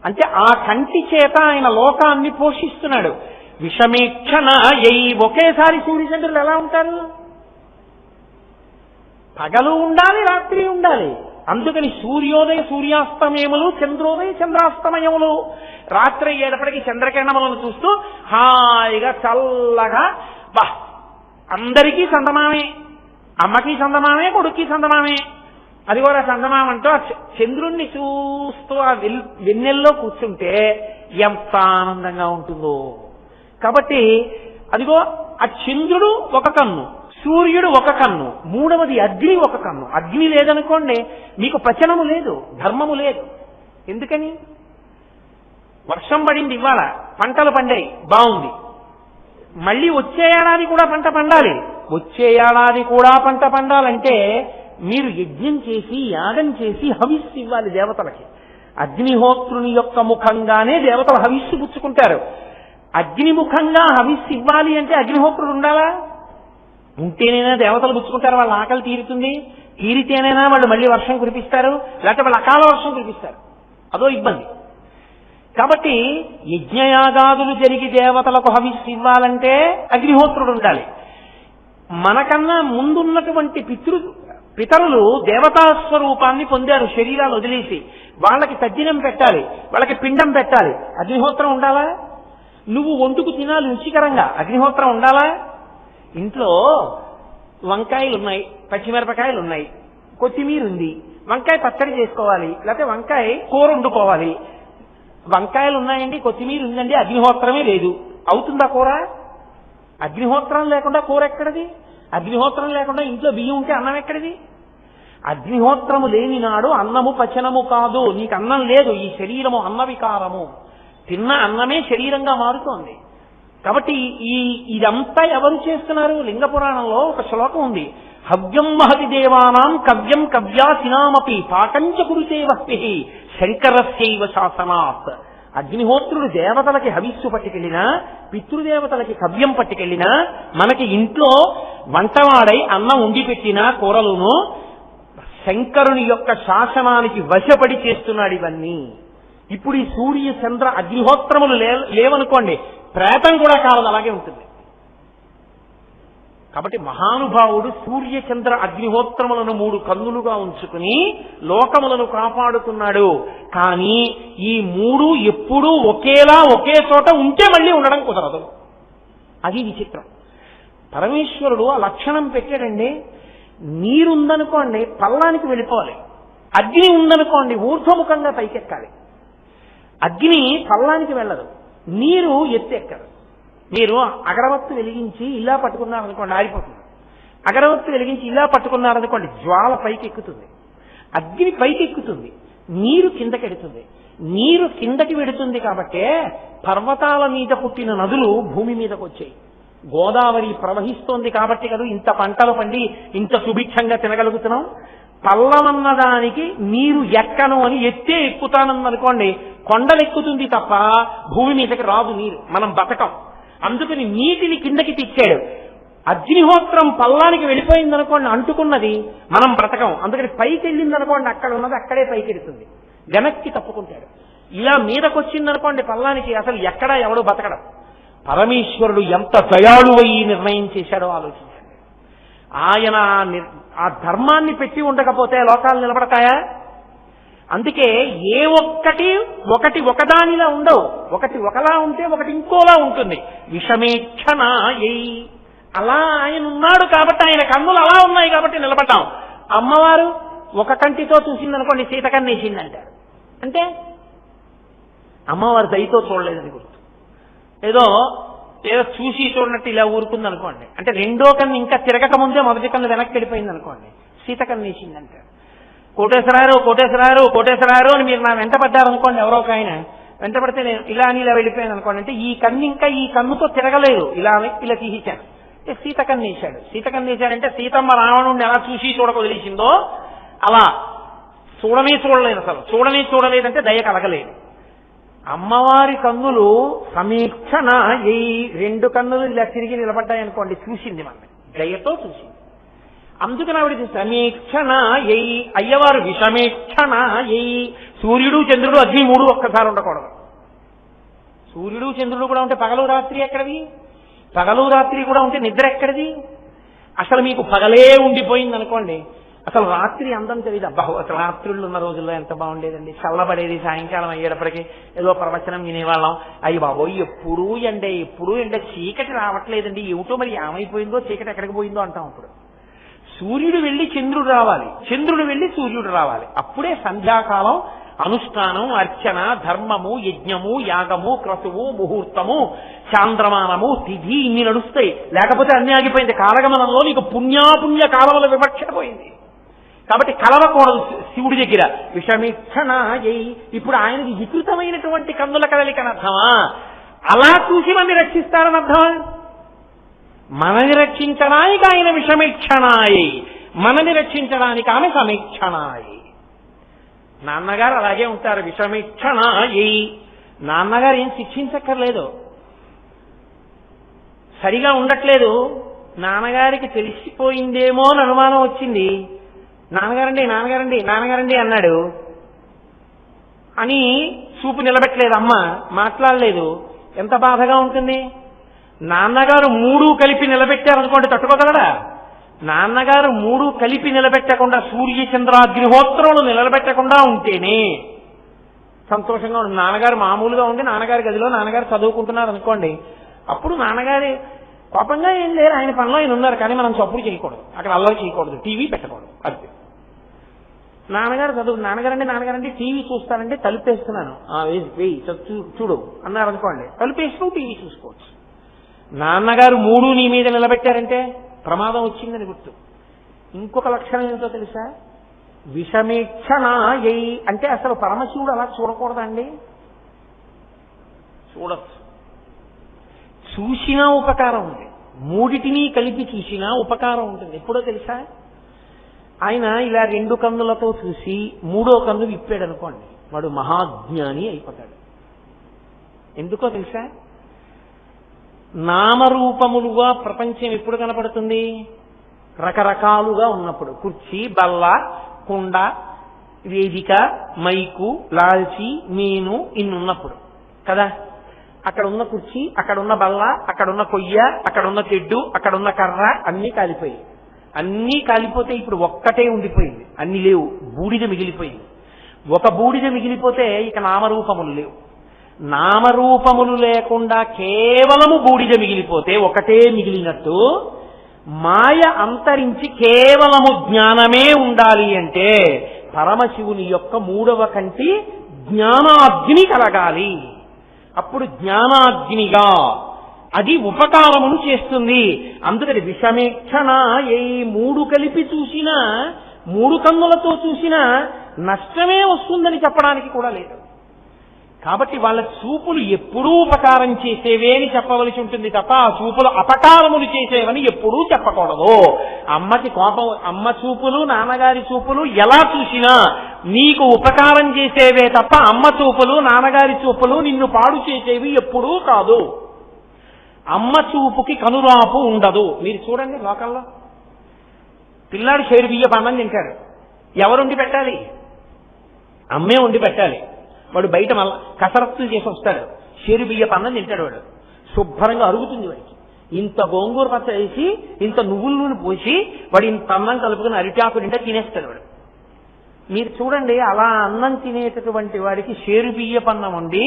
అంటే ఆ కంటి చేత ఆయన లోకాన్ని పోషిస్తున్నాడు. విషమీక్షణ ఒకేసారి సూర్యచంద్రులు ఎలా ఉంటారు? పగలు ఉండాలి, రాత్రి ఉండాలి. అందుకని సూర్యోదయ సూర్యాస్తమయములు, చంద్రోదయ చంద్రాస్తమయములు. రాత్రి అయ్యేటప్పటికి చంద్రకిరణములను చూస్తూ హాయిగా చల్లగా అందరికీ చందమామే, అమ్మకి చందమామే, కొడుక్కి చందమామే. అది కూడా చందమామ అంటూ ఆ చంద్రుణ్ణి చూస్తూ ఆ వెన్నెల్లో కూర్చుంటే ఎంత ఆనందంగా ఉంటుందో. కాబట్టి అదిగో ఆ చంద్రుడు ఒక కన్ను, సూర్యుడు ఒక కన్ను, మూడవది అగ్ని ఒక కన్ను. అగ్ని లేదనుకోండి మీకు పచనము లేదు, ధర్మము లేదు. ఎందుకని? వర్షం పడింది, ఇవాళ పంటలు పండాయి, బాగుంది. మళ్ళీ వచ్చే ఏడాది కూడా పంట పండాలి. వచ్చే ఏడాది కూడా పంట పండాలంటే మీరు యజ్ఞం చేసి, యాగం చేసి హవిస్సు ఇవ్వాలి దేవతలకి. అగ్నిహోత్రుని యొక్క ముఖంగానే దేవతలు హవిస్సు పుచ్చుకుంటారు. అగ్నిముఖంగా హవిస్సు ఇవ్వాలి అంటే అగ్నిహోత్రుడు ఉండాలా? ఉంటేనైనా దేవతలు పుచ్చుకుంటారు, వాళ్ళ ఆకలి తీరుతుంది. తీరితేనైనా వాళ్ళు మళ్ళీ వర్షం కురిపిస్తారు, లేకపోతే వాళ్ళు అకాల వర్షం కురిపిస్తారు. అదో ఇబ్బంది. కాబట్టి యజ్ఞయాగాదులు జరిగి దేవతలకు హవిస్సు ఇవ్వాలంటే అగ్నిహోత్రుడు ఉండాలి. మనకన్నా ముందున్నటువంటి పితరులు దేవతా స్వరూపాన్ని పొందారు, శరీరాలు వదిలేసి. వాళ్ళకి తజ్జనం పెట్టాలి, వాళ్ళకి పిండం పెట్టాలి. అగ్నిహోత్రం ఉండాలా? నువ్వు వండుకు తినాలి రుచికరంగా, అగ్నిహోత్రం ఉండాలా? ఇంట్లో వంకాయలు ఉన్నాయి, పచ్చిమిరపకాయలు ఉన్నాయి, కొత్తిమీర ఉంది, వంకాయ పచ్చడి చేసుకోవాలి, లేకపోతే వంకాయ కూర వండుకోవాలి. వంకాయలు ఉన్నాయండి, కొత్తిమీర ఉందండి, అగ్నిహోత్రమే లేదు. అవుతుందా కూర? అగ్నిహోత్రం లేకుండా కూర ఎక్కడిది? అగ్నిహోత్రం లేకుండా ఇంట్లో బియ్యం ఉంటే అన్నం ఎక్కడిది? అగ్నిహోత్రము లేని నాడు అన్నము పచనము కాదు. నీకు అన్నం లేదు, ఈ శరీరము అన్న వికారము. తిన్న అన్నమే శరీరంగా మారుతోంది. కాబట్టి ఇదంతా ఎవరు చేస్తున్నారు? లింగ పురాణంలో ఒక శ్లోకం ఉంది. హవ్యం మహతి దేవానాం కవ్యం కవ్యాసినామపి పాకంచ కురుతే వస్తి శంకరస్యైవ శాసనాత్. అగ్నిహోత్రుడు దేవతలకి హవిస్సు పట్టుకెళ్ళినా, పితృదేవతలకి కవ్యం పట్టుకెళ్ళినా, మనకి ఇంట్లో వంటవాడై అన్నం ఉండి పెట్టినా కూరలును శంకరుని యొక్క శాసనానికి వశపడి చేస్తున్నాడు ఇవన్నీ. ఇప్పుడు ఈ సూర్య చంద్ర అగ్నిహోత్రములు లేవనుకోండి, ప్రేతం కూడా కావాలి, అలాగే ఉంటుంది. కాబట్టి మహానుభావుడు సూర్య చంద్ర అగ్నిహోత్రములను 3 కన్నులుగా ఉంచుకుని లోకములను కాపాడుతున్నాడు. కానీ ఈ 3 ఎప్పుడూ ఒకేలా ఒకే చోట ఉంటే మళ్ళీ ఉండడం కుదరదు. అది విచిత్రం. పరమేశ్వరుడు ఆ లక్షణం పెట్టాడండి. నీరుందనుకోండి పల్లానికి వెళ్ళిపోవాలి, అగ్ని ఉందనుకోండి ఊర్ధ్వముఖంగా పైకెక్కాలి. అగ్ని పల్లానికి వెళ్ళదు, నీరు ఎత్తెక్కదు. మీరు అగరవత్తు వెలిగించి ఇలా పట్టుకున్నారనుకోండి ఆరిపోతుంది. అగరవత్తు వెలిగించి ఇలా పట్టుకున్నారనుకోండి జ్వాల పైకి ఎక్కుతుంది, అగ్ని పైకి ఎక్కుతుంది, నీరు కిందకెడుతుంది. నీరు కిందకి వెడుతుంది కాబట్టే పర్వతాల మీద పుట్టిన నదులు భూమి మీదకి వచ్చాయి. గోదావరి ప్రవహిస్తోంది కాబట్టి కదా ఇంత పంటలు పండి ఇంత సుభిక్షంగా తినగలుగుతున్నాం. పల్లమన్నదానికి నీరు ఎక్కను అని ఎత్తే ఎక్కుతాననుకోండి కొండలెక్కుతుంది తప్ప భూమి మీదకి రాదు నీరు, మనం బతకం. అందుకని నీటిని కిందకి తెచ్చాడు. అగ్నిహోత్రం పల్లానికి వెళ్ళిపోయిందనుకోండి అంటుకున్నది, మనం బ్రతకం. అందుకని పైకి వెళ్ళిందనుకోండి అక్కడ ఉన్నది అక్కడే పైకి వెళ్తుంది, వెనక్కి తప్పుకుంటాడు. ఇలా మీదకొచ్చిందనుకోండి పల్లానికి అసలు ఎక్కడా ఎవడు బతకడం. పరమేశ్వరుడు ఎంత దయాళువై నిర్ణయం చేశాడో ఆలోచించండి. ఆయన ఆ ధర్మాన్ని పెట్టి ఉండకపోతే లోకాలు నిలబడతాయా? అందుకే ఏ ఒకటి ఒకదానిలా ఉండవు, ఒకటి ఒకలా ఉంటే ఒకటి ఇంకోలా ఉంటుంది. విషమేక్షణ అలా ఆయన ఉన్నాడు కాబట్టి, ఆయన కన్నులు అలా ఉన్నాయి కాబట్టి నిలబడ్డాం. అమ్మవారు ఒక కంటితో చూసిందనుకోండి సీతకన్నేసిందంటారు. అంటే అమ్మవారు దయతో చూడలేదని గుర్తు. ఏదో చూసి చూడనట్టు ఇలా ఊరుకుంది అనుకోండి, అంటే రెండో కన్ను ఇంకా తిరగక ముందే మొదటి కన్ను వెనక్కి వెళ్ళిపోయింది అనుకోండి, సీతకన్నేసిందంటారు. కోటేశ్వరారు అని మీరు నా వెంట పడ్డారనుకోండి, ఎవరో ఒక ఆయన వెంట పడితే నేను ఇలా అని ఇలా వెళ్ళిపోయాను అనుకోండి, అంటే ఈ కన్ను ఇంకా ఈ కన్నుతో తిరగలేదు, ఇలా తీసేశాను. సీతకన్నేశాడు. సీతకన్నేశాడంటే సీతమ్మ రావణుడిని ఎలా చూసి చూడక వదిలేసిందో అలా చూడలేదు. అసలు చూడలేదంటే దయ కలగలేదు. అమ్మవారి కన్నులు సమీక్షణ 2 కన్నులు ఇలా తిరిగి నిలబడ్డాయనుకోండి, చూసింది మనల్ని, దయతో చూసింది. అందుకని ఆవిడ సమీక్షణ అయ్యవారు విషమేక్షణ సూర్యుడు చంద్రుడు అగ్ని మూడు ఒక్కసారి ఉండకూడదు. సూర్యుడు చంద్రుడు కూడా ఉంటే పగలు రాత్రి ఎక్కడిది? పగలు రాత్రి కూడా ఉంటే నిద్ర ఎక్కడిది? అసలు మీకు పగలే ఉండిపోయింది అనుకోండి, అసలు రాత్రి అందం తెలియదు. అబ్బా అసలు రాత్రుళ్ళు ఉన్న రోజుల్లో ఎంత బాగుండేదండి, చల్లబడేది, సాయంకాలం అయ్యేటప్పటికి ఏదో ప్రవచనం వినేవాళ్ళం. అయ్యి బాబోయ్ ఎప్పుడూ ఎండే చీకటి రావట్లేదండి, ఏమిటో మరి ఏమైపోయిందో, చీకటి ఎక్కడికి పోయిందో అంటాం. అప్పుడు సూర్యుడు వెళ్ళి చంద్రుడు రావాలి, చంద్రుడు వెళ్ళి సూర్యుడు రావాలి. అప్పుడే సంధ్యాకాలం అనుష్ఠానం, అర్చన, ధర్మము, యజ్ఞము, యాగము, క్రతువు, ముహూర్తము, చాంద్రమానము, తిథి ఇన్ని నడుస్తాయి. లేకపోతే అన్ని ఆగిపోయింది. కాలగమనంలో నీకు పుణ్యాపుణ్య కాలముల వివక్ష పోయింది. కాబట్టి కలవకూడదు శివుడి దగ్గర. విషమీక్షణాయై, ఇప్పుడు ఆయనకి వికృతమైనటువంటి కన్నుల కదలికని అర్థమా? అలా చూసి మనని రక్షిస్తారని అర్థమా? మనని రక్షించడానికి ఆయన విషమీక్షణాయై, మనని రక్షించడానికి ఆమె సమీక్షణాయై. నాన్నగారు అలాగే ఉంటారు, విషమీక్షణాయై. నాన్నగారు ఏం శిక్షించక్కర్లేదు, సరిగా ఉండట్లేదు, నాన్నగారికి తెలిసిపోయిందేమో అని అనుమానం వచ్చింది. నాన్నగారండి అన్నాడు అని చూపు నిలబెట్టలేదు, అమ్మ మాట్లాడలేదు. ఎంత బాధగా ఉంటుంది. నాన్నగారు మూడు కలిపి నిలబెట్టారనుకోండి, తట్టుకోగలడా? నాన్నగారు మూడు కలిపి నిలబెట్టకుండా, సూర్య చంద్రాగ్నిహోత్రములు నిలబెట్టకుండా ఉంటేనే సంతోషంగా ఉంటుంది. నాన్నగారు మామూలుగా ఉండి నాన్నగారి గదిలో నాన్నగారు చదువుకుంటున్నారు అనుకోండి, అప్పుడు నాన్నగారి కోపంగా ఏం లేరు, ఆయన పనిలో ఆయన ఉన్నారు, కానీ మనం చప్పుడు చేయకూడదు, అక్కడ అల్లరి చేయకూడదు, టీవీ పెట్టకూడదు. అది నాన్నగారు నాన్నగారండి టీవీ చూస్తానంటే తలుపేస్తున్నాను, వేయి చూడు అన్నారు అనుకోండి, తలుపేస్తూ టీవీ చూసుకోవచ్చు. నాన్నగారు మూడు నీ మీద నిలబెట్టారంటే ప్రమాదం వచ్చిందని గుర్తు. ఇంకొక లక్షణం ఏంటో తెలుసా? విషమీక్షణాయై అంటే అసలు పరమశివుడు అలా చూడకూడదండి. చూడచ్చు, చూసినా ఉపకారం ఉంది, మూడిటిని కలిపి చూసినా ఉపకారం ఉంటుంది. ఎప్పుడో తెలుసా? ఆయన ఇలా రెండు కన్నులతో చూసి మూడో కన్ను విప్పాడు అనుకోండి, వాడు మహాజ్ఞాని అయిపోతాడు. ఎందుకో తెలుసా? నామరూపములుగా ప్రపంచం ఎప్పుడు కనపడుతుంది? రకరకాలుగా ఉన్నప్పుడు. కుర్చీ, బల్ల, కుండ, వేదిక, మైకు, లాల్చి, మీను ఇన్నున్నప్పుడు కదా. అక్కడ ఉన్న కుర్చీ, అక్కడున్న బల్ల, అక్కడున్న కొయ్య, అక్కడున్న తెడ్డు, అక్కడున్న కర్ర అన్నీ కాలిపోయాయి. అన్నీ కాలిపోతే ఇప్పుడు ఒక్కటే ఉండిపోయింది, అన్ని లేవు, బూడిద మిగిలిపోయింది. ఒక బూడిద మిగిలిపోతే ఇక నామరూపములు లేవు. నామరూపములు లేకుండా కేవలము బూడిద మిగిలిపోతే ఒకటే మిగిలినట్టు, మాయ అంతరించి కేవలము జ్ఞానమే ఉండాలి అంటే పరమశివుని యొక్క మూడవ కంటి జ్ఞానాగ్ని కలగాలి. అప్పుడు జ్ఞానాగ్నిగా అది ఉపకారమును చేస్తుంది. అందుకని విషమీక్షణ ఏ మూడు కలిపి చూసినా, మూడు కన్నులతో చూసినా నష్టమే వస్తుందని చెప్పడానికి కూడా లేదు. కాబట్టి వాళ్ళ చూపులు ఎప్పుడూ ఉపకారం చేసేవే అని చెప్పవలసి ఉంటుంది తప్ప ఆ చూపులు అపకారములు చేసేవని ఎప్పుడూ చెప్పకూడదు. అమ్మకి కోపం, అమ్మ చూపులు నాన్నగారి చూపులు ఎలా చూసినా నీకు ఉపకారం చేసేవే తప్ప అమ్మ చూపులు నాన్నగారి చూపులు నిన్ను పాడు చేసేవి ఎప్పుడూ కాదు. అమ్మ చూపుకి కనురాపు ఉండదు. మీరు చూడండి, లోకల్లో పిల్లాడు షేరు బియ్య పన్నం తింటాడు, ఎవరుండి పెట్టాలి? అమ్మే ఉండి పెట్టాలి. వాడు బయట మళ్ళా కసరత్తులు చేసి వస్తాడు, షేరు బియ్య పన్నం తింటాడు. వాడు శుభ్రంగా అరుగుతుంది, వాడికి ఇంత గోంగూర పచ్చ వేసి ఇంత నువ్వుల నూనె పోసి వాడు ఇంత అన్నం కలుపుకుని అరిటాకు నిండా తినేస్తాడు వాడు. మీరు చూడండి, అలా అన్నం తినేటటువంటి వాడికి షేరు బియ్య పన్నం వండి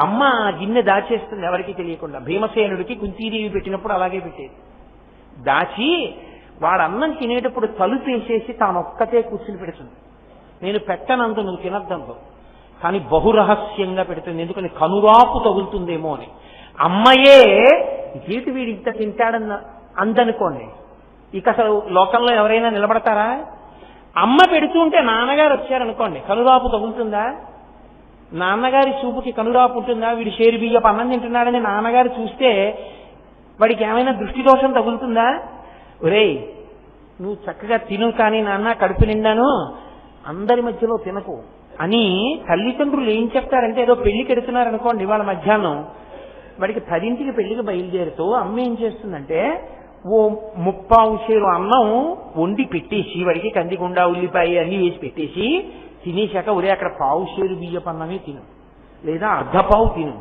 అమ్మ గిన్నె దాచేస్తుంది ఎవరికి తెలియకుండా. భీమసేనుడికి కుంతీదేవి పెట్టినప్పుడు అలాగే పెట్టేది. దాచి వాడు అన్నం తినేటప్పుడు తలుపేసేసి తానొక్కతే కూర్చుని పెడుతుంది. నేను పెట్టనందు నువ్వు తినద్దంతో, కానీ బహురహస్యంగా పెడుతుంది, ఎందుకని కనురాపు తగులుతుందేమో అని. అమ్మయే జీటి వీడి ఇంత తింటాడన్న అందనుకోండి, ఇక అసలు లోకంలో ఎవరైనా నిలబడతారా? అమ్మ పెడుతుంటే నాన్నగారు వచ్చారనుకోండి, కనురాపు తగులుతుందా? నాన్నగారి చూపుకి కనురాపు ఉంటుందా? వీడు షేరు బియ్యపు అన్నం తింటున్నాడని నాన్నగారు చూస్తే వాడికి ఏమైనా దృష్టి దోషం తగులుతుందా? ఒరేయ్ నువ్వు చక్కగా తిను, కానీ నాన్న కడుపు నిండాను, అందరి మధ్యలో తినకు అని తల్లిదండ్రులు ఏం చెప్తారంటే, ఏదో పెళ్లికి ఎడుతున్నారనుకోండి ఇవాళ మధ్యాహ్నం, వాడికి 10ంటికి పెళ్లికి బయలుదేరుతూ అమ్మ ఏం చేస్తుందంటే ఓ 30 షేరు అన్నం వండి పెట్టేసి, వాడికి కందిగుండ ఉల్లిపాయ అన్ని వేసి పెట్టేసి తినేశాక ఒరే అక్కడ పావు షేరు బియ్యపన్నమే తిను, లేదా అర్ధపావు తిను,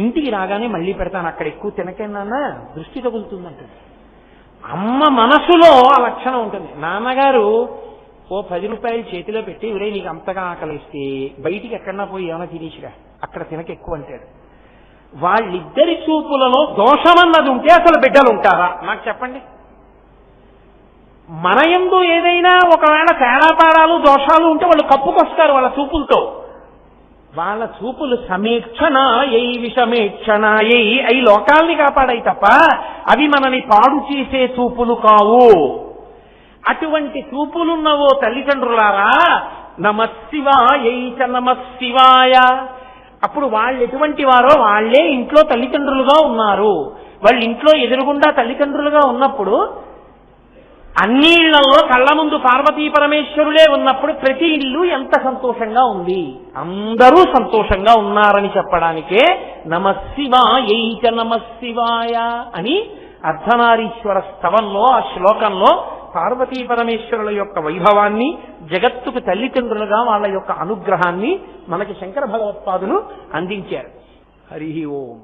ఇంటికి రాగానే మళ్ళీ పెడతాను, అక్కడ ఎక్కువ తినకన్నా దృష్టి తగులుతుందంటుంది. అమ్మ మనసులో ఆ లక్షణం ఉంటుంది. నాన్నగారు ఓ 10 రూపాయలు చేతిలో పెట్టి ఒరే నీకు అంతగా ఆకలిస్తే బయటికి ఎక్కడన్నా పోయి ఏమైనా తినేసిరా, అక్కడ తినక ఎక్కువ అంటాడు. వాళ్ళిద్దరి చూపులలో దోషమన్నది ఉంటే అసలు బిడ్డలు ఉంటారా నాకు చెప్పండి? మన యందు ఏదైనా ఒకవేళ తేడాపాడాలు దోషాలు ఉంటే వాళ్ళు కప్పుకొస్తారు వాళ్ళ చూపులతో. వాళ్ళ చూపులు సమీక్షణాయై విషమేక్షణాయై అవి లోకాల్ని కాపాడాయి తప్ప అవి మనని పాడు చేసే చూపులు కావు. అటువంటి చూపులున్నవో తల్లిదండ్రులారా, నమశివాయై చ నమశివాయ. అప్పుడు వాళ్ళు ఎటువంటి వారో వాళ్లే ఇంట్లో తల్లిదండ్రులుగా ఉన్నారు. వాళ్ళ ఇంట్లో ఎదురుగుండా తల్లిదండ్రులుగా ఉన్నప్పుడు, అన్ని ఇళ్లలో కళ్ళ ముందు పార్వతీ పరమేశ్వరులే ఉన్నప్పుడు ప్రతి ఇల్లు ఎంత సంతోషంగా ఉంది, అందరూ సంతోషంగా ఉన్నారని చెప్పడానికే నమశివాయై చ నమశివాయ అని అర్ధనారీశ్వర స్తవంలో ఆ శ్లోకంలో పార్వతీ పరమేశ్వరుల యొక్క వైభవాన్ని, జగత్తుకు తల్లిదండ్రులుగా వాళ్ళ యొక్క అనుగ్రహాన్ని మనకి శంకర భగవత్పాదులు అందించారు. హరి ఓం.